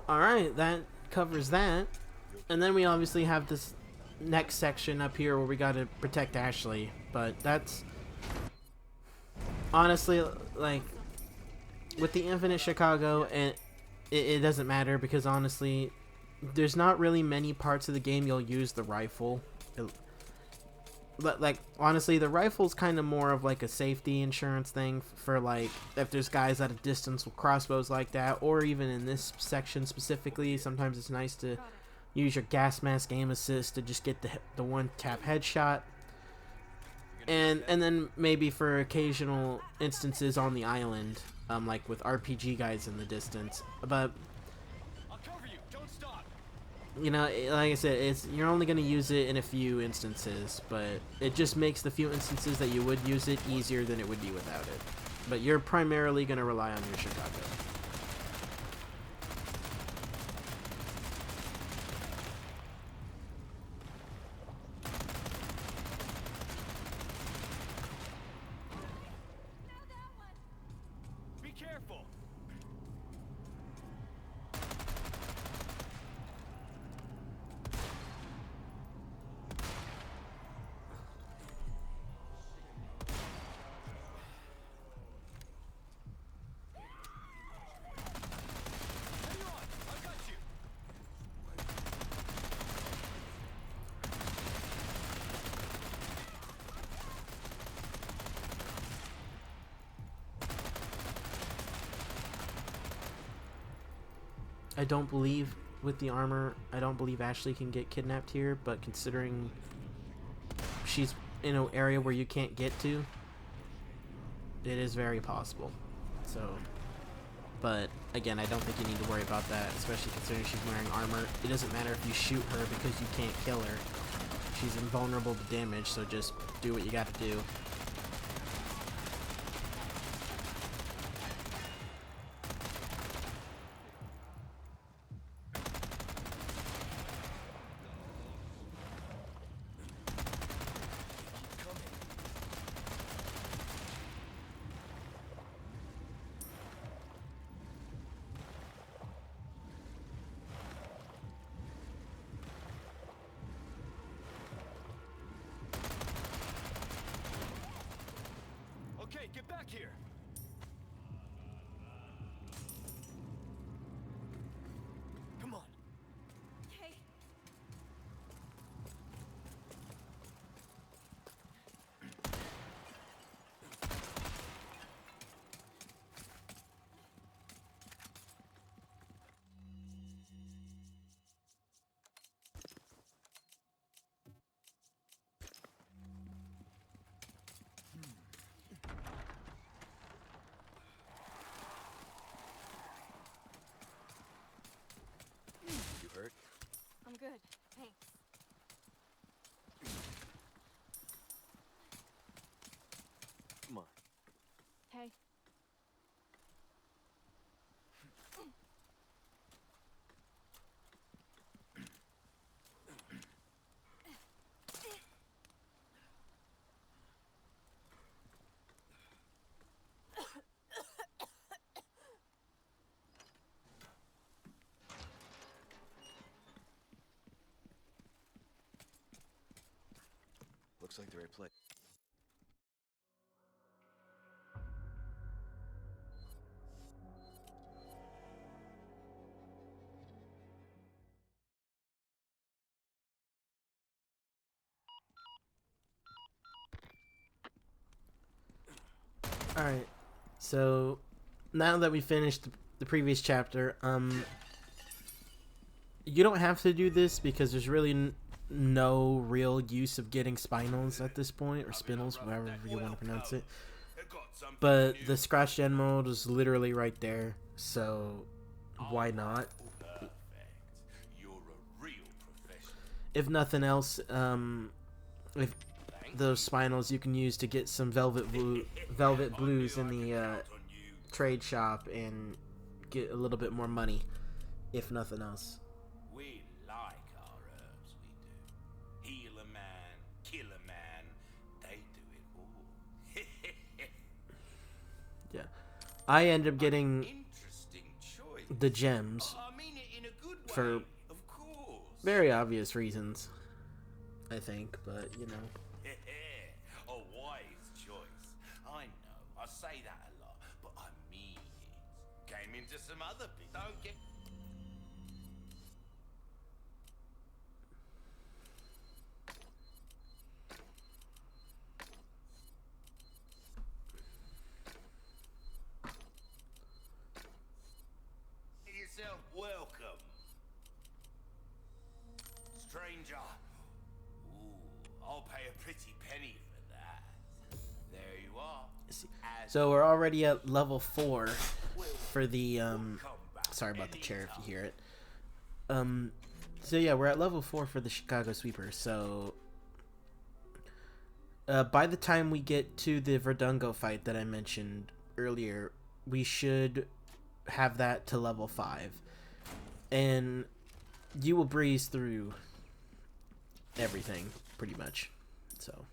Alright, that covers that. And then we obviously have this next section up here where we gotta protect Ashley. But that's... honestly, like... with the Infinite Chicago, it doesn't matter because honestly, there's not really many parts of the game you'll use the rifle. But like honestly, the rifle's kind of more of like a safety insurance thing for like if there's guys at a distance with crossbows like that, or even in this section specifically, sometimes it's nice to use your gas mask aim assist to just get the one tap headshot. And then maybe for occasional instances on the island, like with RPG guys in the distance. But I'll cover you. Don't stop. you know, like I said, you're only gonna use it in a few instances, but it just makes the few instances that you would use it easier than it would be without it. But you're primarily gonna rely on your Chicago. Be careful. Hang on. I got you. I don't believe with the armor, I don't believe Ashley can get kidnapped here, but considering she's in an area where you can't get to, it is very possible. So, but again, I don't think you need to worry about that, especially considering she's wearing armor. It doesn't matter if you shoot her because you can't kill her. She's invulnerable to damage, so just do what you gotta do. Okay, get back here. Come on. Okay. You hurt? I'm good. Thanks. Come on. Okay. Looks like the right place. Alright, so now that we finished the previous chapter, you don't have to do this because there's really no real use of getting spinals at this point, or spinels, however you want to pronounce it. But the scratch gen mode is literally right there, so why not? Perfect. You're a real professional. If nothing else, if those spinals you can use to get some velvet blues in the trade shop and get a little bit more money, if nothing else. We like our herbs, we do. Heal a man, kill a man, they do it all. Yeah, I end up getting Interesting choice. the gems I mean it in a good way, for of course. very obvious reasons, I think, but you know. A wise choice. I know, I say that a lot, but I mean it. Came into some other bit. Don't get. Yourself welcome, stranger. Ooh, I'll pay a pretty penny for that. There you are. So we're already at level 4 for the sorry about the chair if you hear it. So yeah, we're at level 4 for the Chicago Sweeper. So by the time we get to the Verdungo fight that I mentioned earlier, we should have that to level 5, and you will breeze through everything pretty much. So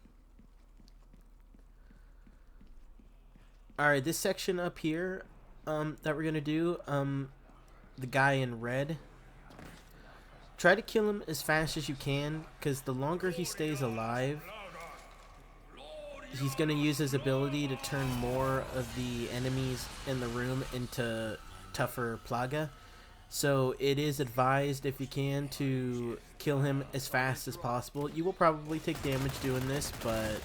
alright, this section up here that we're gonna do, the guy in red, try to kill him as fast as you can, because the longer he stays alive, he's going to use his ability to turn more of the enemies in the room into tougher plaga. So it is advised, if you can, to kill him as fast as possible. You will probably take damage doing this, but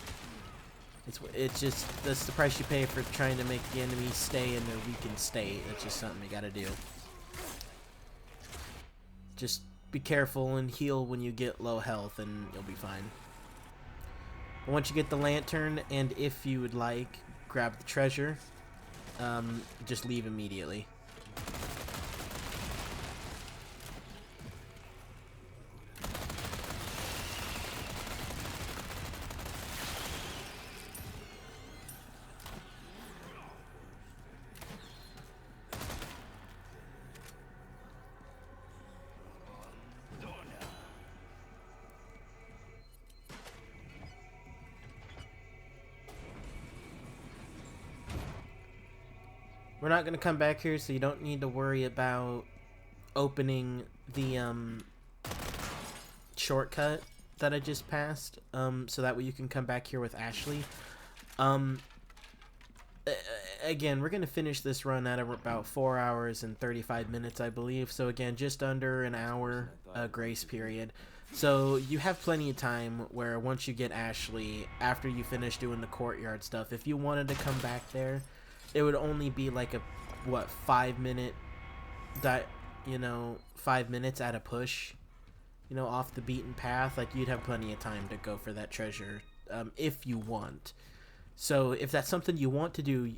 it's just, that's the price you pay for trying to make the enemies stay in their weakened state. That's just something you gotta do. Just be careful and heal when you get low health and you'll be fine. Once you get the lantern, and if you would like, grab the treasure, just leave immediately. We're not going to come back here, so you don't need to worry about opening the shortcut that I just passed, so that way you can come back here with Ashley. Again, we're going to finish this run at about 4 hours and 35 minutes, I believe. So again, just under an hour grace period. So you have plenty of time where once you get Ashley, after you finish doing the courtyard stuff, if you wanted to come back there, it would only be like a, what, 5 minute, 5 minutes at a push, off the beaten path. Like, you'd have plenty of time to go for that treasure, if you want. So if that's something you want to do,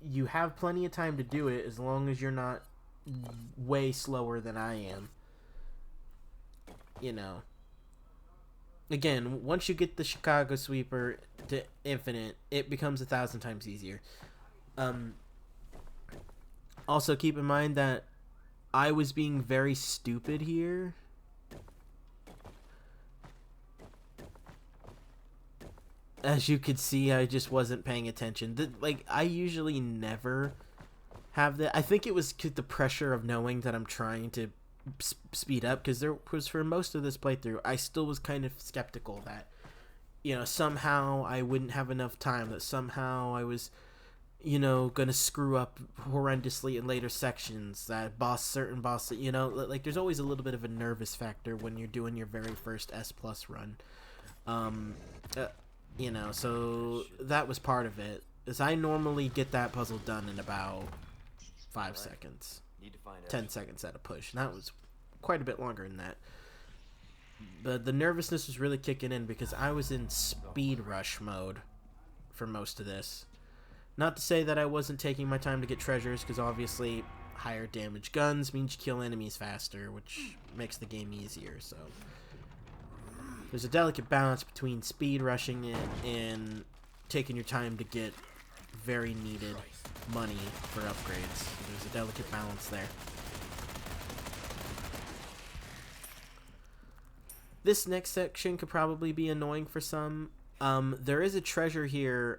you have plenty of time to do it, as long as you're not way slower than I am. Again, once you get the Chicago Sweeper to infinite, it becomes 1,000 times easier. Also keep in mind that I was being very stupid here. As you could see, I just wasn't paying attention. I usually never have that. I think it was the pressure of knowing that I'm trying to speed up, because there was, for most of this playthrough, I still was kind of skeptical that, somehow I wouldn't have enough time, that somehow I was, gonna screw up horrendously in later sections, that certain boss, there's always a little bit of a nervous factor when you're doing your very first S+ run. So that was part of it, is I normally get that puzzle done in about 5 seconds. 10 seconds at a push, and that was quite a bit longer than that. But the nervousness was really kicking in because I was in speed rush mode for most of this. Not to say that I wasn't taking my time to get treasures, because obviously higher damage guns means you kill enemies faster, which makes the game easier. So there's a delicate balance between speed rushing it and taking your time to get very needed money for upgrades. There's a delicate balance there. This next section could probably be annoying for some. There is a treasure here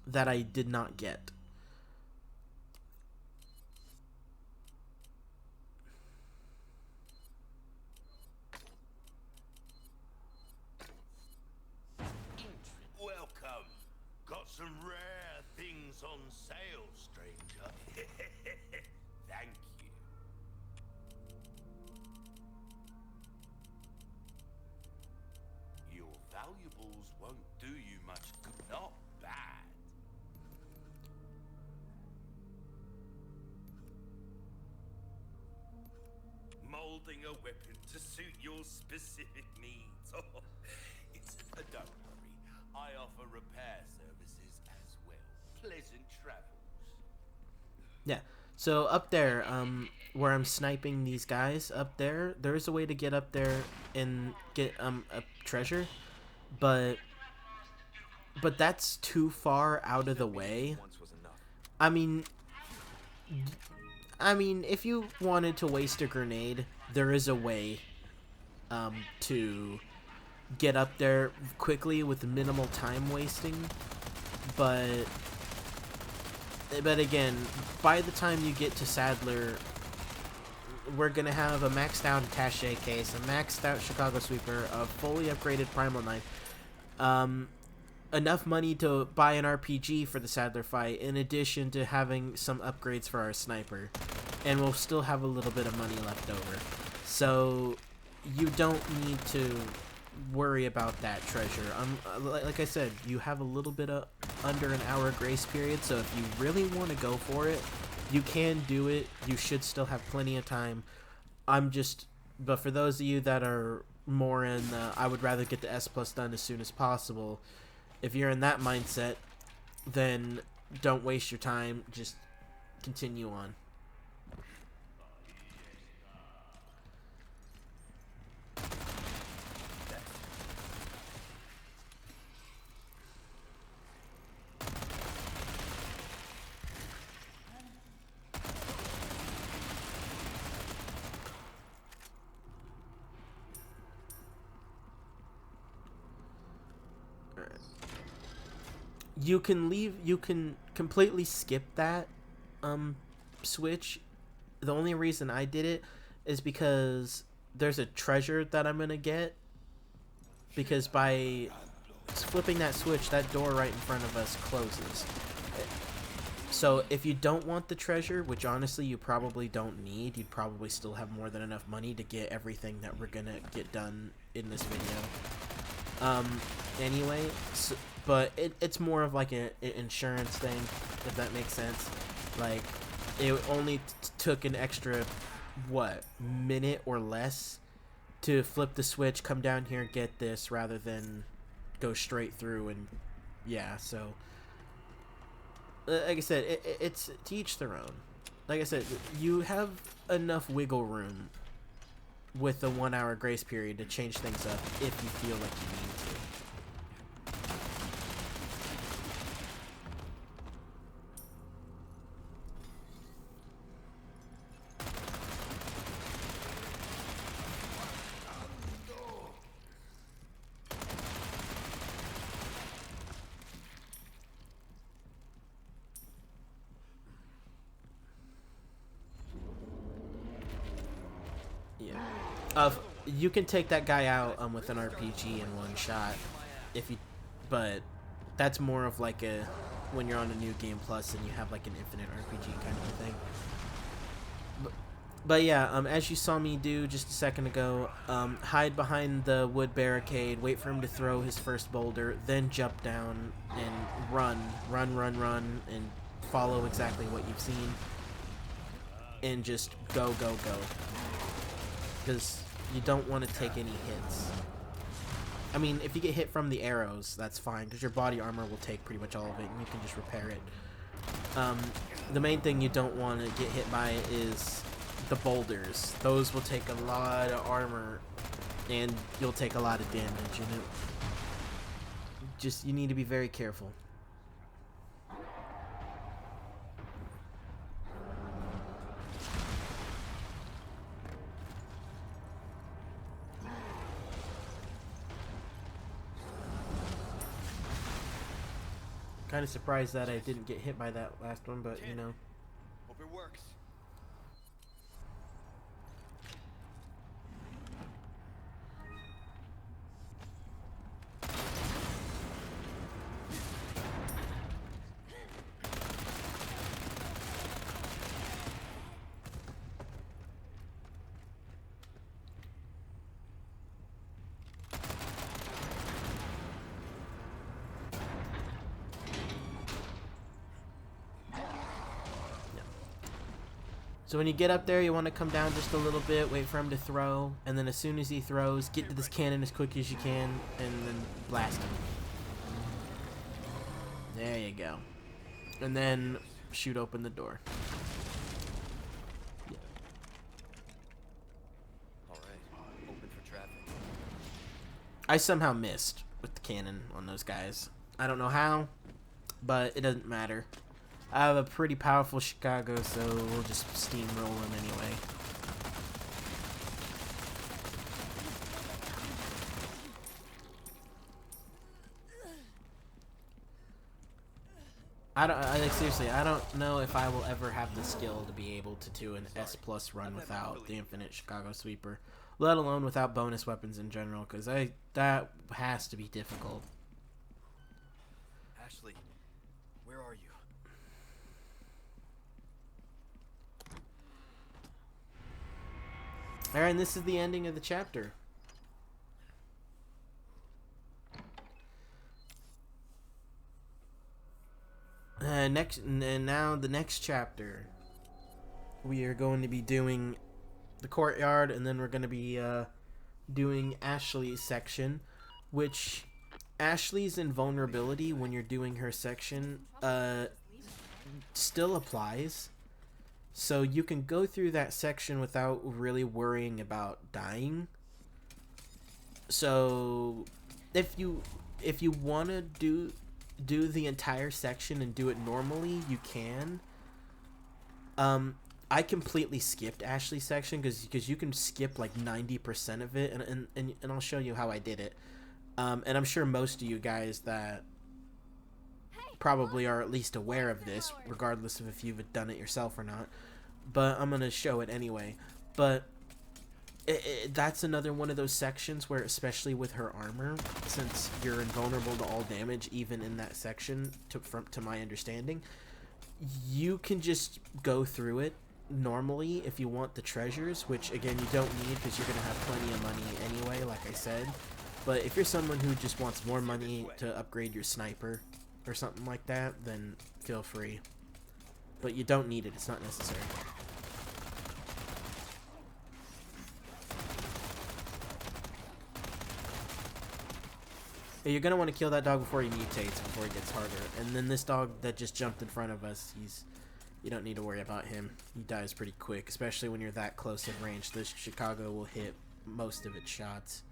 that I did not get. Welcome. Got some rare things on sale, stranger. Thank you. Your valuables won't do you much good. Not bad. Molding a weapon to suit your specific needs. Oh, don't worry. I offer repair services as well. Pleasant travels. Yeah. So up there, where I'm sniping these guys up there, there is a way to get up there and get a treasure, but that's too far out of the way. Once was enough. I mean, if you wanted to waste a grenade, there is a way to get up there quickly with minimal time wasting, but again, by the time you get to Sadler, we're gonna have a maxed out attaché case, a maxed out Chicago sweeper, a fully upgraded primal knife, enough money to buy an RPG for the Sadler fight, in addition to having some upgrades for our sniper, and we'll still have a little bit of money left over. So you don't need to worry about that treasure. Like I said, you have a little bit of under an hour grace period, so if you really want to go for it, you can do it. You should still have plenty of time. But for those of you that are more in I would rather get the S plus done as soon as possible, if you're in that mindset, then don't waste your time, just continue on. You can completely skip that switch. The only reason I did it is because there's a treasure that I'm gonna get, because by flipping that switch, that door right in front of us closes. So if you don't want the treasure, which honestly you probably don't need, you'd probably still have more than enough money to get everything that we're gonna get done in this video. Anyway, so, but it's more of like an insurance thing, if that makes sense. Like, it only took an extra, minute or less to flip the switch, come down here and get this, rather than go straight through. And yeah, so like I said, it's to each their own. Like I said, you have enough wiggle room with a 1 hour grace period to change things up if you feel like you need to. You can take that guy out with an RPG in one shot, but that's more of like a when you're on a new game plus and you have like an infinite RPG kind of a thing. But yeah, as you saw me do just a second ago, hide behind the wood barricade, wait for him to throw his first boulder, then jump down and run, and follow exactly what you've seen, and just go. Because you don't want to take any hits. I mean, if you get hit from the arrows, that's fine, because your body armor will take pretty much all of it, and you can just repair it. The main thing you don't want to get hit by is the boulders. Those will take a lot of armor, and you'll take a lot of damage, and you need to be very careful. Kind of surprised that I didn't get hit by that last one, but you know. Hope it works. So when you get up there, you want to come down just a little bit, wait for him to throw, and then as soon as he throws, get to this cannon as quick as you can, and then blast him. There you go. And then shoot open the door. Yeah. Alright, open for traffic. I somehow missed with the cannon on those guys. I don't know how, but it doesn't matter. I have a pretty powerful Chicago, so we'll just steamroll him anyway. Seriously, I don't know if I will ever have the skill to be able to do an S+ run without the Infinite Chicago Sweeper, let alone without bonus weapons in general, because that has to be difficult. Ashley, where are you? Alright, and this is the ending of the chapter. Now the next chapter, we are going to be doing the courtyard, and then we're going to be doing Ashley's section, which Ashley's invulnerability when you're doing her section still applies. So you can go through that section without really worrying about dying. So if you want to do the entire section and do it normally, you can. I completely skipped Ashley's section because you can skip like 90% of it, and I'll show you how I did it. And I'm sure most of you guys that probably are at least aware of this, regardless of if you've done it yourself or not, but I'm gonna show it anyway. But that's another one of those sections where, especially with her armor, since you're invulnerable to all damage even in that section, to my understanding, you can just go through it normally if you want the treasures, which again you don't need because you're gonna have plenty of money anyway, like I said. But if you're someone who just wants more money to upgrade your sniper or something like that, then feel free. But you don't need it, it's not necessary. Yeah, you're gonna want to kill that dog before he mutates, before he gets harder. And then this dog that just jumped in front of us, you don't need to worry about him. He dies pretty quick, especially when you're that close at range. This Chicago will hit most of its shots.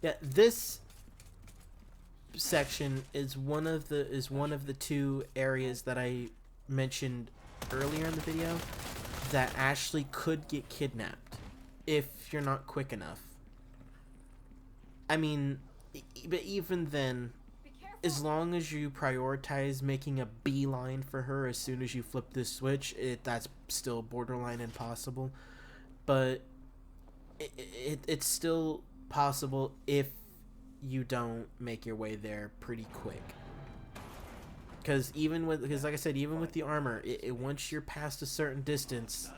Yeah, this section is one of the two areas that I mentioned earlier in the video that Ashley could get kidnapped if you're not quick enough. I mean, but even then, Be careful. as long as you prioritize making a beeline for her as soon as you flip this switch, that's still borderline impossible. But it's still possible if you don't make your way there pretty quick. Because like I said, even with the armor, once you're past a certain distance,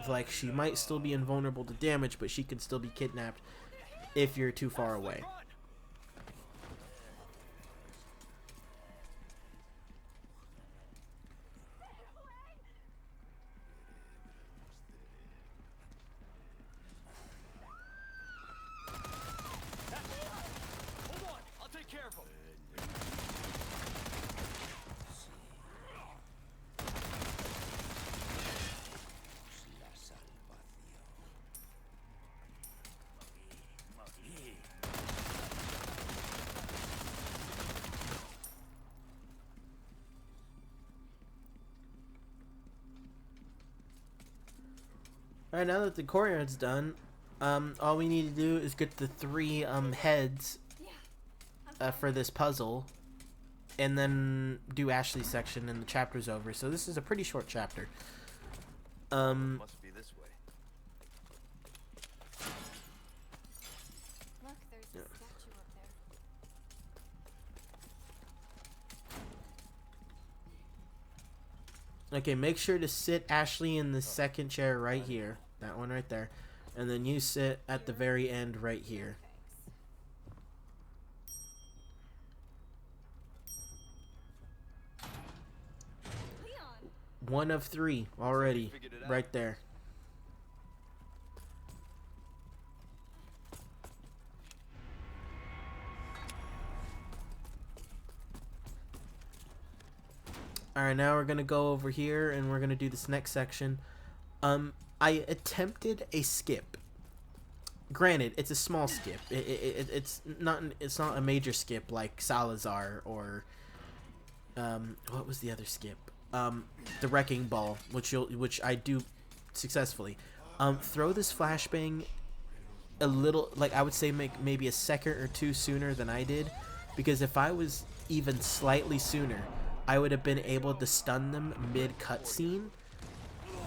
like, she might still be invulnerable to damage, but she can still be kidnapped if you're too far away. Run! Hold on, I'll take care of him. Alright, now that the courtyard's done, all we need to do is get the 3 heads Yeah. for this puzzle, and then do Ashley's section, and the chapter's over. So this is a pretty short chapter. Must be this way. Look, there's a statue up there. Okay, make sure to sit Ashley in the second chair right here. That one right there. And then you sit at the very end right here. Thanks. Leon. 1 of 3 already. figured it out. Right there. Alright, now we're gonna go over here and we're gonna do this next section. I attempted a skip. Granted, it's a small skip. It's not a major skip like Salazar or what was the other skip? The Wrecking Ball, which I do successfully. Throw this flashbang a little, like, I would say maybe a second or 2 sooner than I did, because if I was even slightly sooner, I would have been able to stun them mid cutscene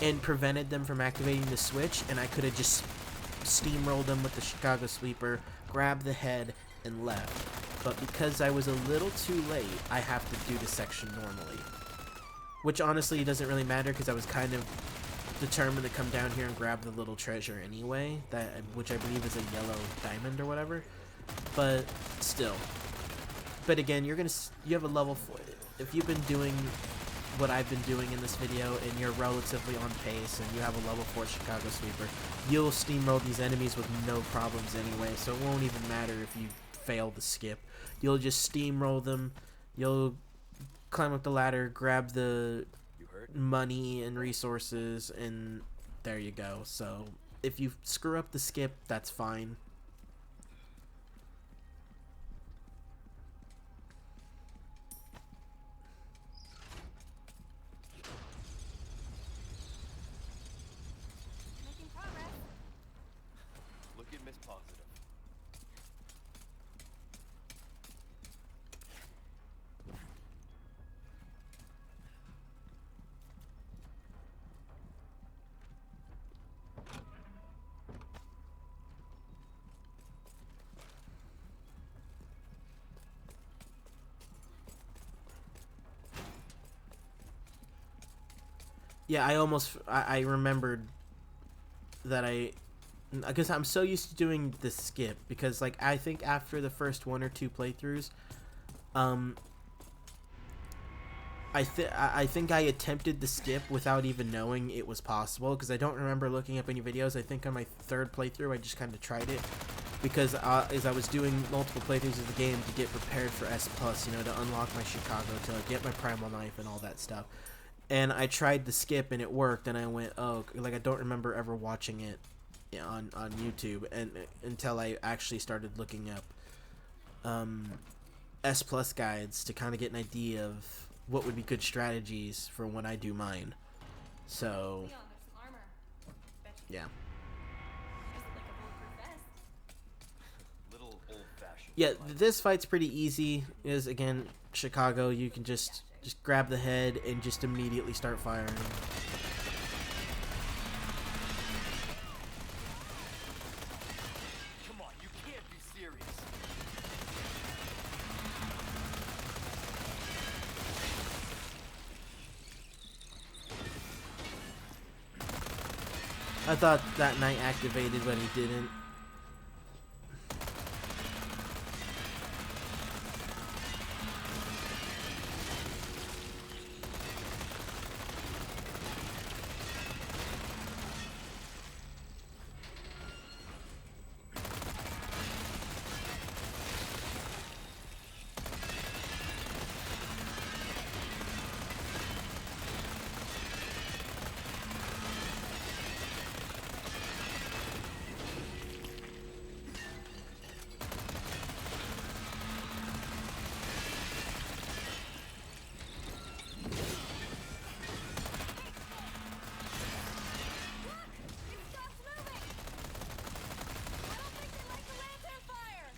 and prevented them from activating the switch, and I could have just steamrolled them with the Chicago Sweeper, grabbed the head, and left. But because I was a little too late, I have to do the section normally. Which honestly doesn't really matter, because I was kind of determined to come down here and grab the little treasure anyway, which I believe is a yellow diamond or whatever. But still. But again, you have a level 4. If you've been doing what I've been doing in this video and you're relatively on pace and you have a level 4 Chicago Sweeper, you'll steamroll these enemies with no problems anyway, so it won't even matter if you fail the skip. You'll just steamroll them, you'll climb up the ladder, grab the You hurt? money and resources, and there you go. So if you screw up the skip, that's fine. Making progress. Look at Miss Positive. Yeah, I remembered that because I'm so used to doing the skip, because like I think after the first 1 or 2 playthroughs, I think I attempted the skip without even knowing it was possible, because I don't remember looking up any videos. I think on my 3rd playthrough I just kind of tried it, because as I was doing multiple playthroughs of the game to get prepared for S+, you know, to unlock my Chicago, to get my primal knife and all that stuff. And I tried the skip and it worked, and I went, oh, like I don't remember ever watching it on YouTube and until I actually started looking up S plus guides to kind of get an idea of what would be good strategies for when I do mine. So Leon, there's some armor. Bet you yeah. use it like a bulletproof vest. Little old-fashioned. Yeah, this fight's pretty easy. Is again Chicago. You can just grab the head and just immediately start firing. Come on, you can't be serious. I thought that knight activated, but he didn't. It stopped moving! I don't think they like the lantern fire!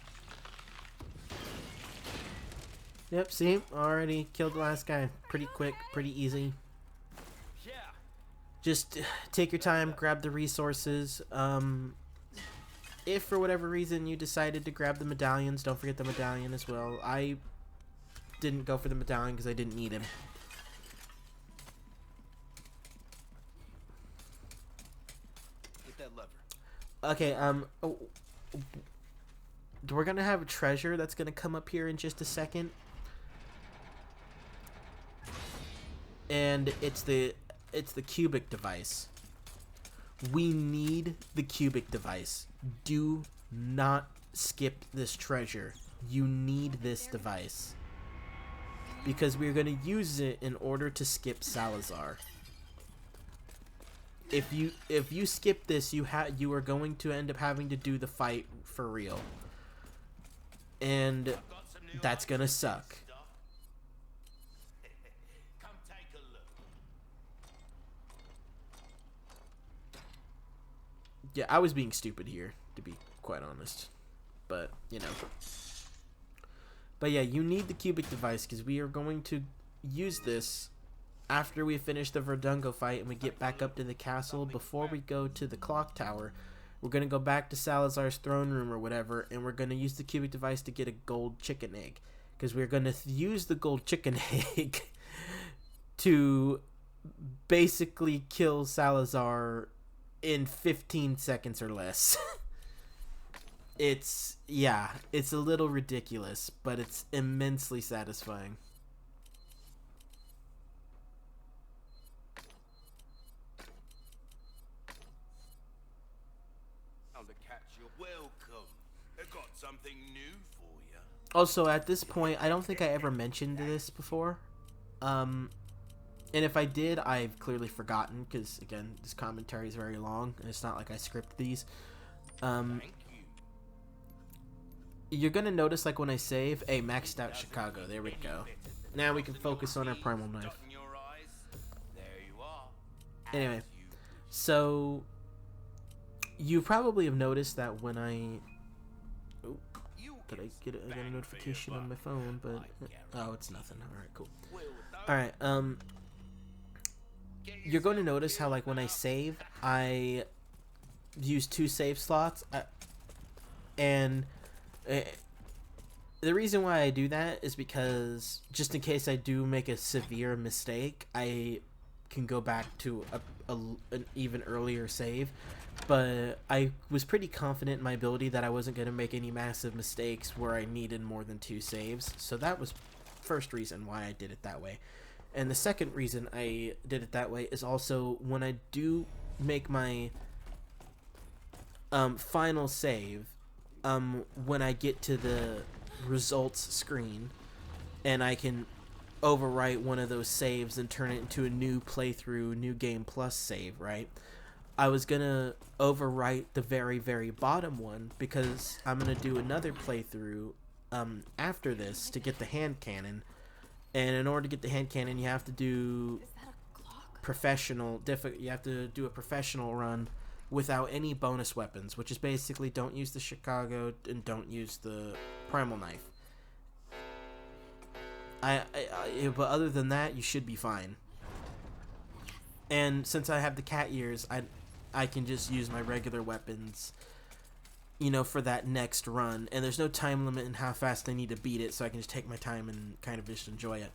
Yep, see? Already killed the last guy. Pretty quick, pretty easy. Yeah. Just take your time, grab the resources. If for whatever reason you decided to grab the medallions, don't forget the medallion as well. I didn't go for the medallion because I didn't need him. Hit that lever. Okay, we're gonna have a treasure that's gonna come up here in just a second. And it's the cubic device. We need the cubic device. Do not skip this treasure. You need this device. Because we're going to use it in order to skip Salazar. If you skip this, you are going to end up having to do the fight for real. And Got some new that's going to items and suck. stuff. Come take a look. Yeah, I was being stupid here, to be quite honest. But, you know. But yeah, you need the cubic device because we are going to use this after we finish the Verdungo fight and we get back up to the castle. Before we go to the clock tower, we're going to go back to Salazar's throne room or whatever, and we're going to use the cubic device to get a gold chicken egg. Because we're going to use the gold chicken egg to basically kill Salazar in 15 seconds or less. It's a little ridiculous, but it's immensely satisfying. Found a catch. You're welcome. I got something new for you. Also, at this point, I don't think I ever mentioned this before. And if I did, I've clearly forgotten, because, again, this commentary is very long, and it's not like I script these. Thank you. You're going to notice, like, when I save, hey, maxed out Chicago. There we go. Now we can focus on our primal knife. Dotting your eyes. There you are. Anyway, As you wish. so you probably have noticed that when oh, You did I get get some I got a bang for notification your on my buck, phone? But I guarantee. oh, it's nothing. All right, cool. Well done. All right, Get you're going to yourself notice how, like, when I healed up. save, I use 2 save slots, and the reason why I do that is because just in case I do make a severe mistake, I can go back to an even earlier save. But I was pretty confident in my ability that I wasn't going to make any massive mistakes where I needed more than 2 saves. So that was first reason why I did it that way. And the second reason I did it that way is also when I do make my final save, when I get to the results screen and I can overwrite one of those saves and turn it into a new playthrough, new game plus save, right? I was gonna overwrite the very, very bottom one because I'm gonna do another playthrough after this to get the hand cannon. And in order to get the hand cannon, you have to do Is that a clock? you have to do a professional run without any bonus weapons, which is basically don't use the Chicago and don't use the primal knife. But other than that, you should be fine. And since I have the cat ears, I can just use my regular weapons, you know, for that next run. And there's no time limit in how fast I need to beat it, so I can just take my time and kind of just enjoy it.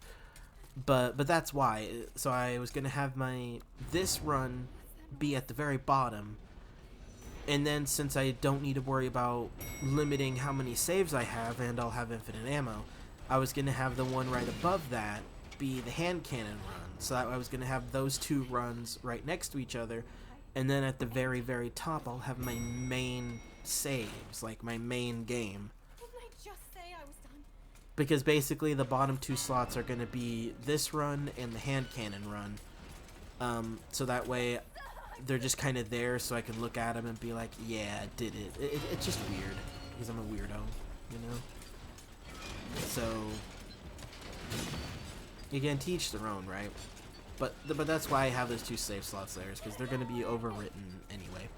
But that's why. So I was gonna have this run be at the very bottom, and then since I don't need to worry about limiting how many saves I have, and I'll have infinite ammo, I was gonna have the one right above that be the hand cannon run. So I was gonna have those two runs right next to each other, and then at the very, very top I'll have my main saves, like my main game. Didn't I just say I was done? Because basically the bottom two slots are going to be this run and the hand cannon run. So that way they're just kind of there so I can look at them and be like, yeah, I did it. It's just weird because I'm a weirdo, you know? So, again, teach their own, right? But that's why I have those two save slots there, is because they're going to be overwritten anyway.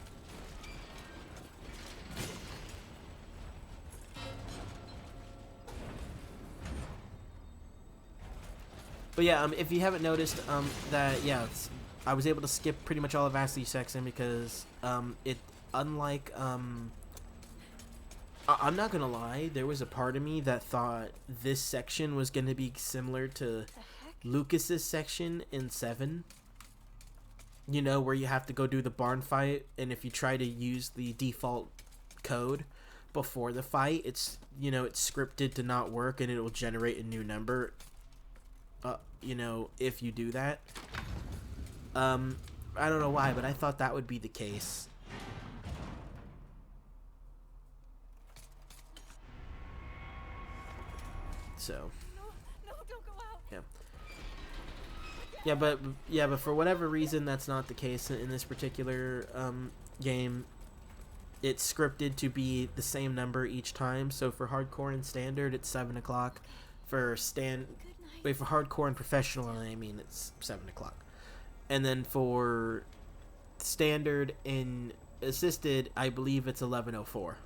But yeah, if you haven't noticed, that, yeah, I was able to skip pretty much all of Ashley's section because, unlike, I'm not gonna lie, there was a part of me that thought this section was gonna be similar to Lucas's section in 7. You know, where you have to go do the barn fight, and if you try to use the default code before the fight, it's, you know, it's scripted to not work and it will generate a new number. You know, if you do that. I don't know why, but I thought that would be the case. So. No, don't go out. Yeah, but for whatever reason, that's not the case in this particular game. It's scripted to be the same number each time. So for hardcore and standard, it's 7 o'clock. For for hardcore and professional, I mean, it's 7 o'clock. And then for standard and assisted, I believe it's 11:04.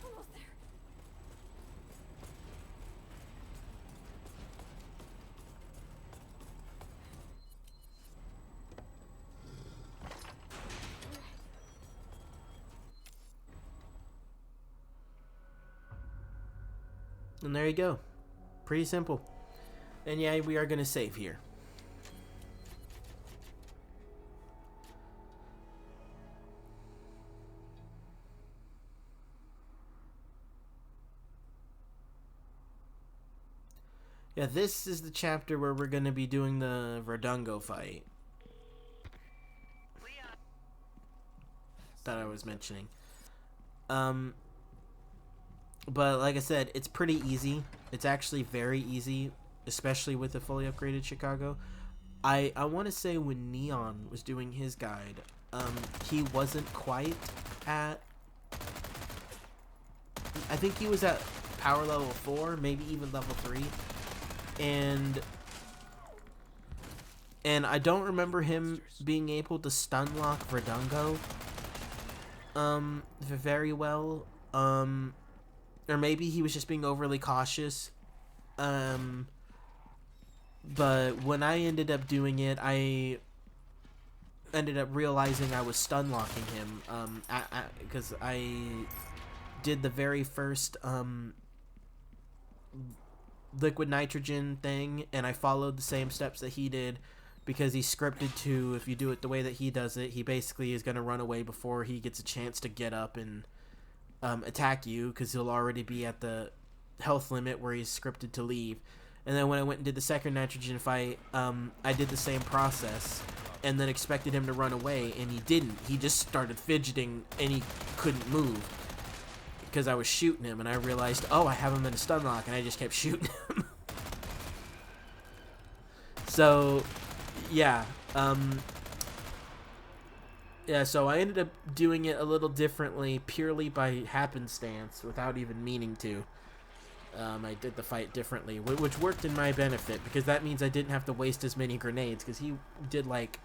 Almost there. And there you go. Pretty simple. And yeah, we are going to save here. Yeah, this is the chapter where we're going to be doing the Verdungo fight that I was mentioning. But like I said, it's pretty easy. It's actually very easy, especially with the fully upgraded Chicago. I want to say when Neon was doing his guide, he wasn't quite at... I think he was at power level 4, maybe even level 3. And I don't remember him being able to stun lock Verdungo very well. Or maybe he was just being overly cautious. But when I ended up doing it, I ended up realizing I was stun locking him, because I did the very first liquid nitrogen thing, and I followed the same steps that he did, because he's scripted to, if you do it the way that he does it, he basically is going to run away before he gets a chance to get up and attack you, because he'll already be at the health limit where he's scripted to leave. And then when I went and did the second nitrogen fight, I did the same process and then expected him to run away, and he didn't. He just started fidgeting and he couldn't move because I was shooting him, and I realized, oh, I have him in a stun lock, and I just kept shooting him. So yeah, so I ended up doing it a little differently purely by happenstance without even meaning to. I did the fight differently, which worked in my benefit, because that means I didn't have to waste as many grenades, because he did, like,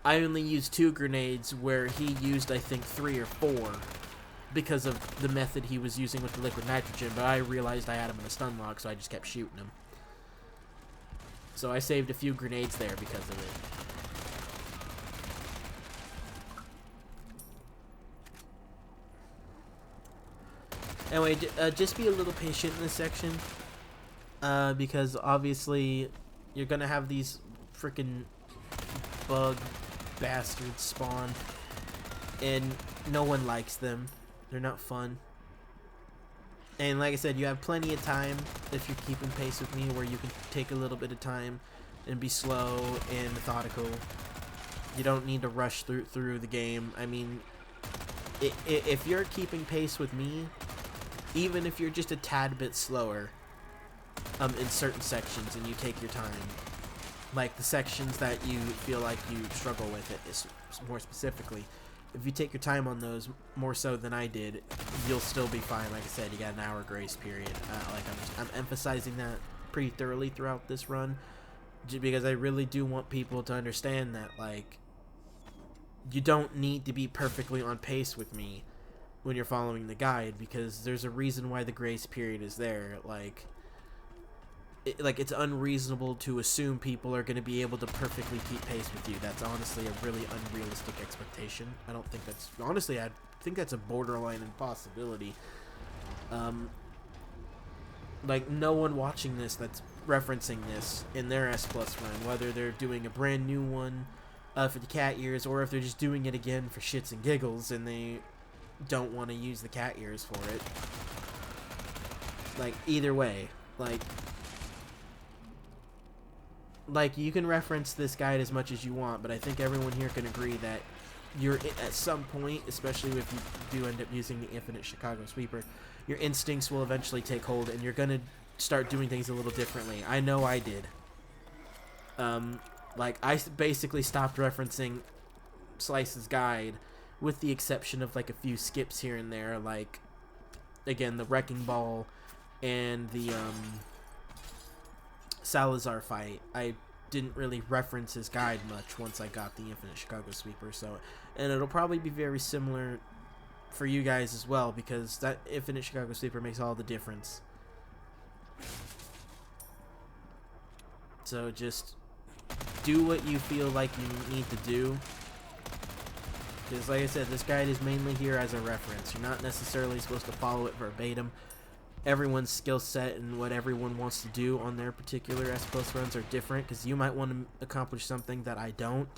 I only used 2 grenades where he used, I think, 3 or 4 because of the method he was using with the liquid nitrogen, but I realized I had him in a stun lock, so I just kept shooting him. So I saved a few grenades there because of it. Anyway, just be a little patient in this section, because obviously you're gonna have these freaking bug bastards spawn, and no one likes them. They're not fun. And like I said, you have plenty of time if you're keeping pace with me, where you can take a little bit of time and be slow and methodical. You don't need to rush through the game. I mean, if you're keeping pace with me, even if you're just a tad bit slower in certain sections and you take your time, like the sections that you feel like you struggle with it is more specifically, if you take your time on those more so than I did, you'll still be fine. Like I said, you got an hour grace period. I'm emphasizing that pretty thoroughly throughout this run, because I really do want people to understand that, like, you don't need to be perfectly on pace with me when you're following the guide, because there's a reason why the grace period is there. Like, it's unreasonable to assume people are going to be able to perfectly keep pace with you. That's honestly a really unrealistic expectation. I don't think that's, honestly, I think that's a borderline impossibility. Like, no one watching this that's referencing this in their S Plus run, whether they're doing a brand new one for the cat ears, or if they're just doing it again for shits and giggles and they don't want to use the cat ears for it. Like, either way, like you can reference this guide as much as you want, but I think everyone here can agree that you're at some point, especially if you do end up using the infinite Chicago sweeper, your instincts will eventually take hold and you're gonna start doing things a little differently. I know I did. Like, I basically stopped referencing Slice's guide, with the exception of like a few skips here and there, like, again, the Wrecking Ball and the Salazar fight. I didn't really reference his guide much once I got the infinite Chicago sweeper, so, and it'll probably be very similar for you guys as well, because that infinite Chicago sweeper makes all the difference. So just do what you feel like you need to do, because like I said, this guide is mainly here as a reference. You're not necessarily supposed to follow it verbatim. Everyone's skill set and what everyone wants to do on their particular S Plus runs are different, because you might want to accomplish something that I don't,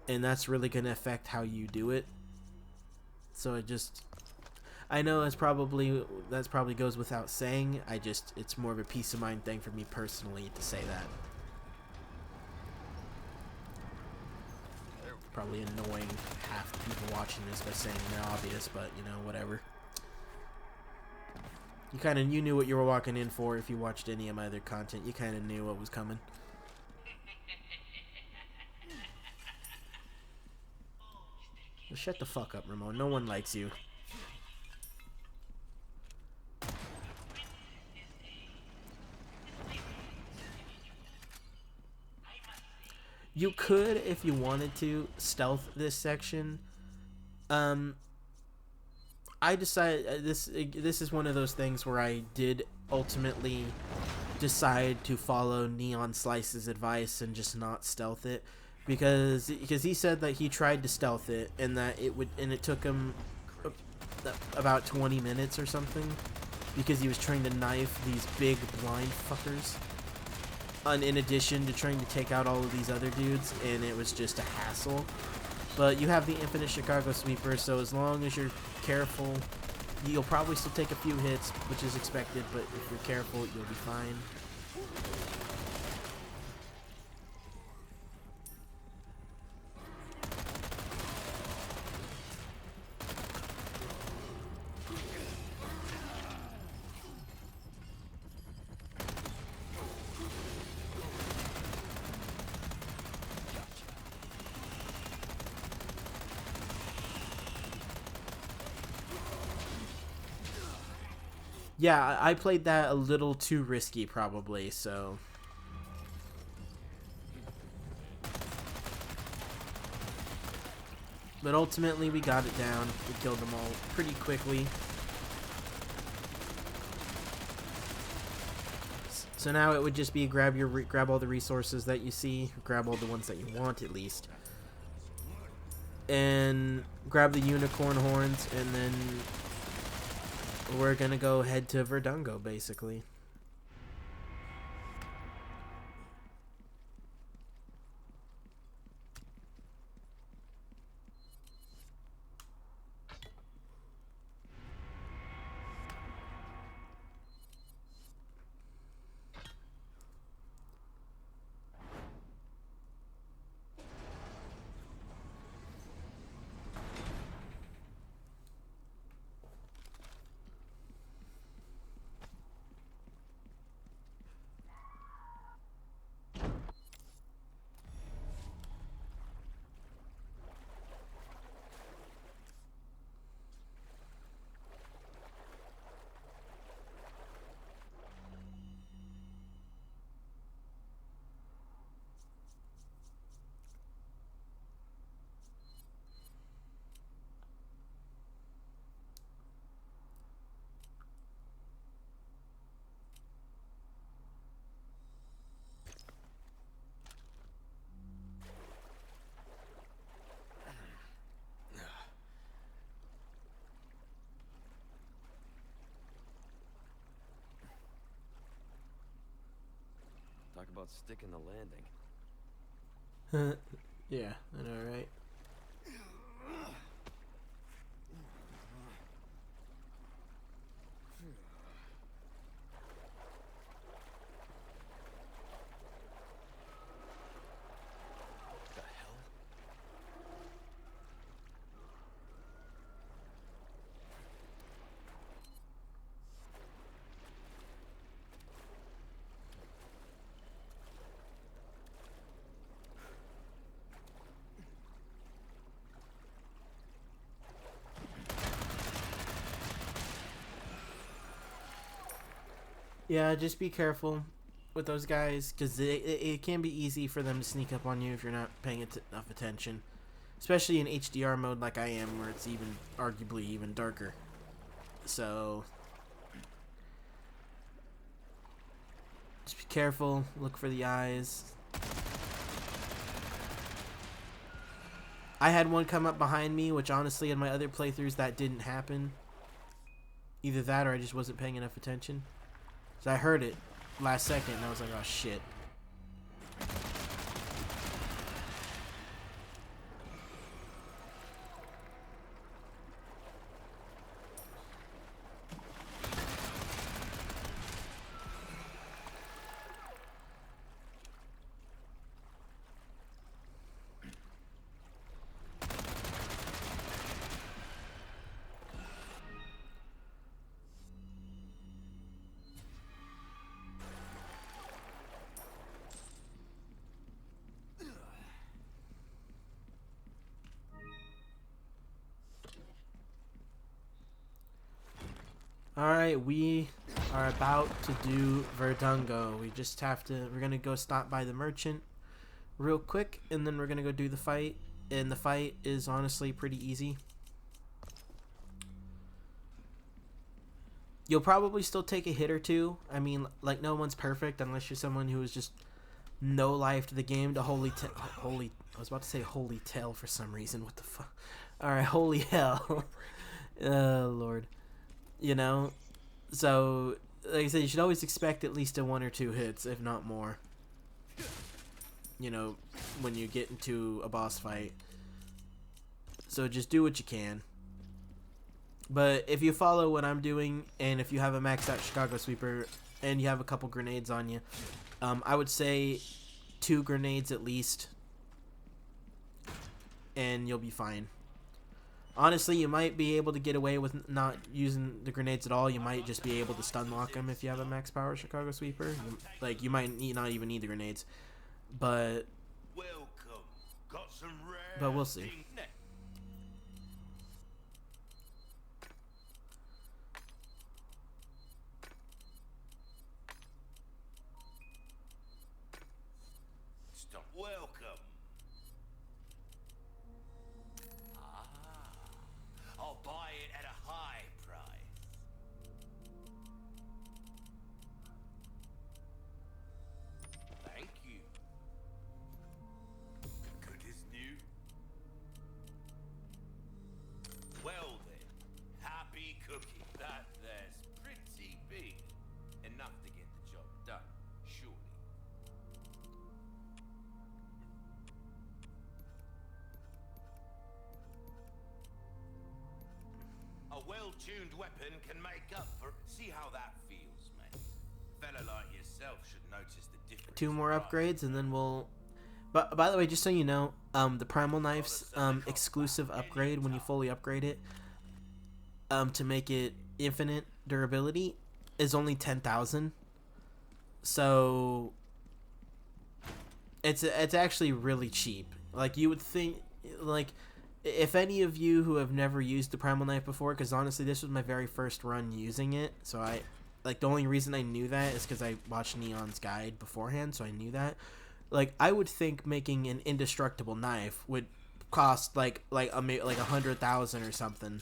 and that's really going to affect how you do it. So I know that probably goes without saying. It's more of a peace of mind thing for me personally to say that. Probably annoying half the people watching this by saying the obvious, but you know, whatever. You knew what you were walking in for if you watched any of my other content. You kind of knew what was coming. Well, shut the fuck up, Ramon. No one likes you. You could, if you wanted to, stealth this section. I decided this is one of those things where I did ultimately decide to follow Neon Slice's advice and just not stealth it, because he said that he tried to stealth it and that it took him about 20 minutes or something, because he was trying to knife these big blind fuckers, and in addition to trying to take out all of these other dudes, and it was just a hassle. But you have the infinite Chicago sweeper, so as long as you're careful, you'll probably still take a few hits, which is expected, but if you're careful, you'll be fine. Yeah, I played that a little too risky, probably, so... But ultimately, we got it down. We killed them all pretty quickly. So now it would just be grab all the resources that you see, grab all the ones that you want at least, and grab the unicorn horns, and then we're gonna go head to Verdungo, basically. Talk about sticking the landing. Yeah, I know, right? What the hell? Yeah, just be careful with those guys, because it can be easy for them to sneak up on you if you're not paying enough attention. Especially in HDR mode like I am, where it's even, arguably, even darker. So, just be careful, look for the eyes. I had one come up behind me, which honestly in my other playthroughs that didn't happen. Either that or I just wasn't paying enough attention. So I heard it last second and I was like, oh shit. Alright, we are about to do Verdungo. We just have to, we're gonna go stop by the merchant real quick, and then we're gonna go do the fight. And the fight is honestly pretty easy. You'll probably still take a hit or two. I mean, like, no one's perfect unless you're someone who is just no life to the game to holy I was about to say holy tail for some reason. What the fuck? Alright, holy hell. Oh, Lord. You know? So, like I said, you should always expect at least a 1 or 2 hits, if not more. You know, when you get into a boss fight. So just do what you can. But if you follow what I'm doing, and if you have a maxed out Chicago Sweeper, and you have a couple grenades on you, I would say 2 grenades at least, and you'll be fine. Honestly, you might be able to get away with not using the grenades at all. You might just be able to stun lock them if you have a max power Chicago Sweeper. Like, you might not even need the grenades. But Welcome. Got some rare we'll see. thing- Stop. Welcome. I'll buy it at a high price. Thank you. Good as new. Well then, happy cookie. That there's pretty big. Enough to get the job done, surely. A well-tuned weapon can make up for. See how that feels, mate. Fella like yourself should notice the difference. 2 more right? upgrades, and then we'll... But by the way, just so you know, the Primal Knife's exclusive upgrade, when you fully upgrade it, to make it infinite durability, is only 10,000. So it's actually really cheap. Like, you would think, like, if any of you who have never used the Primal Knife before, because honestly this was my very first run using it, so I, like, the only reason I knew that is because I watched Neon's guide beforehand, so I knew that. Like, I would think making an indestructible knife would cost like 100,000 or something,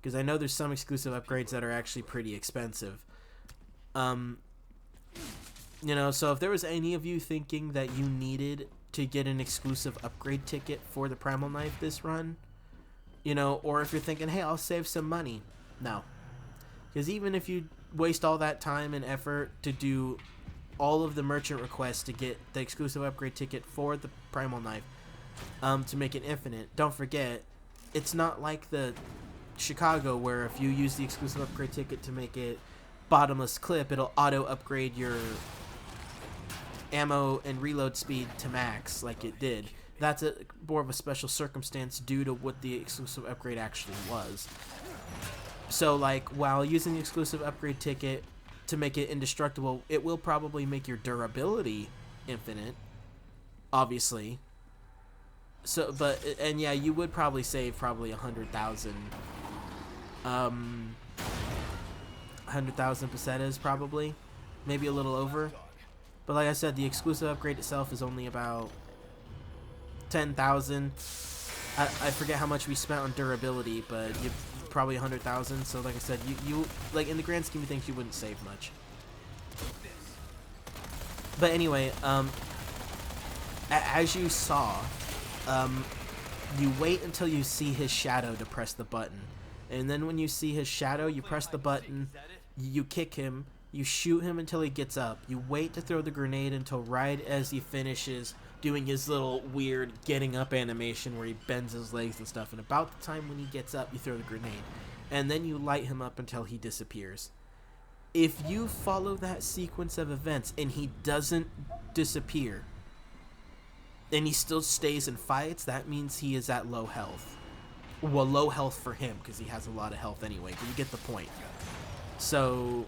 because I know there's some exclusive upgrades that are actually pretty expensive. You know, so if there was any of you thinking that you needed to get an exclusive upgrade ticket for the Primal Knife this run, you know, or if you're thinking, hey, I'll save some money, no. Because even if you waste all that time and effort to do all of the merchant requests to get the exclusive upgrade ticket for the Primal Knife, to make it infinite, don't forget, it's not like the Chicago where if you use the exclusive upgrade ticket to make it bottomless clip, it'll auto upgrade your ammo and reload speed to max like it did. That's more of a special circumstance due to what the exclusive upgrade actually was. So, like, while using the exclusive upgrade ticket to make it indestructible, it will probably make your durability infinite, obviously. So, but, and yeah, you would probably save 100,000 pesetas, probably, maybe a little over. But like I said, the exclusive upgrade itself is only about 10,000. I forget how much we spent on durability, but you probably 100,000. So like I said, you like, in the grand scheme of things, you wouldn't save much. But anyway, as you saw, you wait until you see his shadow to press the button, and then when you see his shadow, you press the button, you kick him, you shoot him until he gets up, you wait to throw the grenade until right as he finishes doing his little weird getting up animation where he bends his legs and stuff, and about the time when he gets up, you throw the grenade, and then you light him up until he disappears. If you follow that sequence of events and he doesn't disappear, and he still stays and fights, that means he is at low health. Well, low health for him, because he has a lot of health anyway, but you get the point. So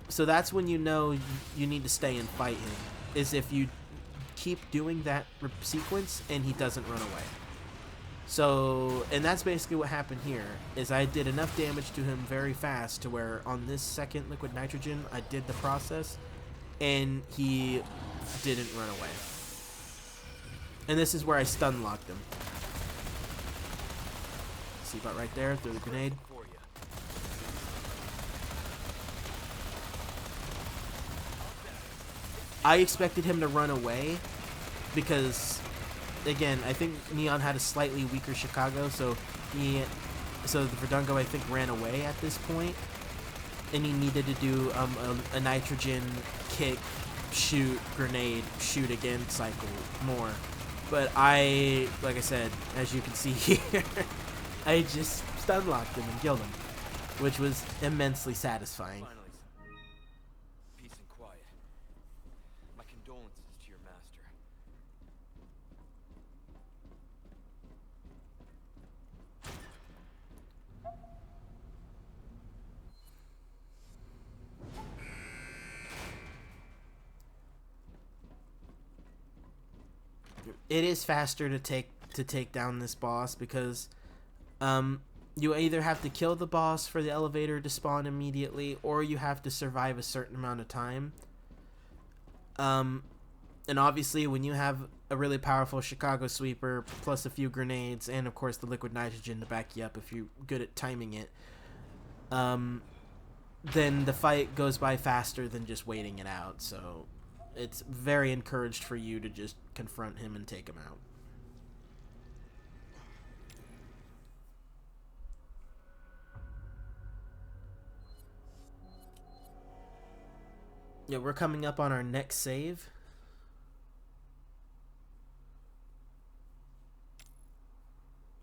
that's when you know you need to stay and fight him, is if you keep doing that sequence and he doesn't run away. So, and that's basically what happened here, is I did enough damage to him very fast to where on this second liquid nitrogen, I did the process, and he didn't run away. And this is where I stun locked him. See about right there, through the grenade. I expected him to run away because, again, I think Neon had a slightly weaker Chicago, so the Verdungo, I think, ran away at this point, and he needed to do a nitrogen kick, shoot, grenade, shoot again cycle more. But like I said, as you can see here, I just stun locked him and killed him, which was immensely satisfying. Finally, peace and quiet. My condolences to your master. It is faster to take down this boss because you either have to kill the boss for the elevator to spawn immediately, or you have to survive a certain amount of time. And obviously when you have a really powerful Chicago sweeper plus a few grenades and of course the liquid nitrogen to back you up if you're good at timing it, then the fight goes by faster than just waiting it out. So it's very encouraged for you to just confront him and take him out. Yeah, we're coming up on our next save.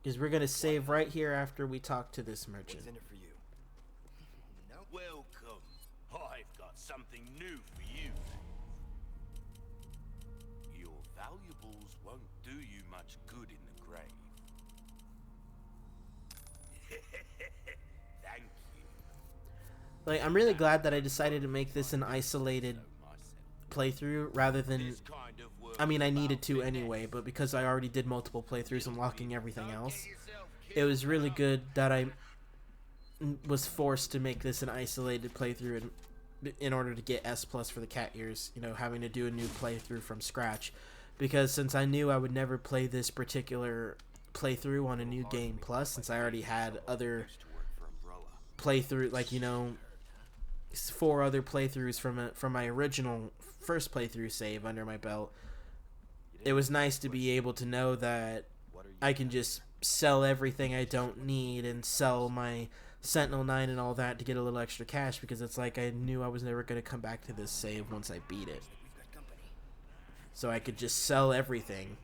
Because we're going to save right here after we talk to this merchant. What's in it for you? Welcome. I've got something new for you. Your valuables won't do you much good in the grave. Thank you. Like, I'm really glad that I decided to make this an isolated playthrough rather than... This kind of work I mean, I needed about to finesse. anyway, but because I already did multiple playthroughs unlocking everything else, it was really good that I was forced to make this an isolated playthrough in order to get S+ for the cat ears, you know, having to do a new playthrough from scratch. Because since I knew I would never play this particular playthrough on a new game plus, since I already had other playthrough, like, you know, 4 other playthroughs from my original first playthrough save under my belt, it was nice to be able to know that I can just sell everything I don't need and sell my Sentinel 9 and all that to get a little extra cash, because it's like I knew I was never going to come back to this save once I beat it. So I could just sell everything.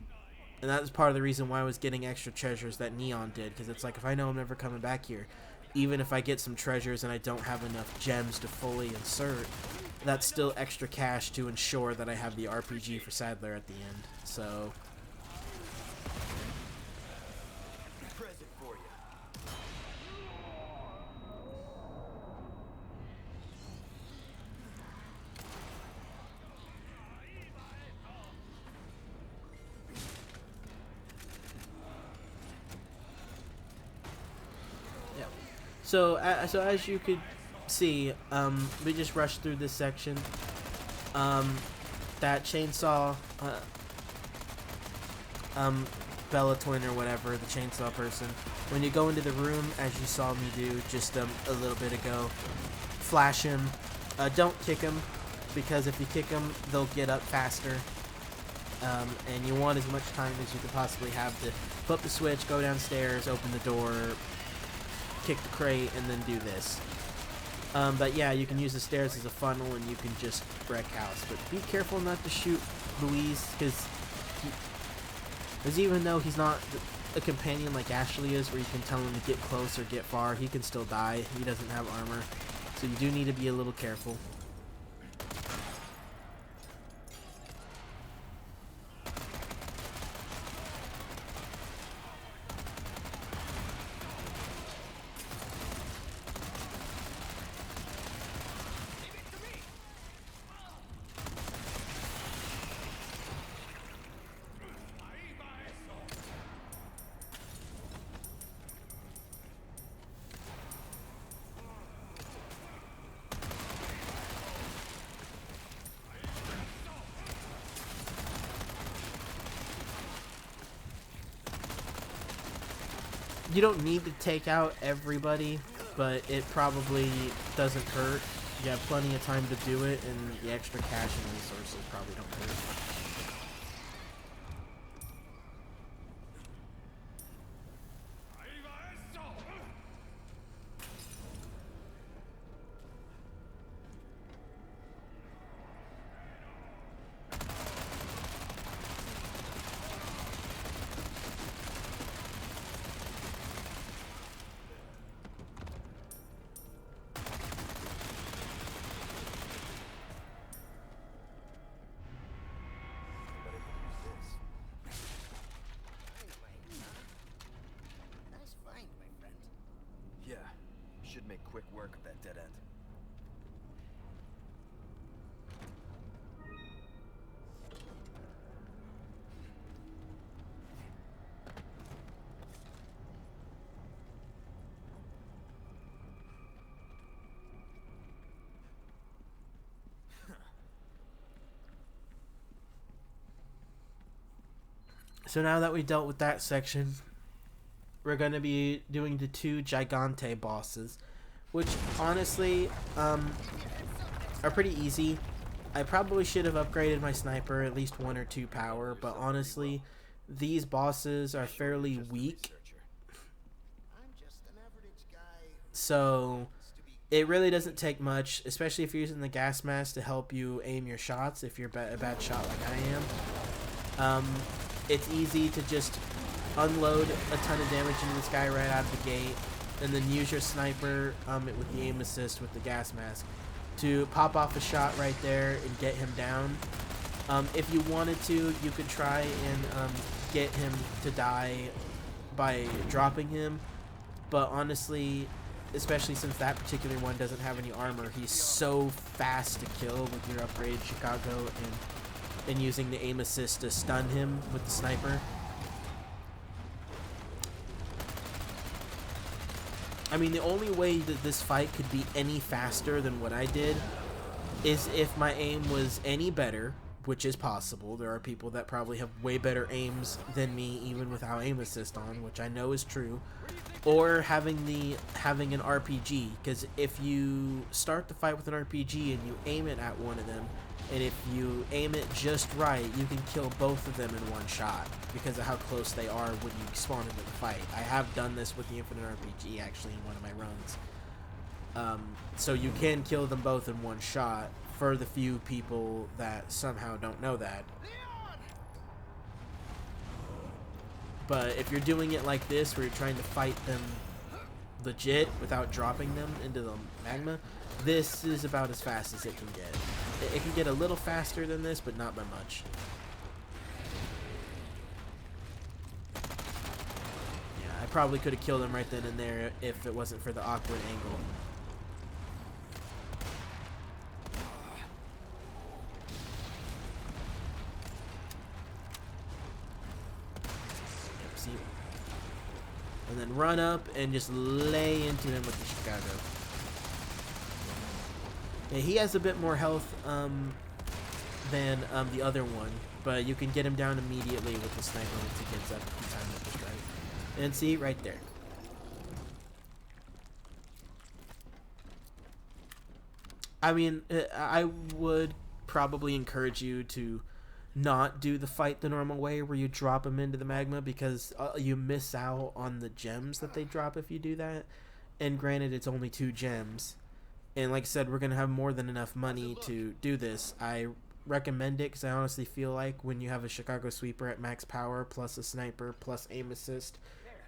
And that was part of the reason why I was getting extra treasures that Neon did, because it's like, if I know I'm never coming back here, even if I get some treasures and I don't have enough gems to fully insert, that's still extra cash to ensure that I have the RPG for Sadler at the end. So Present for you. yeah. So as you could see, we just rushed through this section. That chainsaw, Bella Twin or whatever, the chainsaw person, when you go into the room, as you saw me do just a little bit ago, flash him. Don't kick him, because if you kick him, they'll get up faster. And you want as much time as you could possibly have to flip the switch, go downstairs, open the door, kick the crate, and then do this. But yeah, you can use the stairs as a funnel and you can just wreck house. But be careful not to shoot Louise, because even though he's not a companion like Ashley is, where you can tell him to get close or get far, he can still die. He doesn't have armor. So you do need to be a little careful. You don't need to take out everybody, but it probably doesn't hurt, You have plenty of time to do it, and the extra cash and resources probably don't hurt. Nice find, my friend. Yeah, should make quick work of that dead end. So now that we dealt with that section, we're going to be doing the 2 Gigante bosses, which honestly are pretty easy. I probably should have upgraded my sniper at least 1 or 2 power, but honestly, these bosses are fairly weak. I'm just an average guy who So wants to be it really doesn't take much, especially if you're using the gas mask to help you aim your shots if you're a bad shot like I am. It's easy to just unload a ton of damage into this guy right out of the gate, and then use your sniper with the aim assist with the gas mask to pop off a shot right there and get him down. If you wanted to, you could try and get him to die by dropping him, but honestly, especially since that particular one doesn't have any armor, he's so fast to kill with your upgraded Chicago and using the aim assist to stun him with the sniper. I mean, the only way that this fight could be any faster than what I did is if my aim was any better, which is possible. There are people that probably have way better aims than me even without aim assist on, which I know is true. Or having an RPG, because if you start the fight with an RPG and you aim it at one of them, and if you aim it just right, you can kill both of them in one shot because of how close they are when you spawn into the fight. I have done this with the Infinite RPG actually in one of my runs. So you can kill them both in one shot for the few people that somehow don't know that. But if you're doing it like this, where you're trying to fight them legit without dropping them into the magma, this is about as fast as it can get. It can get a little faster than this, but not by much. Yeah, I probably could have killed him right then and there if it wasn't for the awkward angle. Yep, see? And then run up and just lay into him with the Chicago. Yeah, he has a bit more health than the other one, but you can get him down immediately with the sniper once he gets up if you time it just right. And see, right there. I mean, I would probably encourage you to not do the fight the normal way where you drop him into the magma, because you miss out on the gems that they drop if you do that. And granted, it's only 2 gems. And like I said, we're going to have more than enough money to do this. I recommend it because I honestly feel like when you have a Chicago Sweeper at max power plus a sniper plus aim assist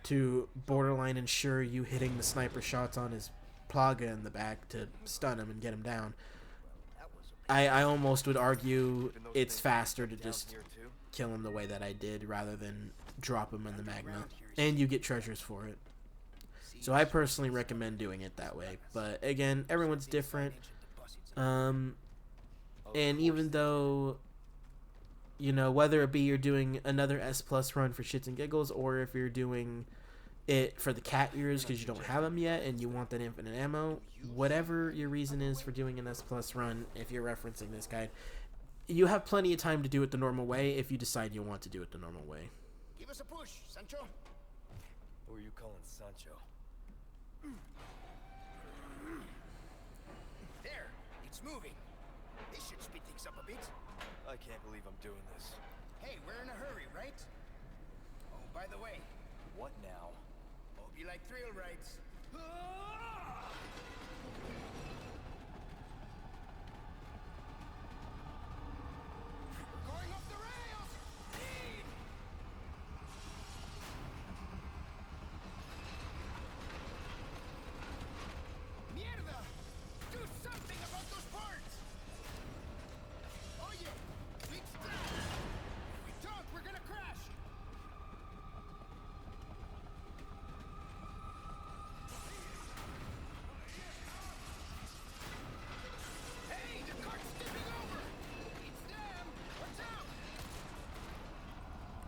to borderline ensure you hitting the sniper shots on his Plaga in the back to stun him and get him down, I almost would argue it's faster to just kill him the way that I did rather than drop him in the magma. And you get treasures for it. So I personally recommend doing it that way. But again, everyone's different. And even though, you know, whether it be you're doing another S plus run for shits and giggles, or if you're doing it for the cat ears because you don't have them yet and you want that infinite ammo, whatever your reason is for doing an S plus run, if you're referencing this guide, you have plenty of time to do it the normal way if you decide you want to do it the normal way. Give us a push, Sancho. Who are you calling Sancho? There. pace up a bit. I can't believe I'm doing this. Hey, we're in a hurry, right? Oh, by the way, What now? hope you like thrill rides. We're going off the rails! Speed! Mierda! Do something about those parts! Oye, fix that! If we don't, we're gonna crash! Hey, the cart's tipping over! It's them! Watch out!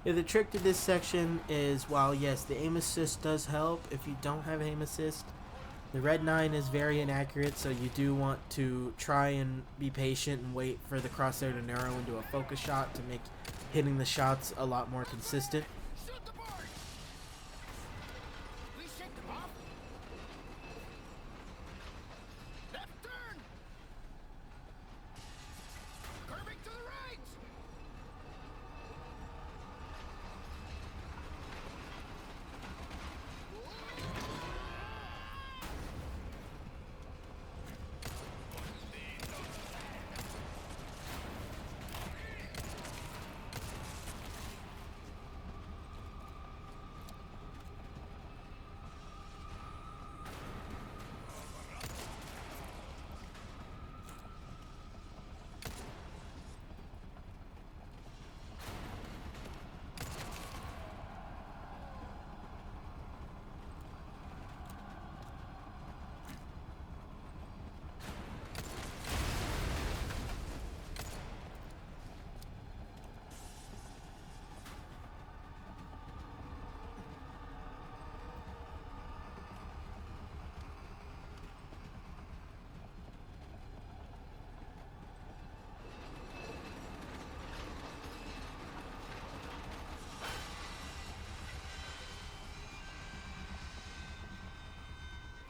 Yeah, the trick to this section is, while yes, the aim assist does help, if you don't have aim assist, the red 9 is very inaccurate, so you do want to try and be patient and wait for the crosshair to narrow into a focus shot to make hitting the shots a lot more consistent. Shoot the board! Please shake them off. Left turn! Curving to the right!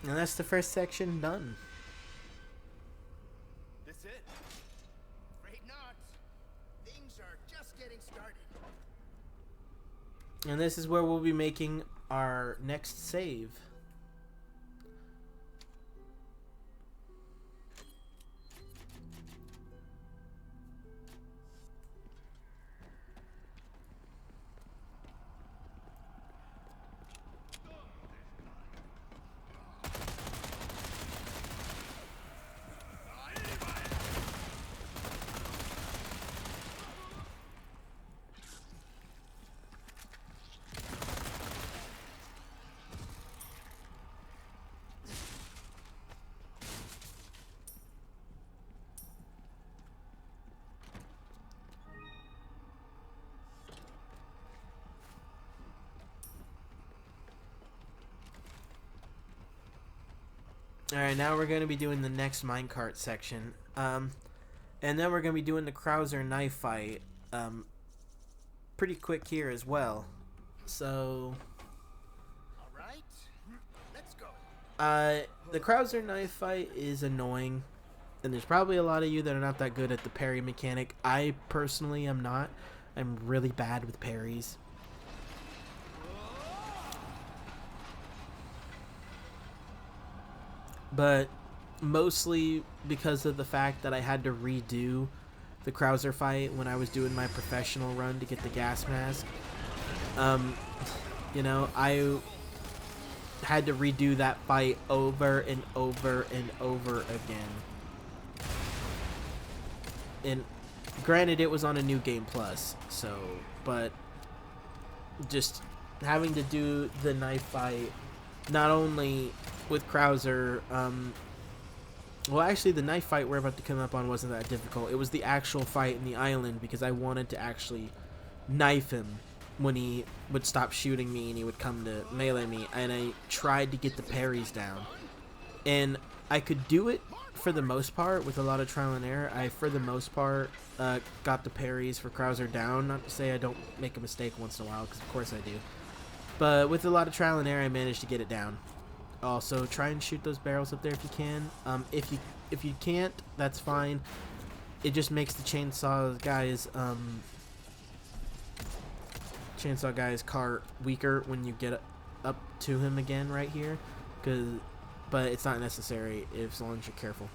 And that's the first section done. This it? Afraid not. Things are just getting started. And this is where we'll be making our next save. Alright, now we're going to be doing the next minecart section. And then we're going to be doing the Krauser knife fight. Pretty quick here as well. So, All right, let's go. the Krauser knife fight is annoying. And there's probably a lot of you that are not that good at the parry mechanic. I personally am not. I'm really bad with parries. But mostly because of the fact that I had to redo the Krauser fight when I was doing my professional run to get the gas mask. You know, I had to redo that fight over and over and over again. And granted, it was on a new game plus, so, but just having to do the knife fight, not only with Krauser, well, actually, the knife fight we're about to come up on wasn't that difficult. It was the actual fight in the island, because I wanted to actually knife him when he would stop shooting me and he would come to melee me, and I tried to get the parries down. And I could do it for the most part with a lot of trial and error. I, for the most part, got the parries for Krauser down. Not to say I don't make a mistake once in a while, because of course I do. But with a lot of trial and error, I managed to get it down. Also, try and shoot those barrels up there if you can. If you can't, that's fine. it just makes the chainsaw guy's car weaker when you get up to him again right here, but it's not necessary as long as you're careful.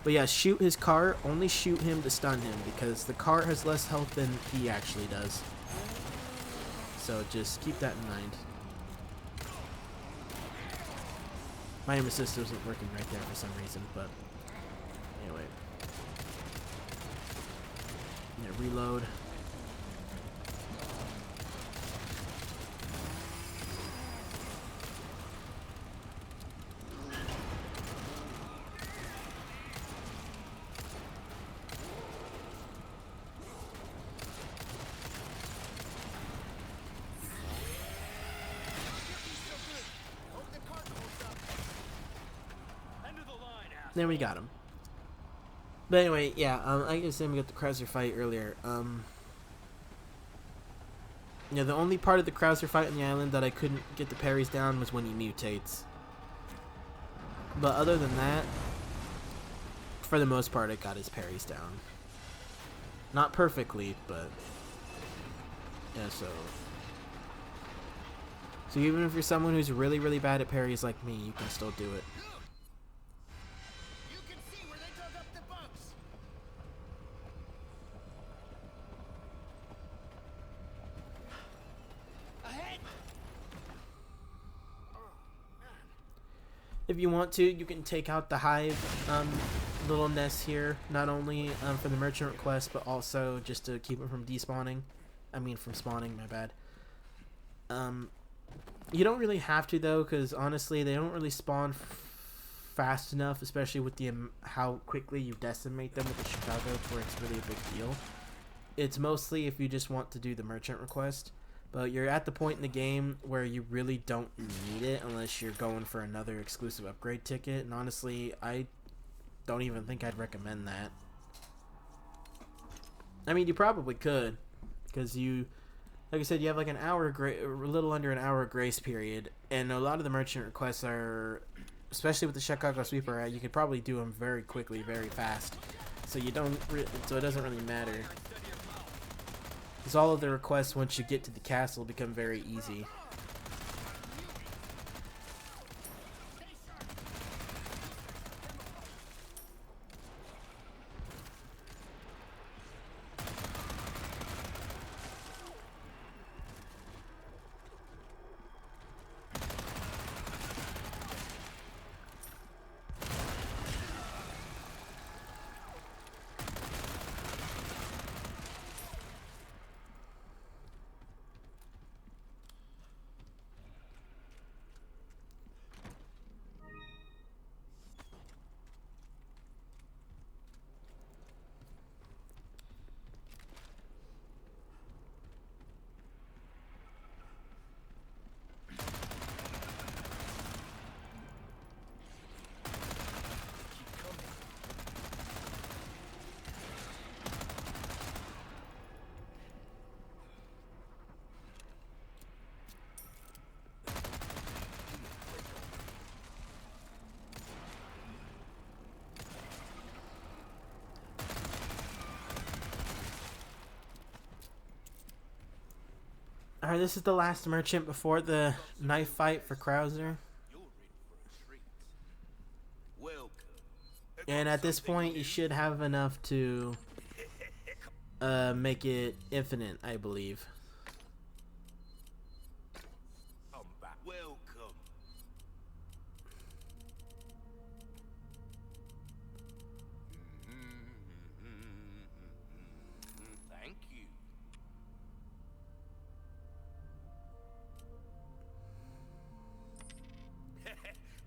But yeah, shoot his car. Only shoot him to stun him because the car has less health than he actually does. So just keep that in mind. My aim assist wasn't working right there for some reason, but anyway. Yeah, reload. Then we got him. But anyway, yeah, I guess then we got the Krauser fight earlier. Yeah, the only part of the Krauser fight on the island that I couldn't get the parries down was when he mutates. But other than that, for the most part, I got his parries down. Not perfectly, but yeah, so even if you're someone who's really, really bad at parries like me, you can still do it. You can see where they dug up the bugs. Ahead. If you want to, you can take out the hive little nest here, not only for the merchant request, but also just to keep it from despawning. I mean, from spawning, my bad. You don't really have to, though, because honestly, they don't really spawn fast enough, especially with the how quickly you decimate them with the Chicago, to where it's really a big deal. It's mostly if you just want to do the merchant request. But you're at the point in the game where you really don't need it unless you're going for another exclusive upgrade ticket. And honestly, I don't even think I'd recommend that. I mean, you probably could, because like I said, you have like an hour, a little under an hour grace period, and a lot of the merchant requests are, especially with the Chicago Sweeper, you could probably do them very quickly, very fast. So it doesn't really matter. Because all of the requests, once you get to the castle, become very easy. Alright, this is the last merchant before the knife fight for Krauser. You're in for a treat. Welcome. And at this point, you should have enough to make it infinite, I believe. Come back. Welcome. Thank you.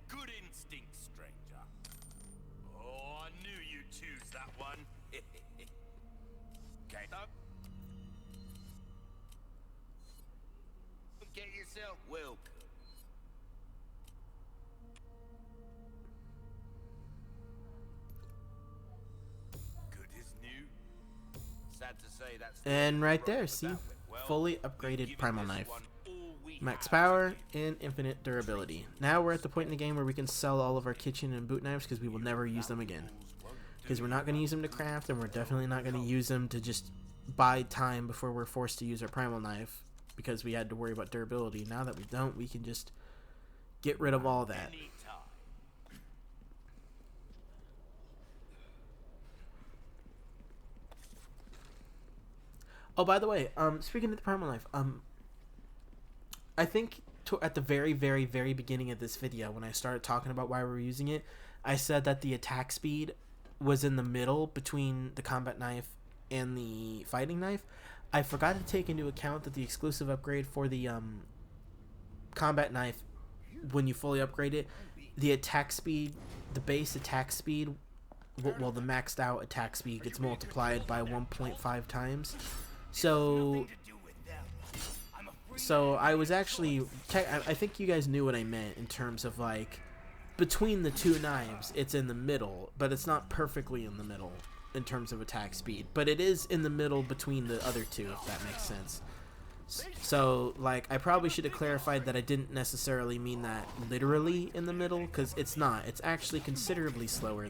Good instinct, stranger. Oh, I knew you'd choose that one. Okay, Doug. Get yourself welcome. Good as new. Sad to say that's And right there, but see? that went well. Fully We've upgraded given Primal this Knife. one all we Max have power to and infinite durability. Now we're at the point in the game where we can sell all of our kitchen and boot knives because we will never use them again. because we're not going to use them to craft, and we're definitely not going to use them to just buy time before we're forced to use our primal knife, because we had to worry about durability. Now that we don't, we can just get rid of all that. Anytime. Oh, by the way, speaking of the primal knife, I think at the very, very, very beginning of this video, when I started talking about why we were using it, I said that the attack speed was in the middle between the combat knife and the fighting knife. I forgot to take into account that the exclusive upgrade for the combat knife, when you fully upgrade it, the attack speed, the base attack speed, well, the maxed out attack speed gets multiplied by 1.5 times. So I was actually, I think you guys knew what I meant in terms of, like, between the two knives, it's in the middle, but it's not perfectly in the middle in terms of attack speed, but it is in the middle between the other two, if that makes sense. So, like, I probably should have clarified that I didn't necessarily mean that literally in the middle, because it's not. It's actually considerably slower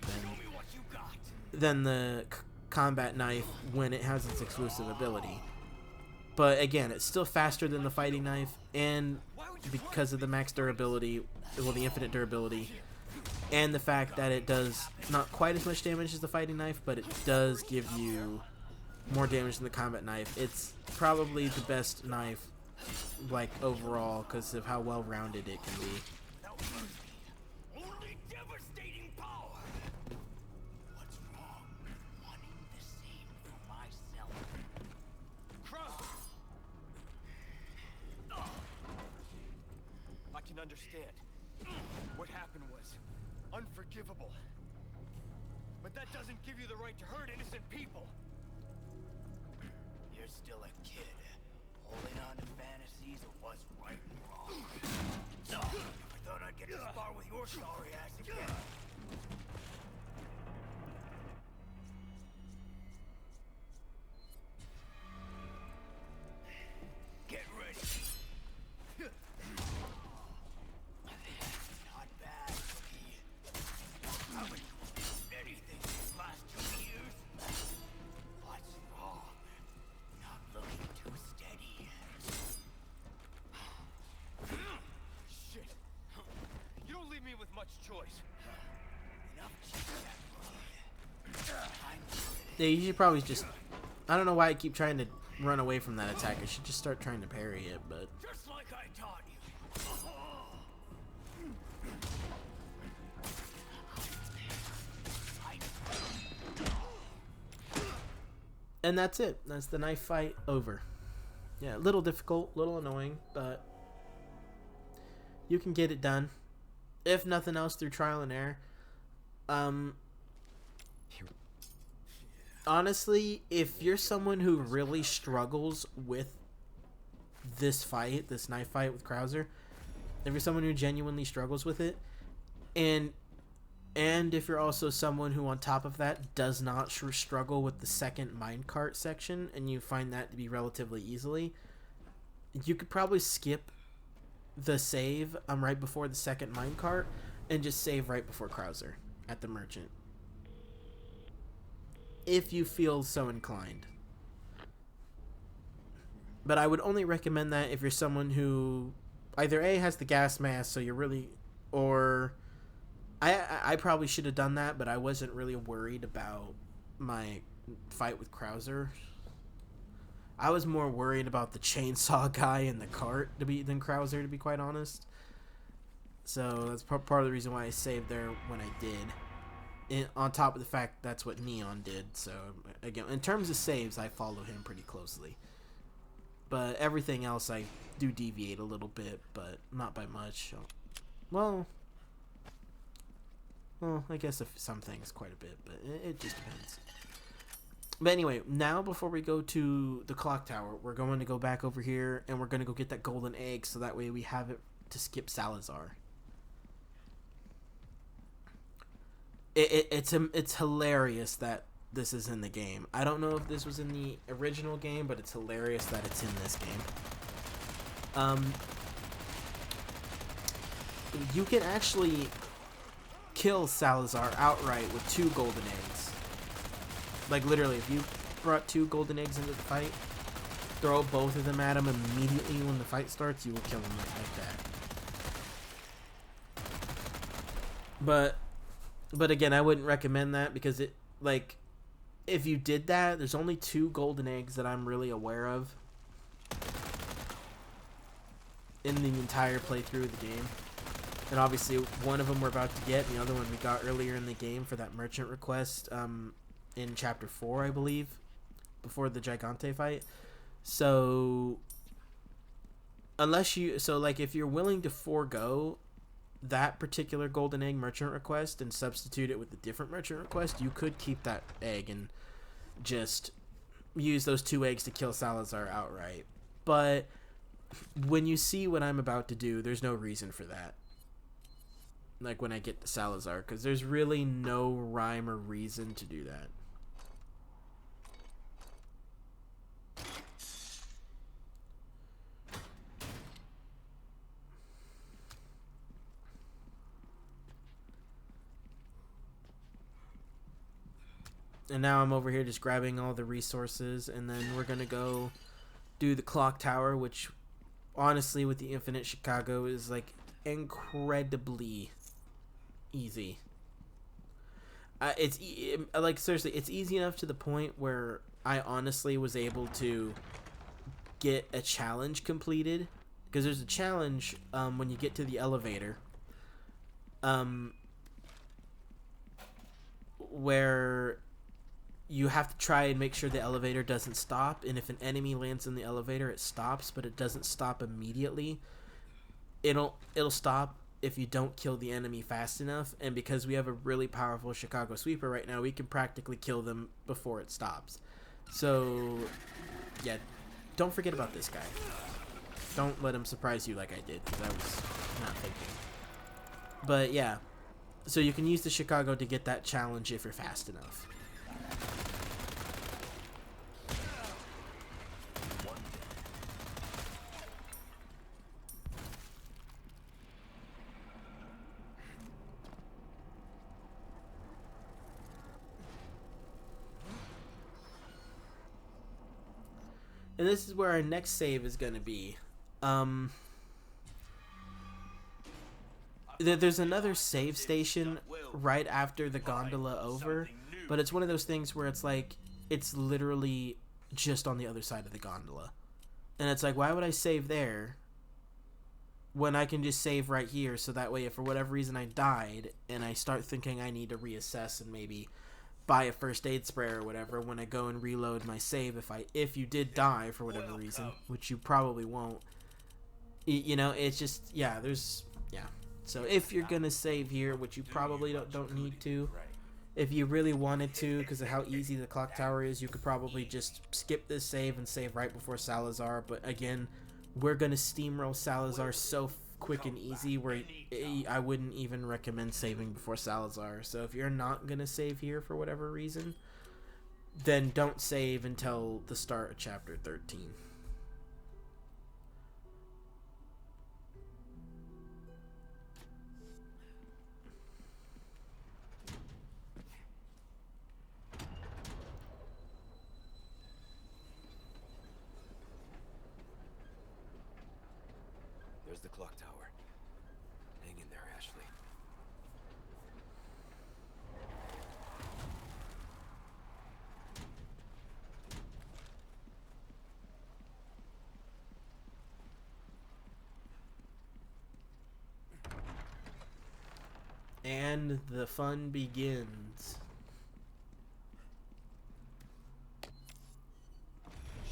than the combat knife when it has its exclusive ability. But again, it's still faster than the fighting knife, and because of the max durability, well, the infinite durability, and the fact that it does not quite as much damage as the fighting knife, but it does give you more damage than the combat knife. It's probably the best knife, like, overall, because of how well rounded it can be. Only devastating power. What's wrong? Wanting the same for myself. Crow. I can understand. What happened was unforgivable. But that doesn't give you the right to hurt innocent people. You're still a kid, holding on to fantasies of what's right and wrong. Never thought I'd get to spar with your sorry ass again. Get ready. Not bad, Cookie. Haven't you anything these last 2 years? What's wrong? Not looking too steady. Shit. You don't leave me with much choice. Enough chit-chat, bud. Yeah, you should probably just, I don't know why I keep trying to run away from that attack. I should just start trying to parry it, but Just like I taught you. and that's it. That's the knife fight over. Yeah, a little difficult, a little annoying, but you can get it done. If nothing else, through trial and error. Honestly, if you're someone who really struggles with this fight, this knife fight with Krauser, if you're someone who genuinely struggles with it, and if you're also someone who on top of that does not struggle with the second minecart section, and you find that to be relatively easily, you could probably skip the save right before the second minecart and just save right before Krauser at the merchant, if you feel so inclined. But I would only recommend that if you're someone who either A, has the gas mask, so you're really, or I probably should have done that, but I wasn't really worried about my fight with Krauser. I was more worried about the chainsaw guy in the cart than Krauser, to be quite honest. So that's part of the reason why I saved there when I did. On top of the fact that's what Neon did. So again, in terms of saves, I follow him pretty closely. But everything else I do deviate a little bit, but not by much. So, well, I guess if some things quite a bit, but it just depends. But anyway, now before we go to the clock tower, we're going to go back over here and we're going to go get that golden egg, so that way we have it to skip Salazar. It's hilarious that this is in the game. I don't know if this was in the original game, but it's hilarious that it's in this game. You can actually kill Salazar outright with 2 golden eggs. Like literally, if you brought 2 golden eggs into the fight, throw both of them at him immediately when the fight starts, you will kill him like that. But again, I wouldn't recommend that because it, like, if you did that, there's only 2 golden eggs that I'm really aware of in the entire playthrough of the game. And obviously, one of them we're about to get, and the other one we got earlier in the game for that merchant request in Chapter 4, I believe, before the Gigante fight. So, if you're willing to forego that particular golden egg merchant request and substitute it with a different merchant request, you could keep that egg and just use those 2 eggs to kill Salazar outright. But when you see what I'm about to do, there's no reason for that. Like when I get to Salazar, because there's really no rhyme or reason to do that. And now I'm over here just grabbing all the resources, and then we're gonna go do the clock tower, which honestly with the infinite Chicago is like incredibly easy. Like seriously, it's easy enough to the point where I honestly was able to get a challenge completed, because there's a challenge when you get to the elevator where you have to try and make sure the elevator doesn't stop, and if an enemy lands in the elevator, it stops, but it doesn't stop immediately. It'll stop if you don't kill the enemy fast enough, and because we have a really powerful Chicago sweeper right now, we can practically kill them before it stops. So, yeah, don't forget about this guy. Don't let him surprise you like I did, because I was not thinking. But yeah, so you can use the Chicago to get that challenge if you're fast enough. And this is where our next save is going to be. There's another save station right after the gondola over, but it's one of those things where it's like, it's literally just on the other side of the gondola. And it's like, why would I save there when I can just save right here, so that way if for whatever reason I died and I start thinking I need to reassess and maybe buy a first aid spray or whatever when I go and reload my save, if you did die for whatever reason, which you probably won't, you know, it's just, yeah, so if you're gonna save here, which you probably don't need to, if you really wanted to because of how easy the clock tower is, you could probably just skip this save and save right before Salazar. But again, we're gonna steamroll Salazar so quick and easy where I wouldn't even recommend saving before Salazar. So if you're not gonna save here for whatever reason, then don't save until the start of chapter 13. There's the clock tower. Hang in there, Ashley. And the fun begins.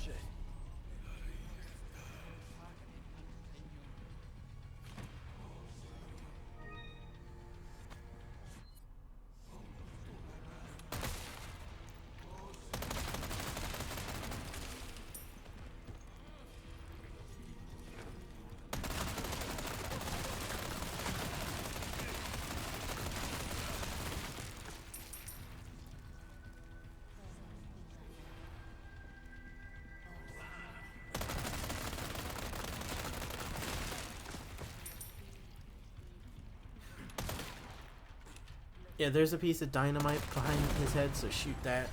Shit. Yeah, there's a piece of dynamite behind his head, so shoot that.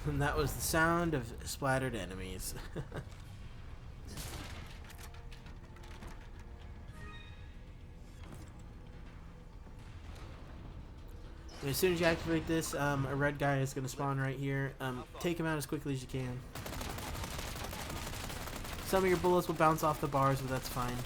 And that was the sound of splattered enemies. As soon as you activate this, a red guy is going to spawn right here. Take him out as quickly as you can. Some of your bullets will bounce off the bars, but that's fine.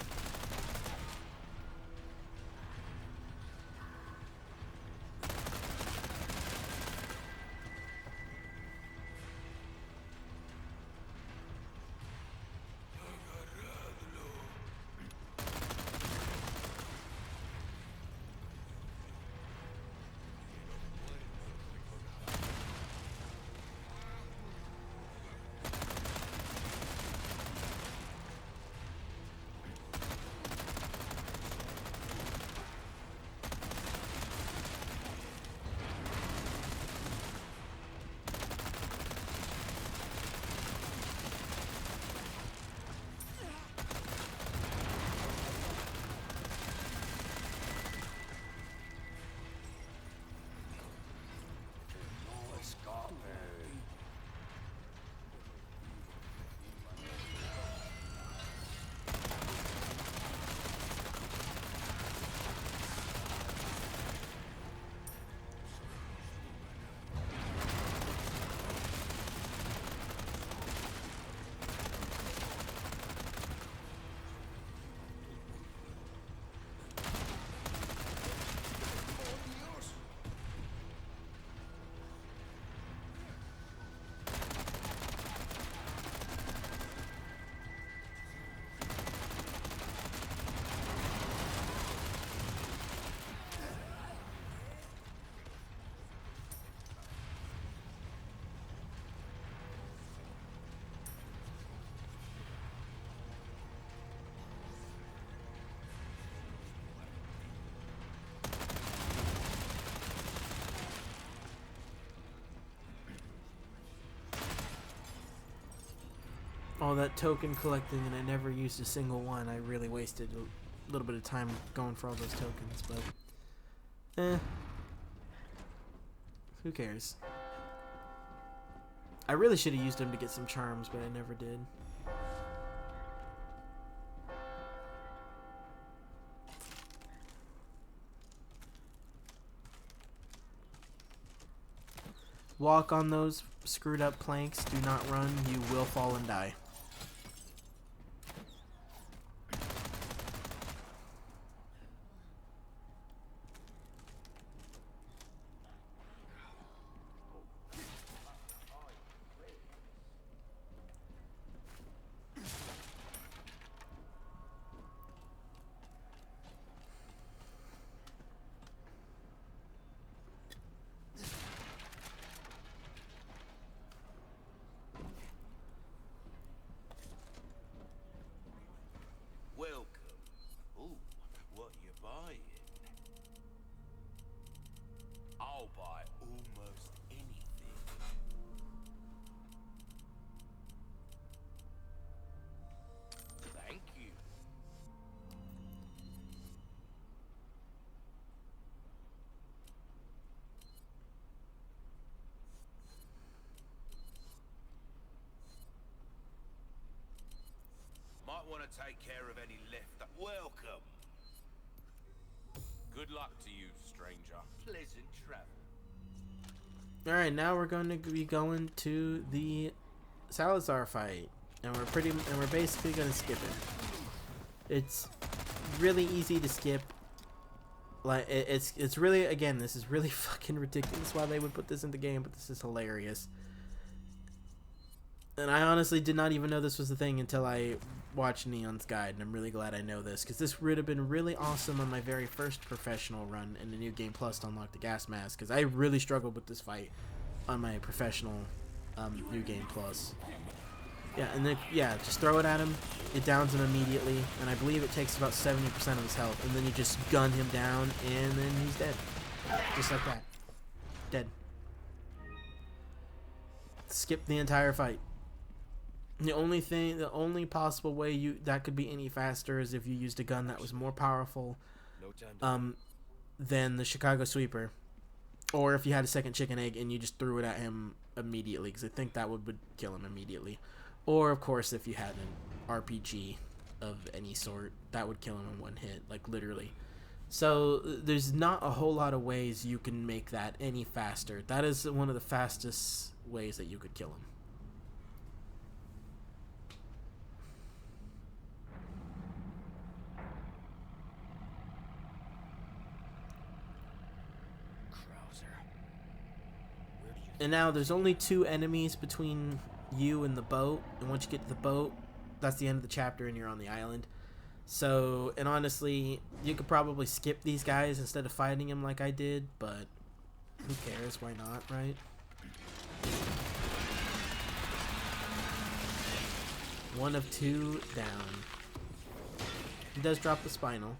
All that token collecting, and I never used a single one. I really wasted a little bit of time going for all those tokens, but who cares? I really should have used them to get some charms, but I never did. Walk on those screwed up planks. Do not run. You will fall and die. Welcome. Ooh, what you buying? I'll buy almost anything. Thank you. Might want to take care of any left. Welcome. Good luck to you, stranger. Pleasant travel. Alright, now we're going to be going to the Salazar fight. And we're basically going to skip it. It's really easy to skip. Like it's really, again, this is really fucking ridiculous why they would put this in the game, but this is hilarious. And I honestly did not even know this was a thing until I watched Neon's Guide, and I'm really glad I know this, because this would have been really awesome on my very first professional run in the New Game Plus to unlock the gas mask, because I really struggled with this fight on my professional New Game Plus. Yeah, and then, yeah, just throw it at him, it downs him immediately, and I believe it takes about 70% of his health, and then you just gun him down, and then he's dead. Just like that. Dead. Skip the entire fight. The only possible way that could be any faster is if you used a gun that was more powerful than the Chicago Sweeper. Or if you had a second chicken egg and you just threw it at him immediately, because I think that would kill him immediately. Or, of course, if you had an RPG of any sort, that would kill him in one hit, like literally. So there's not a whole lot of ways you can make that any faster. That is one of the fastest ways that you could kill him. And now there's only 2 enemies between you and the boat, and once you get to the boat, that's the end of the chapter and you're on the island. So, and honestly, you could probably skip these guys instead of fighting them like I did, but who cares? Why not, right? One of 2 down. He does drop the spinal.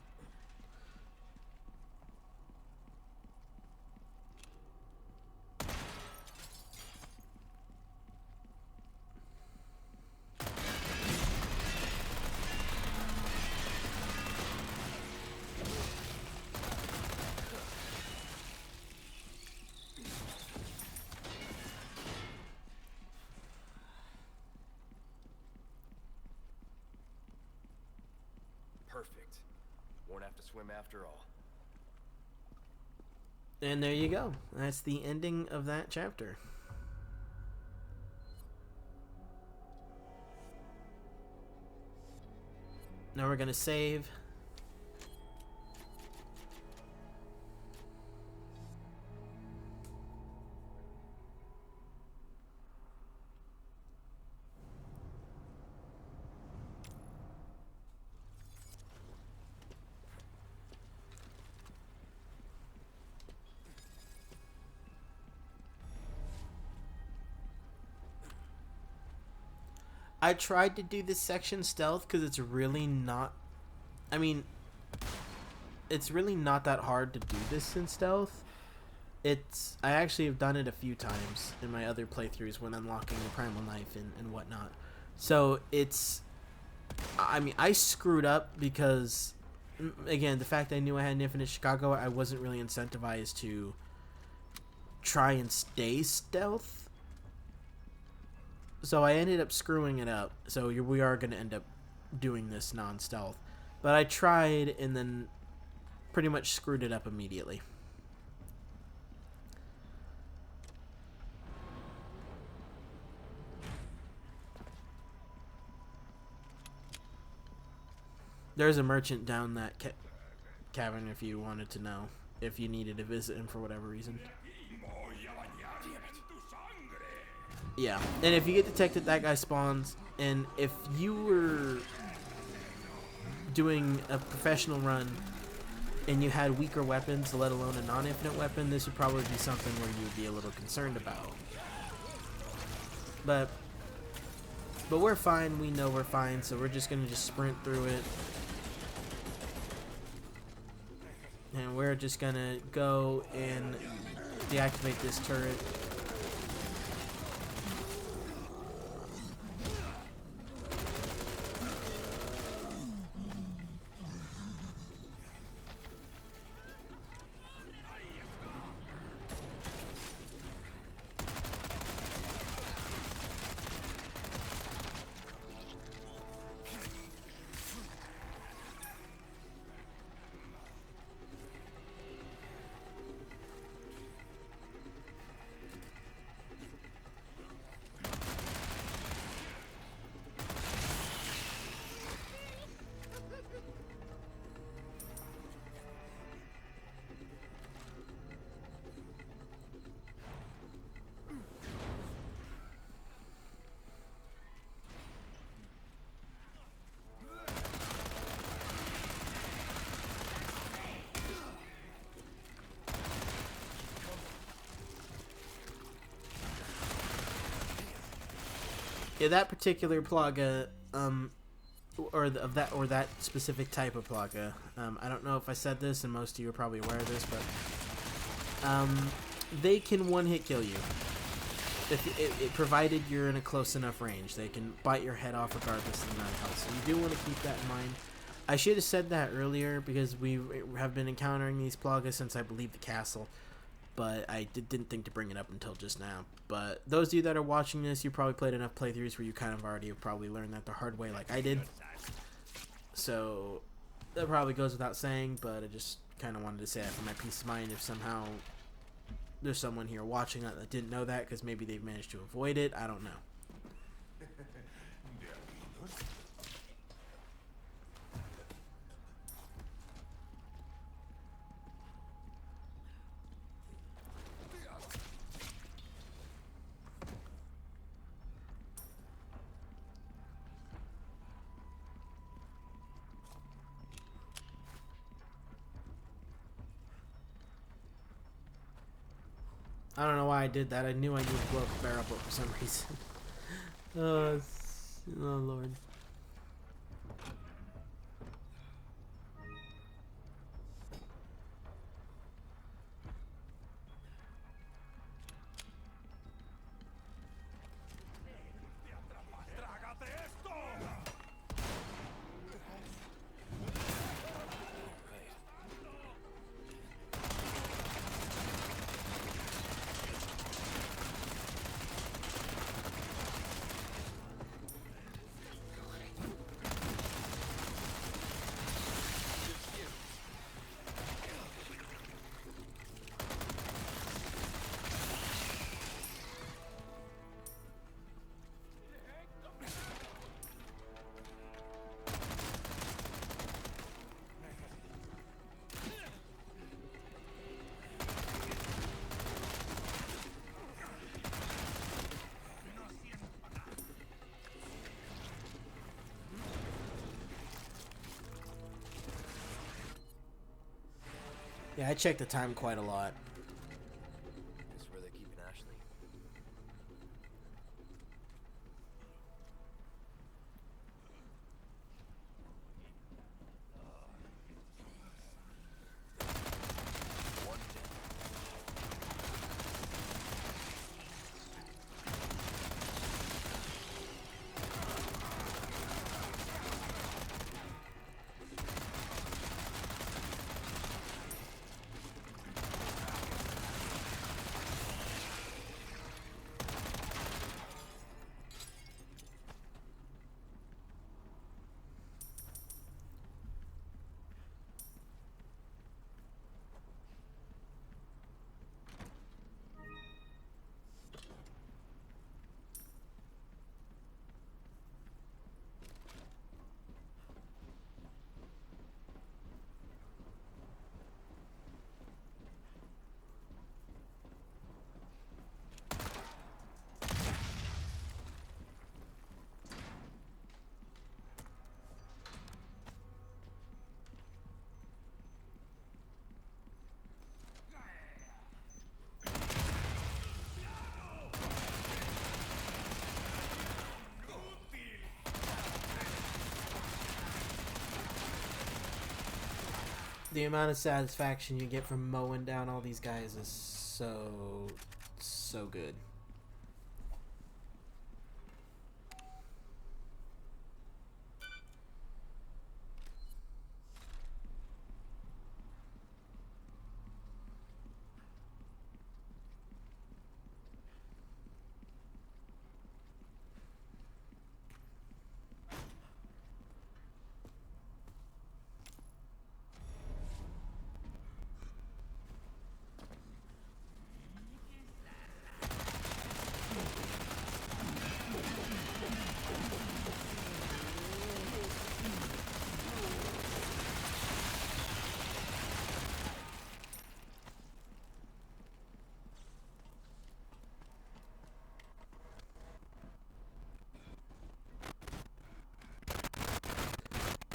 Perfect. Won't have to swim after all. And there you go. That's the ending of that chapter. Now we're going to save. I tried to do this section stealth because it's really not... I mean, it's really not that hard to do this in stealth. I actually have done it a few times in my other playthroughs when unlocking the primal knife and whatnot. So it's... I mean, I screwed up because, again, the fact I knew I had an infinite Chicago, I wasn't really incentivized to try and stay stealth. So I ended up screwing it up. So we are going to end up doing this non-stealth. But I tried and then pretty much screwed it up immediately. There's a merchant down that cavern if you wanted to know. If you needed to visit him for whatever reason. Yeah, and if you get detected, that guy spawns. And if you were doing a professional run and you had weaker weapons, let alone a non-infinite weapon, this would probably be something where you would be a little concerned about. But we're fine. We know we're fine, so we're just gonna sprint through it. And we're just gonna go and deactivate this turret. Yeah, that particular plaga, or that specific type of plaga. I don't know if I said this, and most of you are probably aware of this, but they can one-hit kill you. If it provided you're in a close enough range, they can bite your head off regardless of the amount of health. So you do want to keep that in mind. I should have said that earlier because we have been encountering these plagas since I believe the castle. but I didn't think to bring it up until just now. But those of you that are watching this, you probably played enough playthroughs where you kind of already have probably learned that the hard way like I did. So that probably goes without saying, but I just kind of wanted to say that for my peace of mind if somehow there's someone here watching that didn't know that, because maybe they've managed to avoid it. I don't know. I don't know why I did that. I knew I needed to blow up the barrel, but for some reason. Oh Lord. Yeah, I checked the time quite a lot. This is where they're keeping Ashley. One down. The amount of satisfaction you get from mowing down all these guys is so good.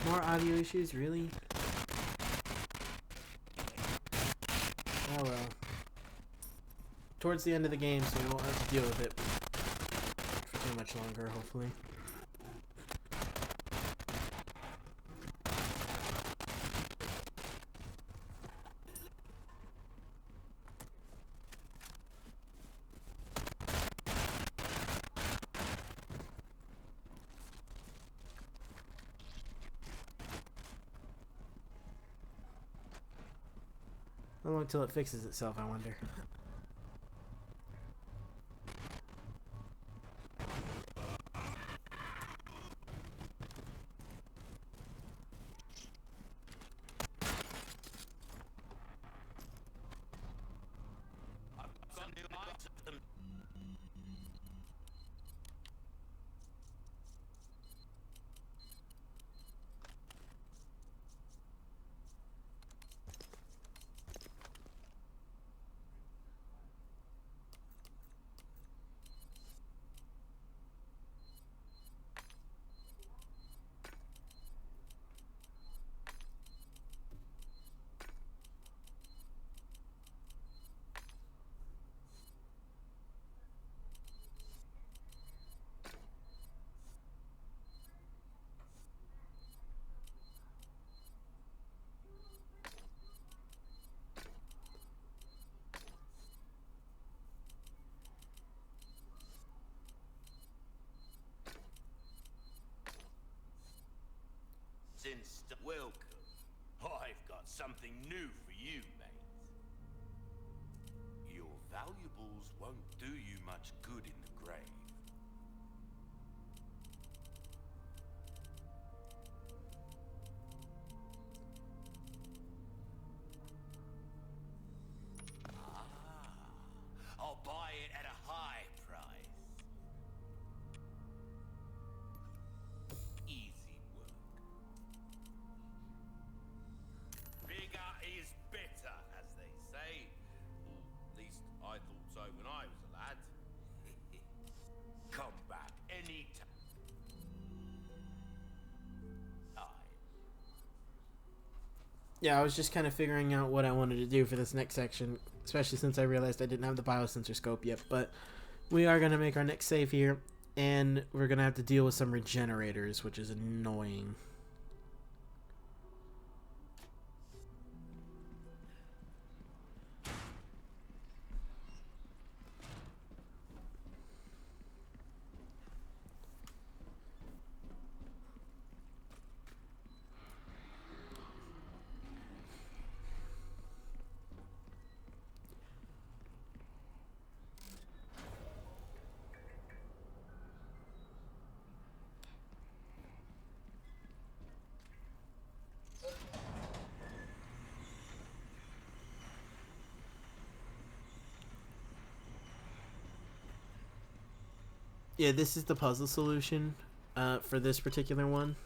More audio issues, really? Oh well. Towards the end of the game, so we won't have to deal with it for too much longer, hopefully. How long till it fixes itself, I wonder. I've got new items. Welcome. I've got something new for you, mate. Your valuables won't do you much good in the grave. I'll buy it at a high price. Easy work. Bigger is better, as they say. At least I thought so when I was a lad. Come back any time. Yeah, I was just kind of figuring out what I wanted to do for this next section, especially since I realized I didn't have the biosensor scope yet. But we are going to make our next save here, and we're going to have to deal with some regenerators, which is annoying. Yeah, this is the puzzle solution for this particular one.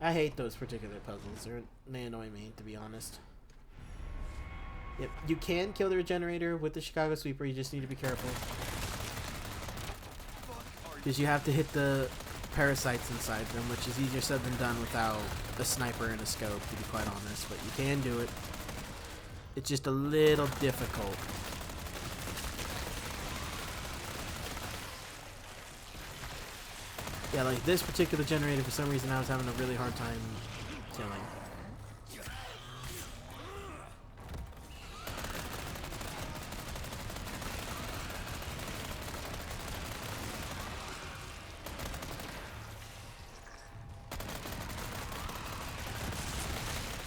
I hate those particular puzzles. They annoy me, to be honest. Yep, you can kill the regenerator with the Chicago Sweeper. You just need to be careful, because you have to hit the parasites inside them, which is easier said than done without a sniper and a scope, to be quite honest. But you can do it. It's just a little difficult. Yeah, like this particular generator, for some reason I was having a really hard time killing.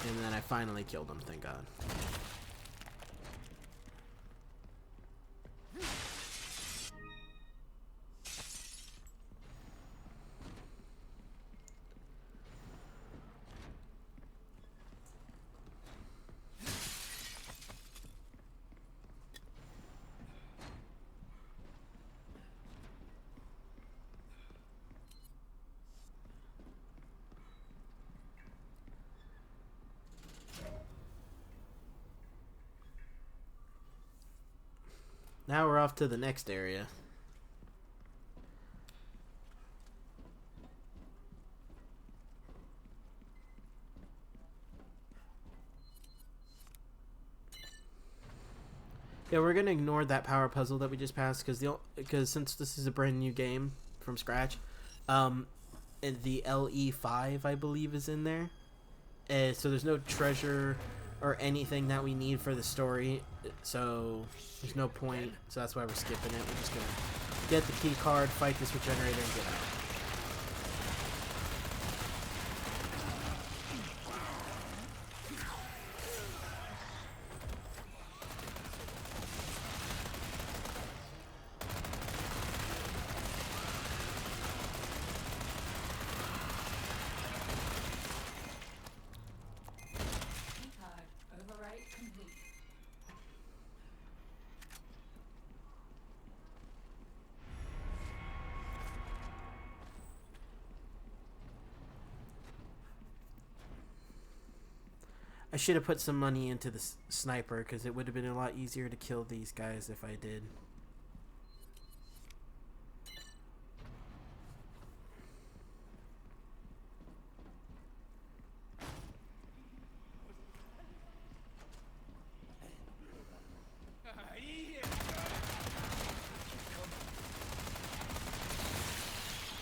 And then I finally killed him, thank God. Now we're off to the next area. Yeah, we're gonna ignore that power puzzle that we just passed because since this is a brand new game from scratch, and the LE5 I believe is in there, so there's no treasure or anything that we need for the story, so there's no point. So that's why we're skipping it. We're just gonna get the key card, fight this regenerator, and get out. I should have put some money into the sniper because it would have been a lot easier to kill these guys if I did.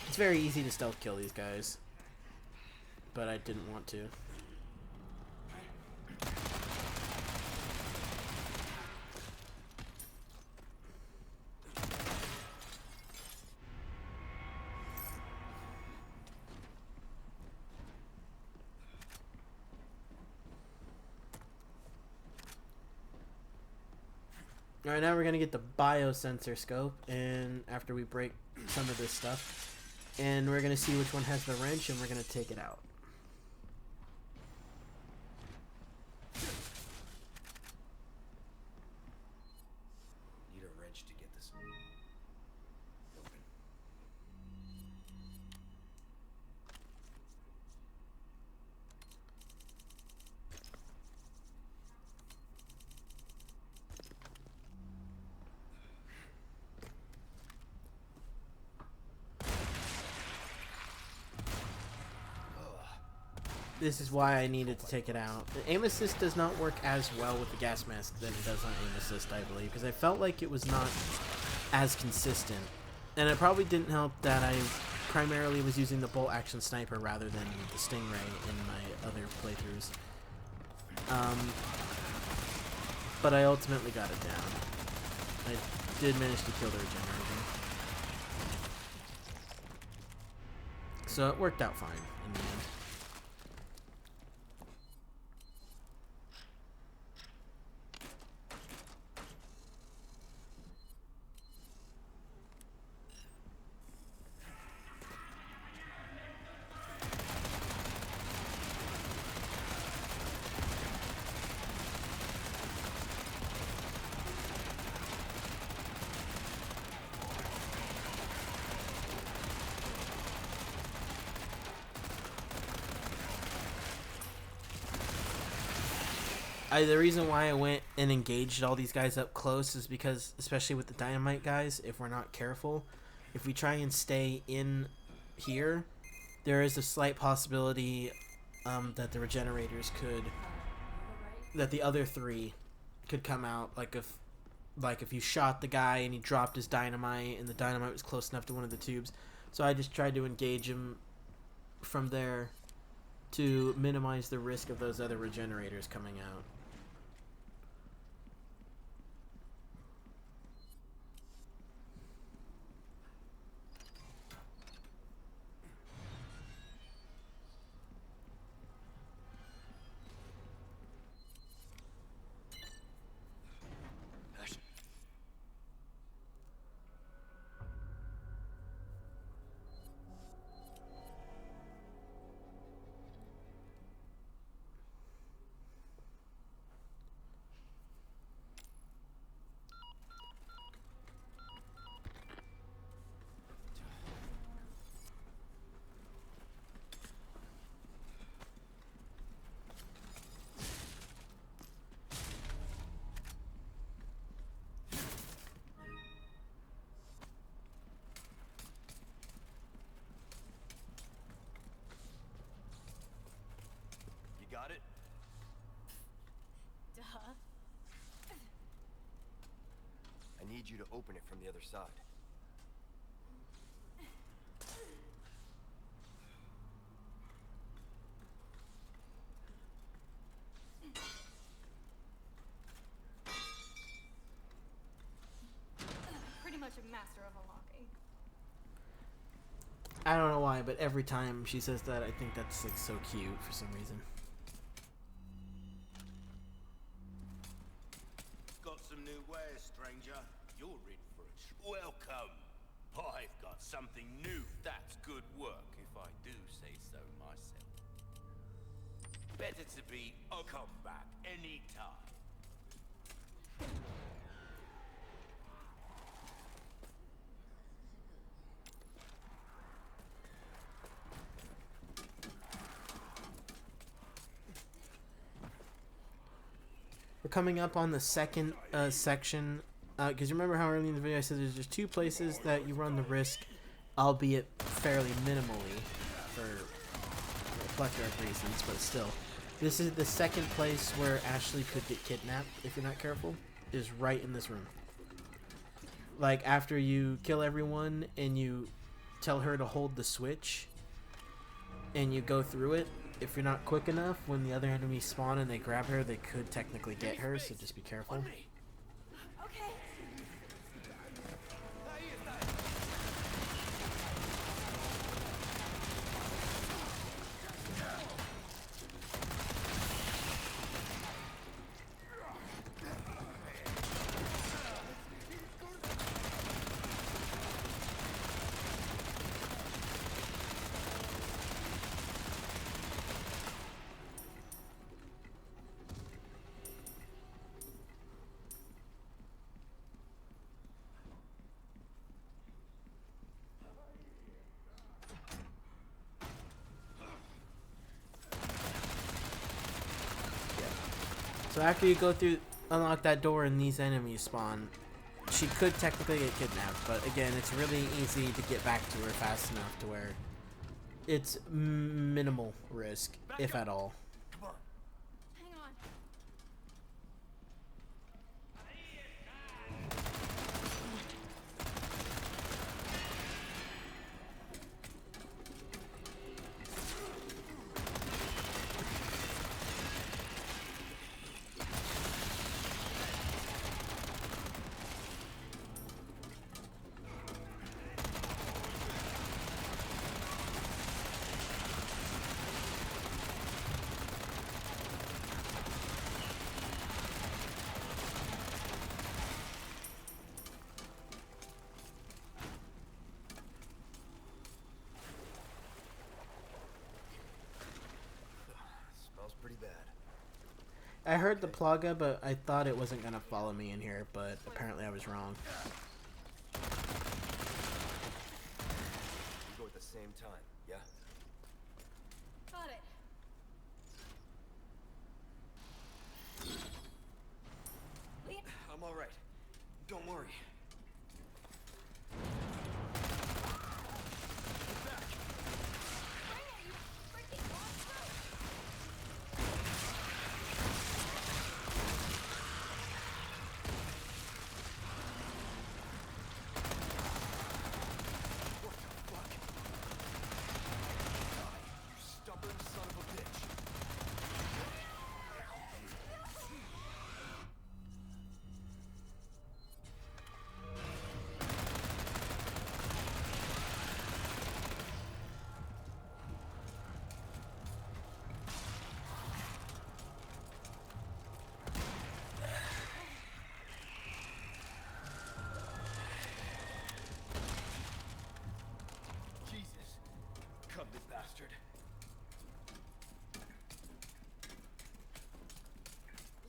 It's very easy to stealth kill these guys, but I didn't want to. Alright, now we're going to get the biosensor scope, and after we break some of this stuff, and we're going to see which one has the wrench, and we're going to take it out. Need a wrench to get this open. This is why I needed to take it out. The aim assist does not work as well with the gas mask than it does on aim assist, I believe, because I felt like it was not as consistent. And it probably didn't help that I primarily was using the bolt action sniper rather than the stingray in my other playthroughs. But I ultimately got it down. I did manage to kill the regenerator. So it worked out fine in the end. The reason why I went and engaged all these guys up close is because, especially with the dynamite guys, if we're not careful, if we try and stay in here, there is a slight possibility that the regenerators that the other three could come out. Like if you shot the guy and he dropped his dynamite and the dynamite was close enough to one of the tubes. So I just tried to engage him from there to minimize the risk of those other regenerators coming out. You got it? Duh. I need you to open it from the other side. Pretty much a master of unlocking. I don't know why, but every time she says that, I think that's like so cute for some reason. Got some new wares, stranger. You're in for a welcome. I've got something new that's good work, if I do say so myself. Better to be come back any time. We're coming up on the second section, because remember how early in the video I said there's just two places that you run the risk, albeit fairly minimally, for a plethora of reasons, but still. This is the second place where Ashley could get kidnapped, if you're not careful, is right in this room. Like, after you kill everyone and you tell her to hold the switch, and you go through it, if you're not quick enough, when the other enemies spawn and they grab her, they could technically get her, so just be careful. Okay. So after you go through, unlock that door and these enemies spawn, she could technically get kidnapped, but again, it's really easy to get back to her fast enough to where it's minimal risk, if at all. Hang on. Smells pretty bad. I heard the plaga, but I thought it wasn't gonna follow me in here, but apparently I was wrong. We go at the same time, yeah? Got it. Leave. I'm alright. Don't worry. Bring it, you freaking monster! What the fuck? You stubborn son of a bitch. Jesus. Cuddly bastard.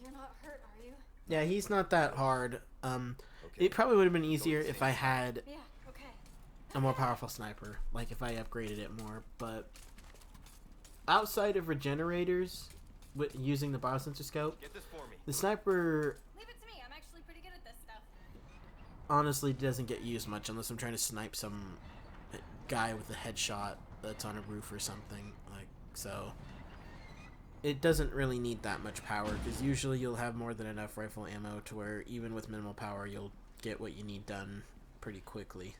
You're not hurt, are you? Yeah, he's not that hard. It probably would have been easier if I had Yeah, okay. a more powerful sniper, like if I upgraded it more, but outside of regenerators, with using the biosensor scope, Get this for me. the sniper Leave it to me. I'm actually pretty good at this stuff. honestly doesn't get used much unless I'm trying to snipe some guy with a headshot that's on a roof or something, like, so it doesn't really need that much power, because usually you'll have more than enough rifle ammo to where even with minimal power you'll get what you need done pretty quickly.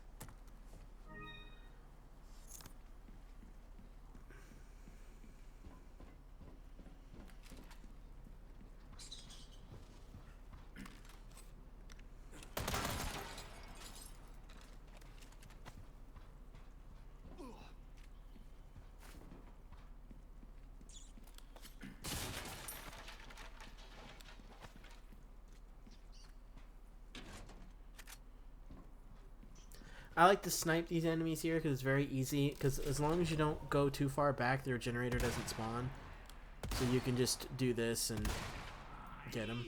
I like to snipe these enemies here because it's very easy, because as long as you don't go too far back, their generator doesn't spawn. So you can just do this and get them.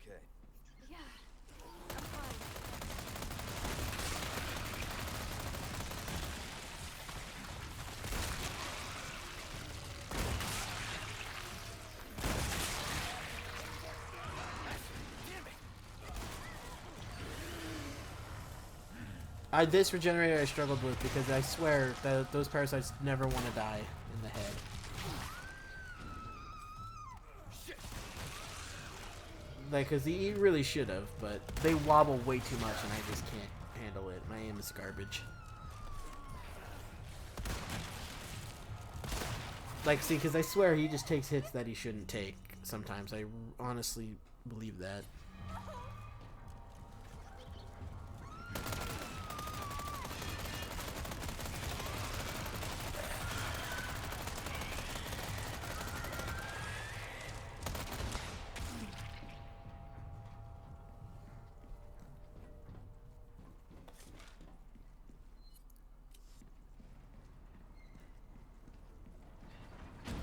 okay? Yeah. I'm fine. This regenerator I struggled with because I swear that those parasites never want to die in the head. Like, cause he really should have, but they wobble way too much and I just can't handle it. My aim is garbage. Like, see, because I swear he just takes hits that he shouldn't take sometimes. I honestly believe that.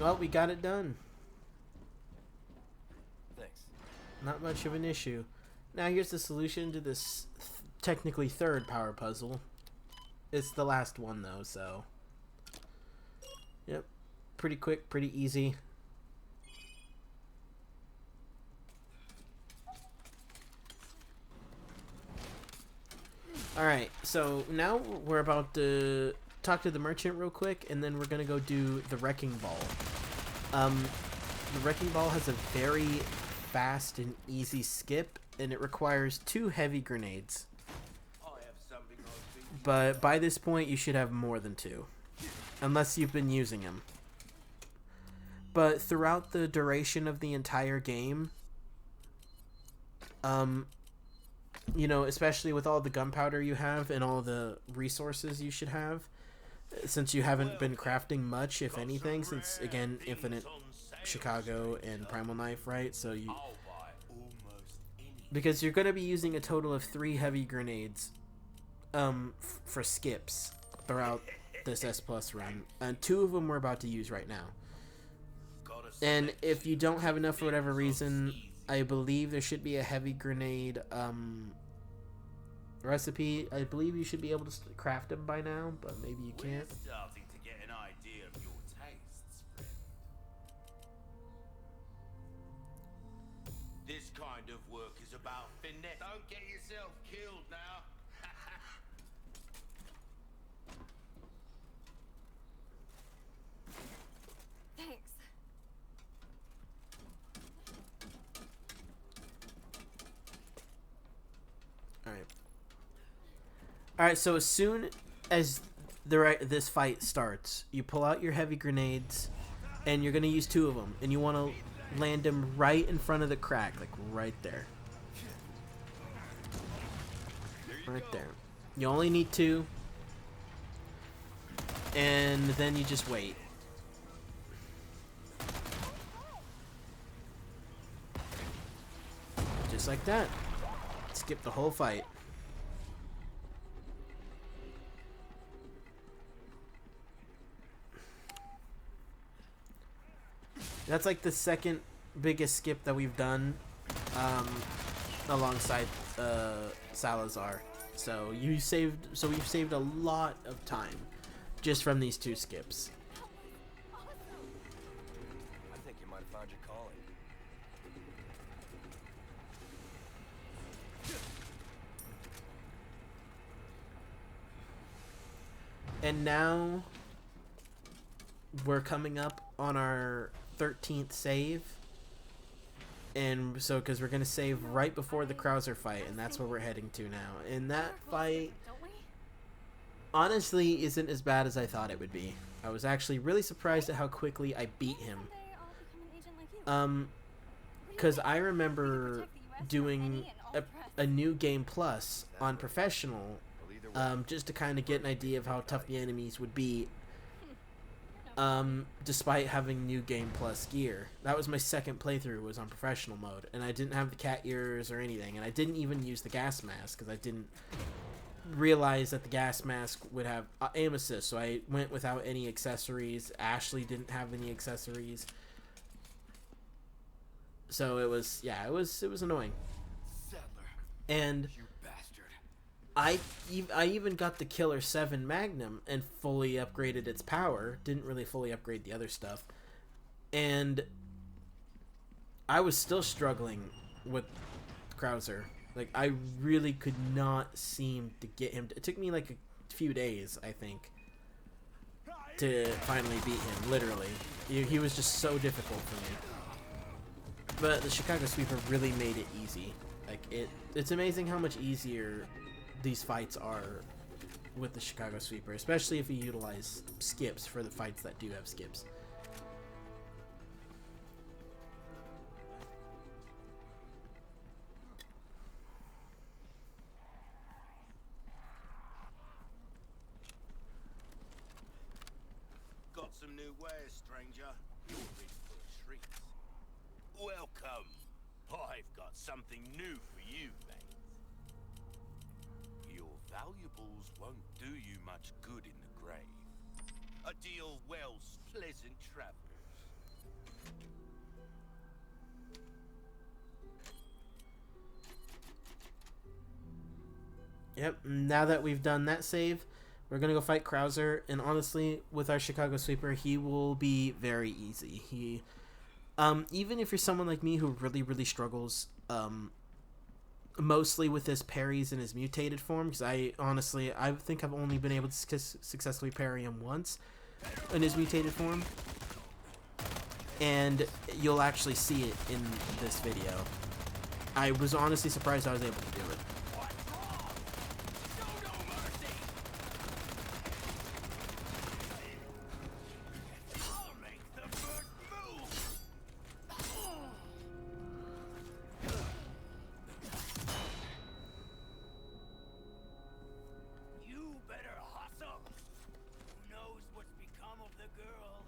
Well, we got it done. Thanks. Not much of an issue. Now here's the solution to this technically third power puzzle. It's the last one though, so... Yep. Pretty quick, pretty easy. Alright, so now we're about to talk to the merchant real quick, and then we're gonna go do the Wrecking Ball. The Wrecking Ball has a very fast and easy skip, and it requires 2 heavy grenades. I have something I've been But by this point, you should have more than 2, unless you've been using them. But throughout the duration of the entire game, you know, especially with all the gunpowder you have and all the resources you should have, since you haven't been crafting much, if anything, since, again, Infinite Chicago and Primal Knife, right? So you... I'll buy almost any. Because you're going to be using a total of 3 heavy grenades for skips throughout this S Plus run. And 2 of them we're about to use right now. And if you don't have enough for whatever reason, I believe there should be a heavy grenade recipe. I believe you should be able to craft them by now, but maybe you can't. We're starting to get an idea of your tastes, friend. This kind of work is about finesse. Don't get yourself killed now. Thanks. Alright, so as soon as this fight starts, you pull out your heavy grenades, and you're going to use 2 of them, and you want to land them right in front of the crack, like right there. Right there. You only need 2, and then you just wait. Just like that. Skip the whole fight. That's like the second biggest skip that we've done, alongside Salazar. So we've saved a lot of time just from these 2 skips. I think you might have found your calling. And now we're coming up on our 13th save, and so because we're gonna save right before the Krauser fight, and that's where we're heading to now. And that fight Don't we? honestly isn't as bad as I thought it would be. I was actually really surprised at how quickly I beat him. Someday I'll become an agent like you. Because I remember doing a new game plus on professional, Well, either way, just to kind of get an idea of how tough the enemies would be, despite having new game plus gear. That was my second playthrough, was on professional mode, and I didn't have the cat ears or anything, and I didn't even use the gas mask because I didn't realize that the gas mask would have aim assist, so I went without any accessories. Ashley didn't have any accessories. So it was, yeah, it was annoying. Settler, And you bastard. I even got the Killer 7 Magnum and fully upgraded its power. Didn't really fully upgrade the other stuff. And I was still struggling with Krauser. Like, I really could not seem to get him. It took me like a few days, I think, to finally beat him, literally. He was just so difficult for me. But the Chicago Sweeper really made it easy. Like, it's amazing how much easier these fights are with the Chicago Sweeper, especially if you utilize skips for the fights that do have skips. Got some new wares, stranger. You're in for a treat. Welcome. I've got something new for you, mate. Your valuables won't do you much good in the grave. A deal well, pleasant travels. Yep, now that we've done that save, we're gonna go fight Krauser, and honestly, with our Chicago Sweeper, he will be very easy. Even if you're someone like me who really struggles, mostly with his parries and his mutated form, because I think I've only been able to successfully parry him once in his mutated form, and you'll actually see it in this video. I was honestly surprised I was able to do it. You better hustle. Who knows what's become of the girl?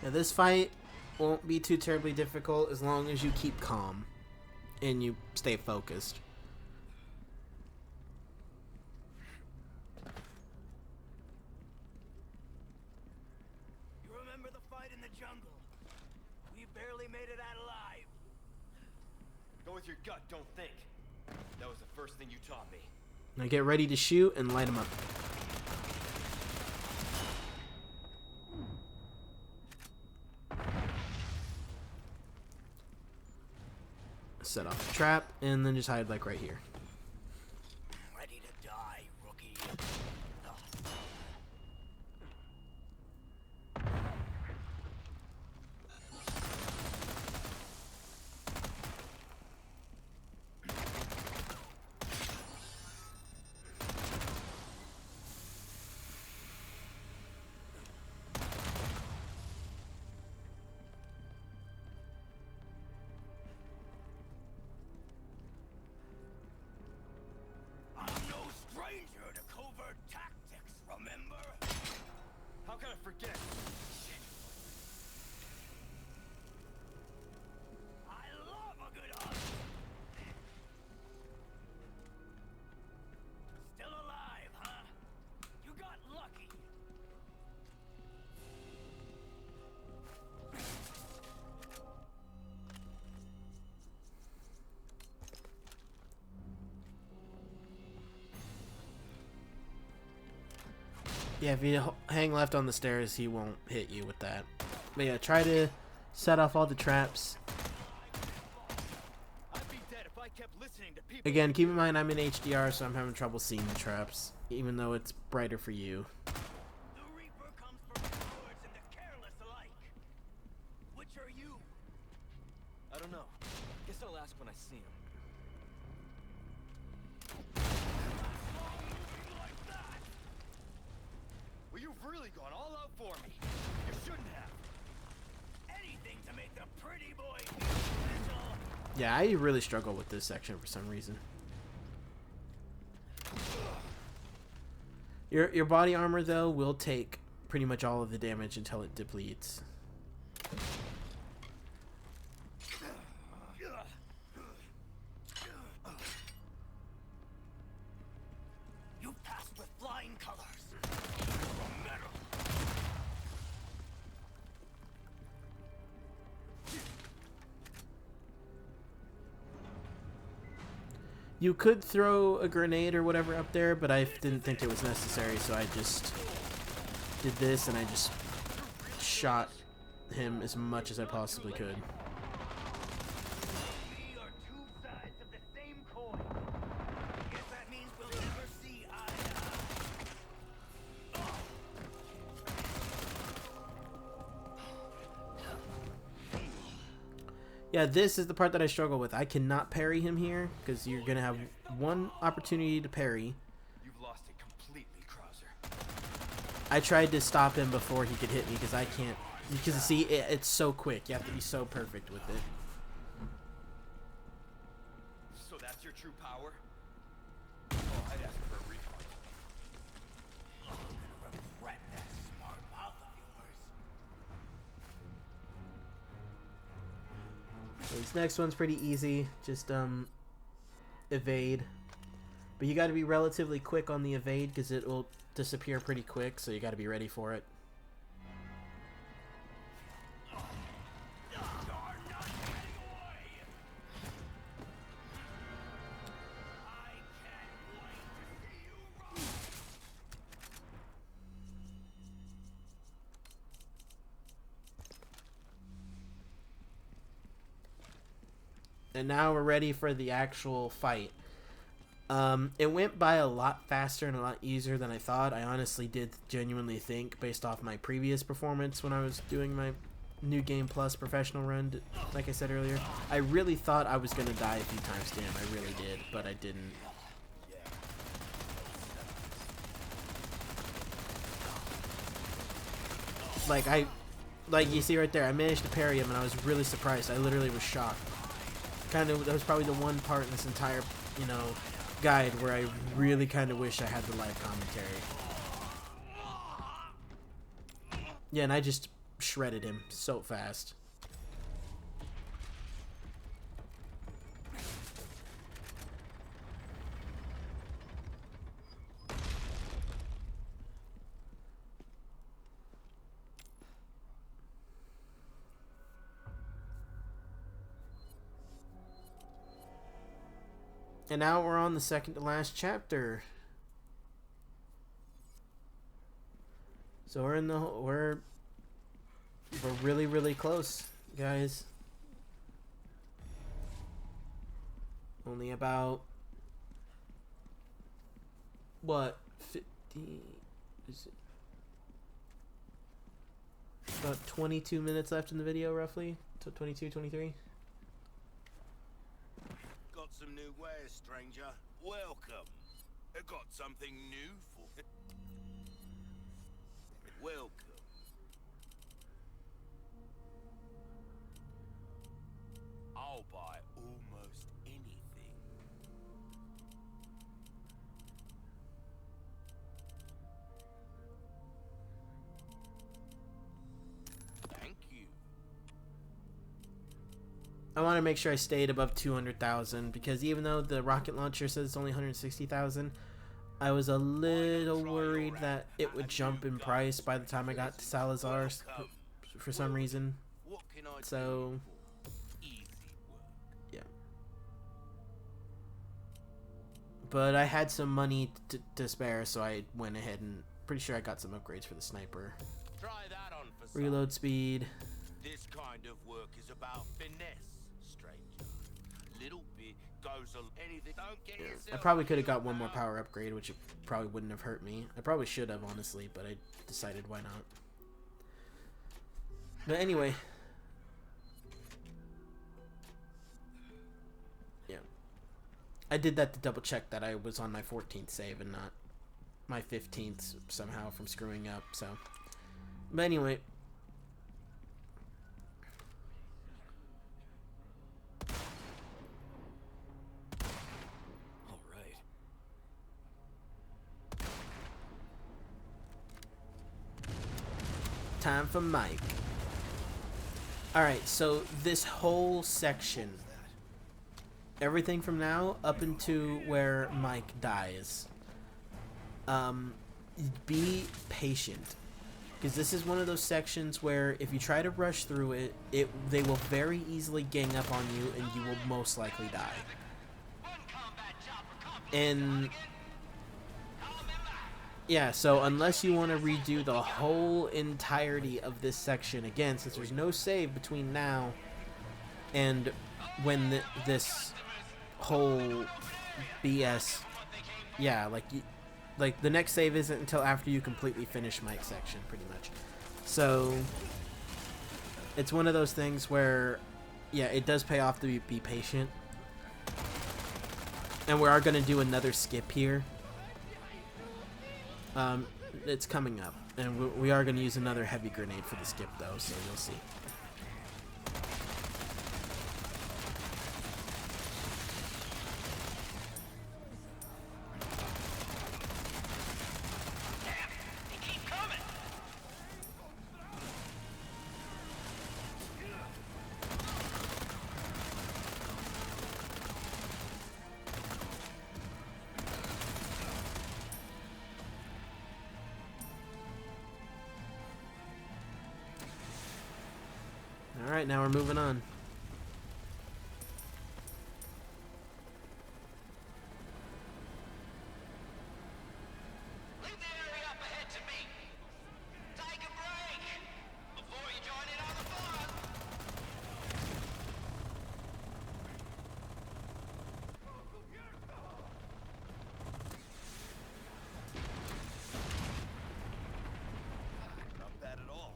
Now this fight won't be too terribly difficult as long as you keep calm and you stay focused. You remember the fight in the jungle? We barely made it out alive. Go with your gut, don't think. That was the first thing you taught me. Now get ready to shoot and light them up. Set off the trap and then just hide like right here. Ready to die, rookie. I'm no stranger to covert tactics, remember? How can I forget? I love a good hunt. Still alive, huh? You got lucky. Yeah, if you hang left on the stairs, he won't hit you with that. But yeah, try to set off all the traps. I'd be dead if I kept listening to people. Again, keep in mind I'm in HDR, so I'm having trouble seeing the traps, even though it's brighter for you. The Reaper comes for cowards and the careless alike. Which are you? I don't know. Guess I'll ask when I see him. Well, you've really gone all out for me. You shouldn't have. Anything to make the pretty boy feel special. Yeah, I really struggle with this section for some reason. Your body armor though will take pretty much all of the damage until it depletes. You could throw a grenade or whatever up there, but I didn't think it was necessary, so I just did this and I just shot him as much as I possibly could. We are two sides of the same coin. Guess that means we'll never see eye to eye. Yeah, this is the part that I struggle with. I cannot parry him here because you're gonna have one opportunity to parry. You've lost it completely, Krauser. I tried to stop him before he could hit me because I can't. Because see, it's so quick. You have to be so perfect with it. So that's your true power? Oh, I'd ask for a refund. Regret that smart mouth of yours. This next one's pretty easy. Just evade. But you got to be relatively quick on the evade because it will disappear pretty quick. So you got to be ready for it. And now we're ready for the actual fight. It went by a lot faster and a lot easier than I thought. I honestly did genuinely think, based off my previous performance when I was doing my New Game Plus professional run, like I said earlier, I really thought I was going to die a few times to him. I really did, but I didn't. Like you see right there, I managed to parry him and I was really surprised. I literally was shocked. That was probably the one part in this entire, guide where I really kind of wish I had the live commentary. Yeah, and I just shredded him so fast. And now we're on the second to last chapter. So we're really, really close, guys. Only about what, 50, is it about 22 minutes left in the video, roughly? 22, 23? Got some new wares, stranger. Welcome. I got something new for you. Welcome. I'll buy almost anything. Thank you. I want to make sure I stayed above 200,000 because even though the rocket launcher says it's only 160,000, I was a little worried that it would jump in price by the time I got to Salazar for some reason. What can I So, do for easy work? yeah. But I had some money to spare, so I went ahead and pretty sure I got some upgrades for the sniper. Try that on for some. Reload speed. This kind of work is about finesse, stranger. Little bit goes a anything. Don't get yourself. I probably could have got one more power upgrade, which probably wouldn't have hurt me. I probably should have, honestly, but I decided why not. But anyway. Yeah. I did that to double check that I was on my 14th save and not my 15th somehow from screwing up, so. But anyway. Time for Mike. Alright, so this whole section, everything from now up into where Mike dies, be patient. Because this is one of those sections where if you try to rush through it, they will very easily gang up on you and you will most likely die. One combat job And yeah, so unless you want to redo the whole entirety of this section again, since there's no save between now and when this whole BS, yeah, like the next save isn't until after you completely finish Mike's section, pretty much. So it's one of those things where, yeah, it does pay off to be patient. And we are going to do another skip here. It's coming up, and we are going to use another heavy grenade for the skip, though, so you'll see. Alright, now we're moving on. Leave the area up ahead to me. Take a break before you join in on the fun. Not bad at all.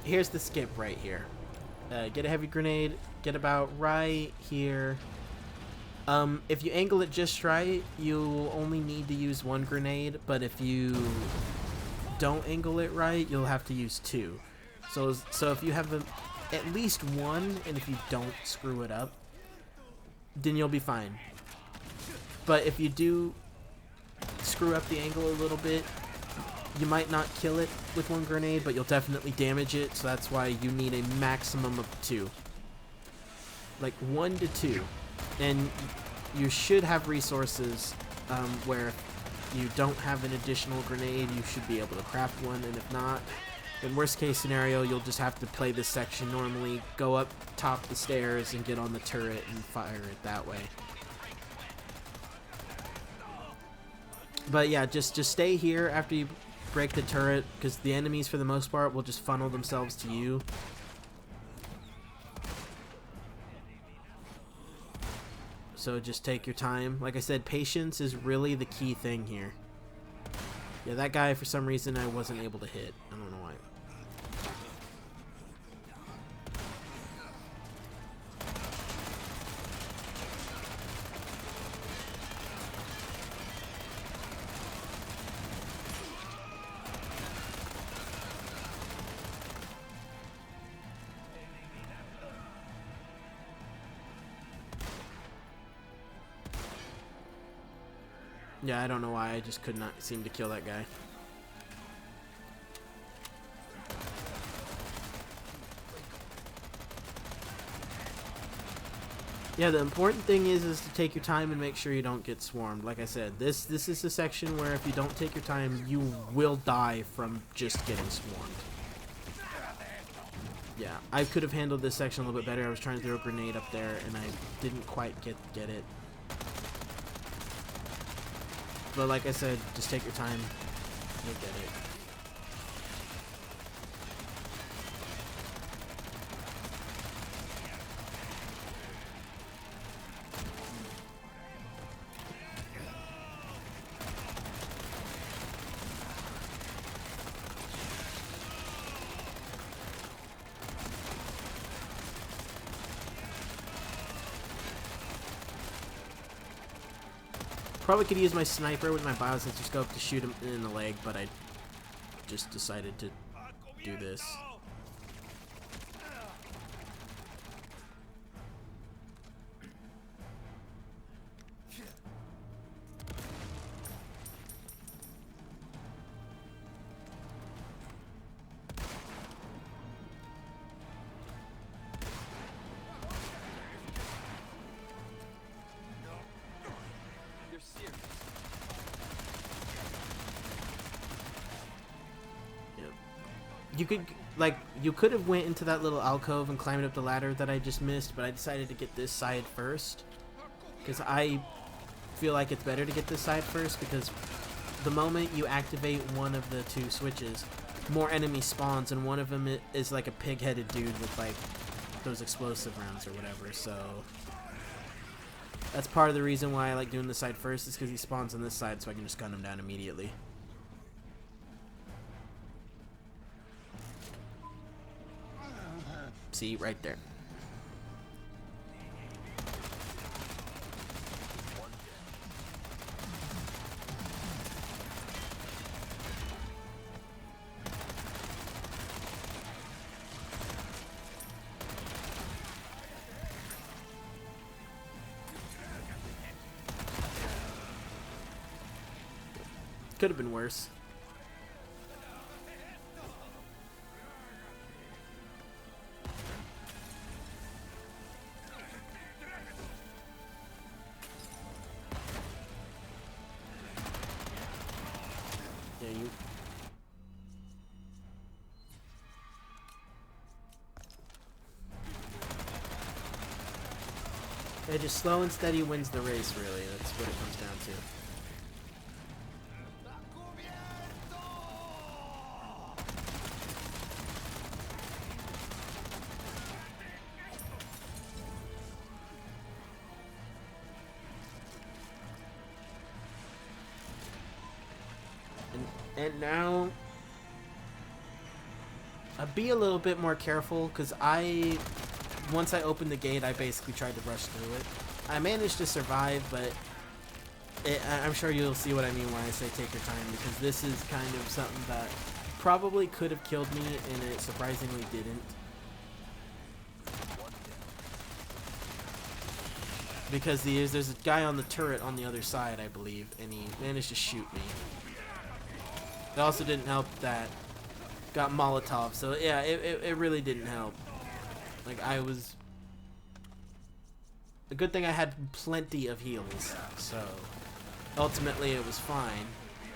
Here's the skip right here. Get a heavy grenade, get about right here. If you angle it just right, you'll only need to use one grenade, but if you don't angle it right, you'll have to use two. So if you have at least one, and if you don't screw it up, then you'll be fine. But if you do screw up the angle a little bit, you might not kill it with one grenade, but you'll definitely damage it, so that's why you need a maximum of two. Like 1 to 2. And you should have resources where if you don't have an additional grenade, you should be able to craft one, and if not, in worst case scenario, you'll just have to play this section normally, go up top the stairs and get on the turret and fire it that way. But yeah, just stay here after you break the turret, because the enemies for the most part will just funnel themselves to you. So just take your time. Like I said, patience is really the key thing here. Yeah, that guy, for some reason, I wasn't able to hit. I don't know why. Yeah, I don't know why. I just could not seem to kill that guy. Yeah, the important thing is to take your time and make sure you don't get swarmed. Like I said, this is a section where if you don't take your time, you will die from just getting swarmed. Yeah, I could have handled this section a little bit better. I was trying to throw a grenade up there, and I didn't quite get it. But like I said, just take your time. You'll get it. Probably could use my sniper with my biosensor scope to shoot him in the leg, but I just decided to do this. you could, like, you could have went into that little alcove and climbed up the ladder that I just missed, but I decided to get this side first because I feel like it's better to get this side first, because the moment you activate one of the two switches, more enemy spawns, and one of them is like a pig-headed dude with like those explosive rounds or whatever. So that's part of the reason why I like doing this side first, is because he spawns on this side, so I can just gun him down immediately. See, right there. Could have been worse. Yeah, you. Yeah, just slow and steady wins the race, really. That's what it comes down to. And now, be a little bit more careful, because once I opened the gate, I basically tried to rush through it. I managed to survive, but I'm sure you'll see what I mean when I say take your time, because this is kind of something that probably could have killed me, and it surprisingly didn't. Because there's a guy on the turret on the other side, I believe, and he managed to shoot me. It also didn't help that got Molotov, so yeah, it really didn't help. Like, a good thing I had plenty of heals, so ultimately it was fine.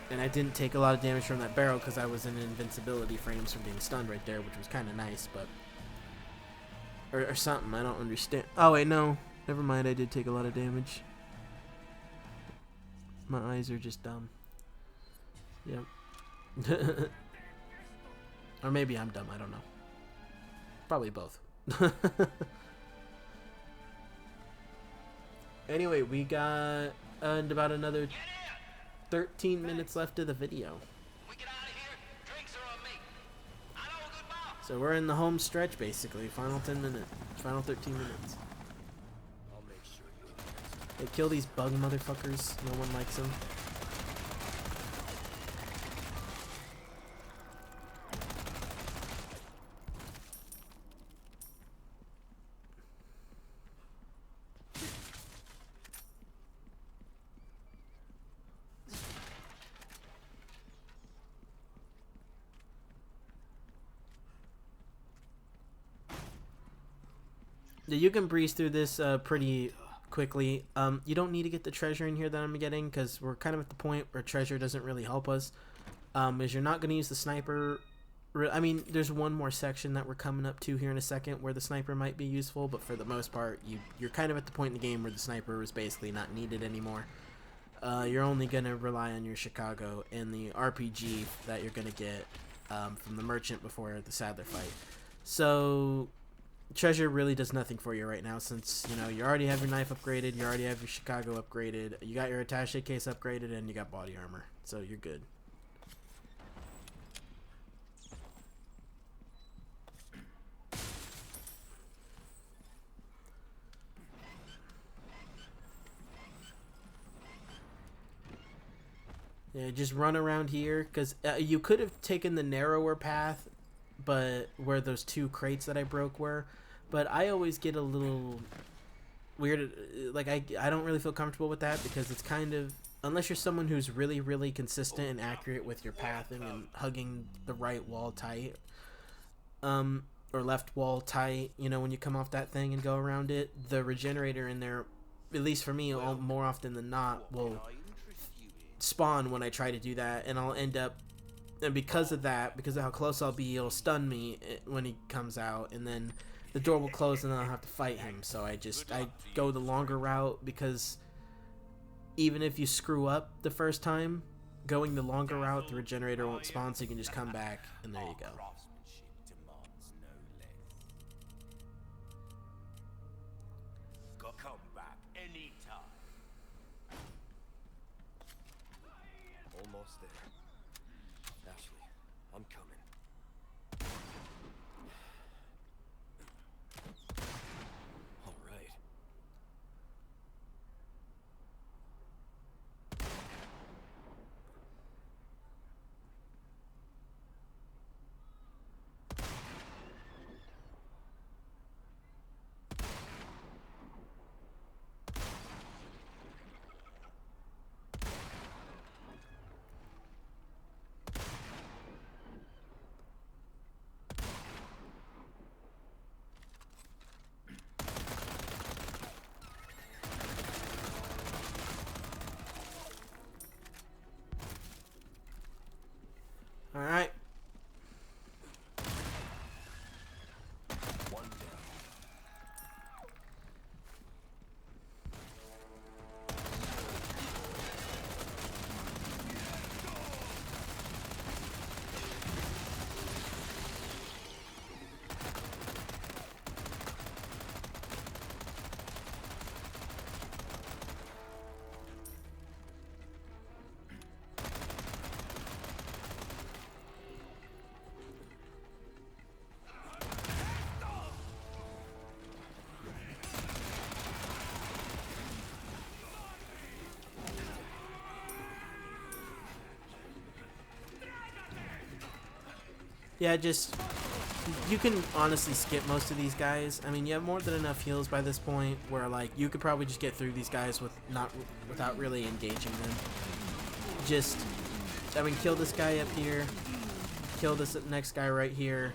And I didn't take a lot of damage from that barrel because I was in invincibility frames from being stunned right there, which was kind of nice, but... Or something, I don't understand. Oh wait, no. Never mind, I did take a lot of damage. My eyes are just dumb. Yep. Or maybe I'm dumb, I don't know. Probably both. Anyway, we got about another 13 minutes left of the video. So we're in the home stretch, basically. Final 10 minutes. Final 13 minutes. They kill these bug motherfuckers. No one likes them. Yeah, you can breeze through this pretty quickly. You don't need to get the treasure in here that I'm getting, because we're kind of at the point where treasure doesn't really help us. Is you're not going to use the sniper. I mean, there's one more section that we're coming up to here in a second where the sniper might be useful, but for the most part, you're kind of at the point in the game where the sniper is basically not needed anymore. You're only going to rely on your Chicago and the RPG that you're going to get from the merchant before the Sadler fight. So treasure really does nothing for you right now, since you already have your knife upgraded, you already have your Chicago upgraded, you got your attaché case upgraded, and you got body armor, so you're good. Yeah, just run around here, because you could have taken the narrower path, but where those two crates that I broke were, but I always get a little weird, like I don't really feel comfortable with that, because it's kind of, unless you're someone who's really, really consistent and accurate with your pathing and hugging the right wall tight, or left wall tight, when you come off that thing and go around it, the regenerator in there, at least for me, more often than not, will spawn when I try to do that, and I'll end up and because of that, because of how close I'll be, it'll stun me when he comes out, and then the door will close and then I'll have to fight him. So I go the longer route, because even if you screw up the first time, going the longer route, the regenerator won't spawn, so you can just come back, and there you go. Craftsmanship demands no less. Come back anytime. Almost there. Ashley, I'm coming. All right. All right. One down. Yeah, just, you can honestly skip most of these guys. I mean, you have more than enough heals by this point where, like, you could probably just get through these guys without really engaging them. Just, I mean, kill this guy up here, kill this next guy right here,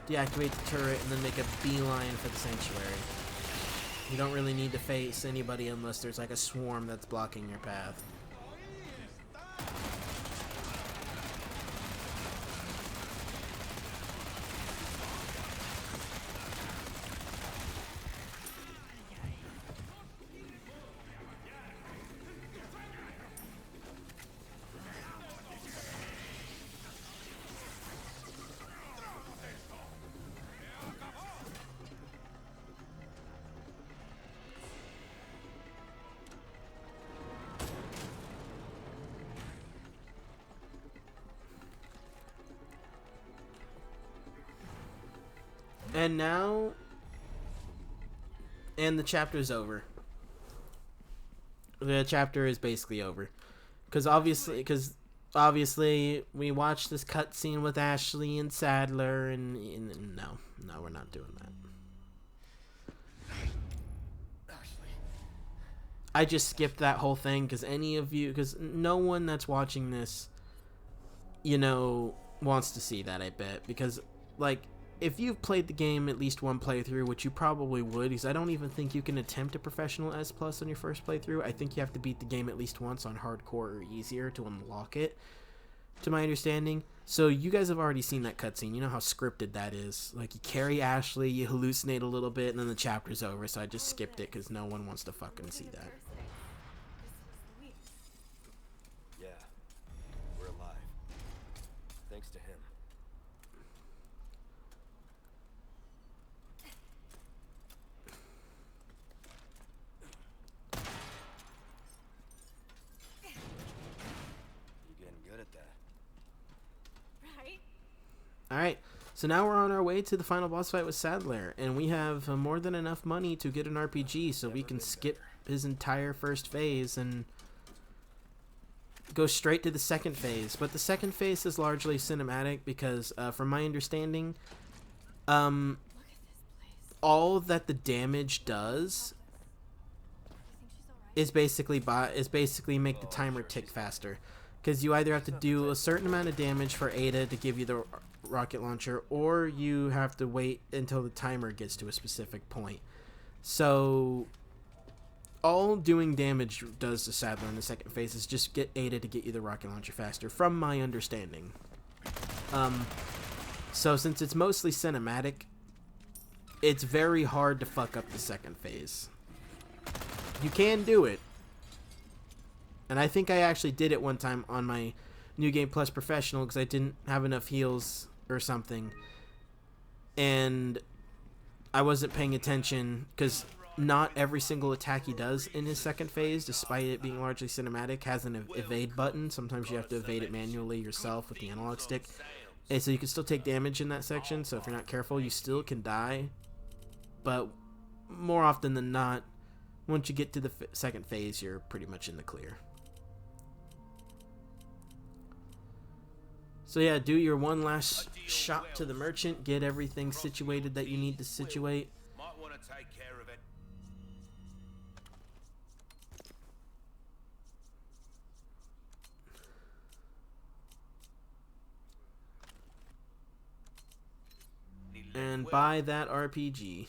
deactivate the turret, and then make a beeline for the sanctuary. You don't really need to face anybody unless there's like a swarm that's blocking your path. And now, and the chapter's over. The chapter is basically over, because obviously we watched this cutscene with Ashley and Sadler, and no, we're not doing that. I just skipped that whole thing because no one that's watching this, wants to see that, I bet, because like, if you've played the game at least one playthrough, which you probably would, because I don't even think you can attempt a professional S+ on your first playthrough. I think you have to beat the game at least once on hardcore or easier to unlock it, to my understanding. So you guys have already seen that cutscene. You know how scripted that is. Like, you carry Ashley, you hallucinate a little bit, and then the chapter's over. So I just skipped it because no one wants to fucking see that. Yeah, we're alive. Thanks to him. Alright, so now we're on our way to the final boss fight with Sadler, and we have more than enough money to get an RPG, so we can skip his entire first phase and go straight to the second phase. But the second phase is largely cinematic because, from my understanding, all that the damage does is basically make the timer tick faster. Because you either have to do a certain amount of damage for Ada to give you the rocket launcher, or you have to wait until the timer gets to a specific point. So all doing damage does to Sadler in the second phase is just get Ada to get you the rocket launcher faster, from my understanding. So since it's mostly cinematic, it's very hard to fuck up the second phase. You can do it. And I think I actually did it one time on my New Game Plus Professional because I didn't have enough heals or something. And I wasn't paying attention because not every single attack he does in his second phase, despite it being largely cinematic, has an evade button. Sometimes you have to evade it manually yourself with the analog stick. And so you can still take damage in that section, so if you're not careful, you still can die. But more often than not, once you get to the second phase, you're pretty much in the clear. So yeah, do your one last shot to the merchant, get everything situated that you need to situate. Might want to take care of it. And buy that RPG.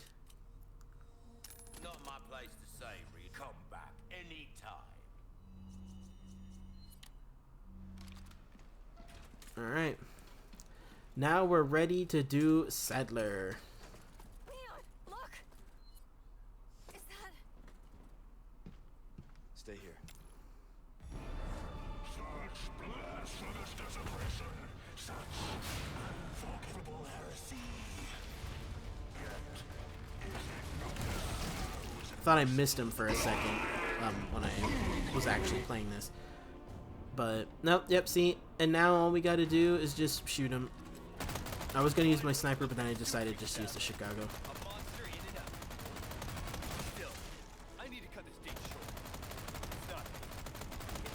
Not my place to say, Reed. Come back anytime. Alright. Now we're ready to do Sadler. Leon, look! Is that... Stay here. Such blasphemous desecration, such unforgivable heresy. Thought I missed him for a second when I was actually playing this. But, nope, yep, see? And now all we gotta do is just shoot him. I was gonna use my sniper, but then I decided just to use the Chicago. A monster in and out. Still, I need to cut this date short. It's not me.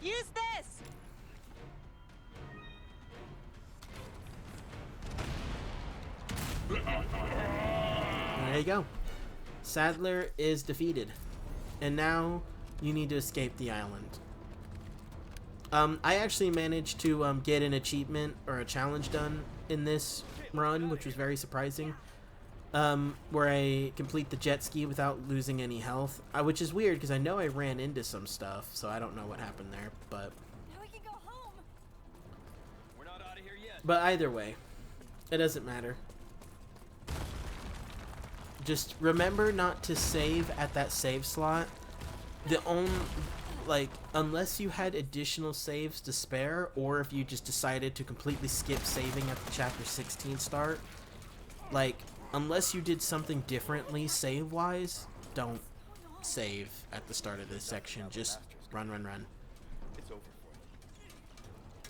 It's you. Use this! There you go. Sadler is defeated. And now you need to escape the island. I actually managed to get an achievement or a challenge done in this run, which was very surprising. Where I complete the jet ski without losing any health. Which is weird because I know I ran into some stuff, so I don't know what happened there. But Now we can go home! We're not out of here yet. But either way, it doesn't matter. Just remember not to save at that save slot. The only, like, unless you had additional saves to spare, or if you just decided to completely skip saving at the chapter 16 start, like, unless you did something differently save-wise, don't save at the start of this section. Just run, run, run. It's over for you.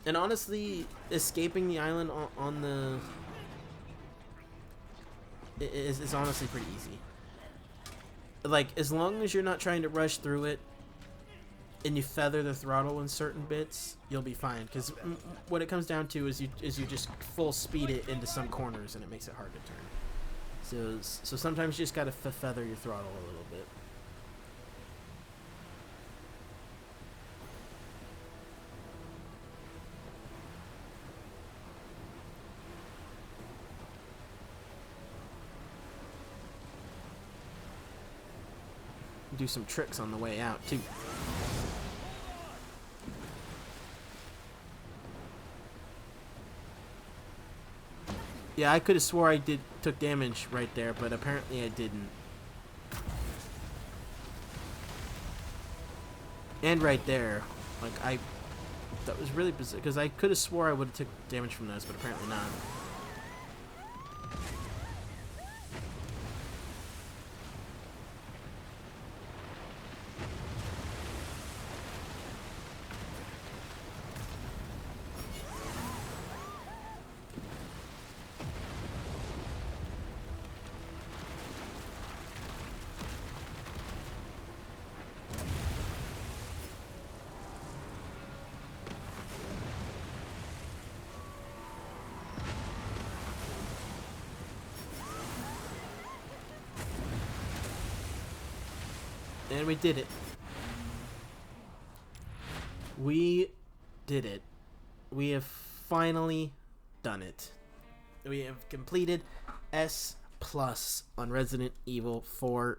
And honestly, escaping the island on the is honestly pretty easy. Like, as long as you're not trying to rush through it and you feather the throttle in certain bits, you'll be fine. Because what it comes down to is you just full speed it into some corners and it makes it hard to turn. So sometimes you just gotta feather your throttle a little bit. Do some tricks on the way out too. Yeah, I could have swore I took damage right there, but apparently I didn't. And right there, like that was really bizarre because I could have swore I would have took damage from those, but apparently not. And we did it. We did it. We have finally done it. We have completed S Plus on Resident Evil 4.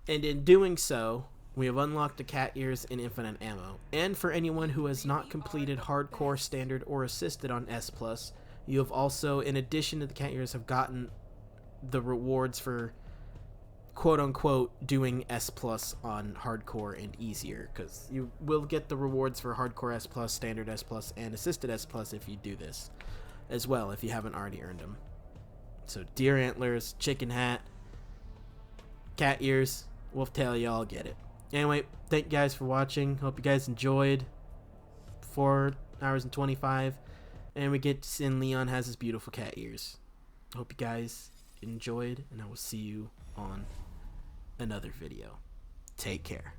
And in doing so, we have unlocked the cat ears and infinite ammo. And for anyone who has not completed hardcore, standard, or assisted on S+, you have also, in addition to the cat ears, have gotten the rewards for quote-unquote doing S+ on hardcore and easier, because you will get the rewards for hardcore S+, standard S+, and assisted S+ if you do this as well, if you haven't already earned them. So deer antlers, chicken hat, cat ears, wolf tail, y'all get it. Anyway, thank you guys for watching. Hope you guys enjoyed. 4 hours and 25, and we get to see Leon has his beautiful cat ears. Hope you guys enjoyed, and I will see you on another video. Take care.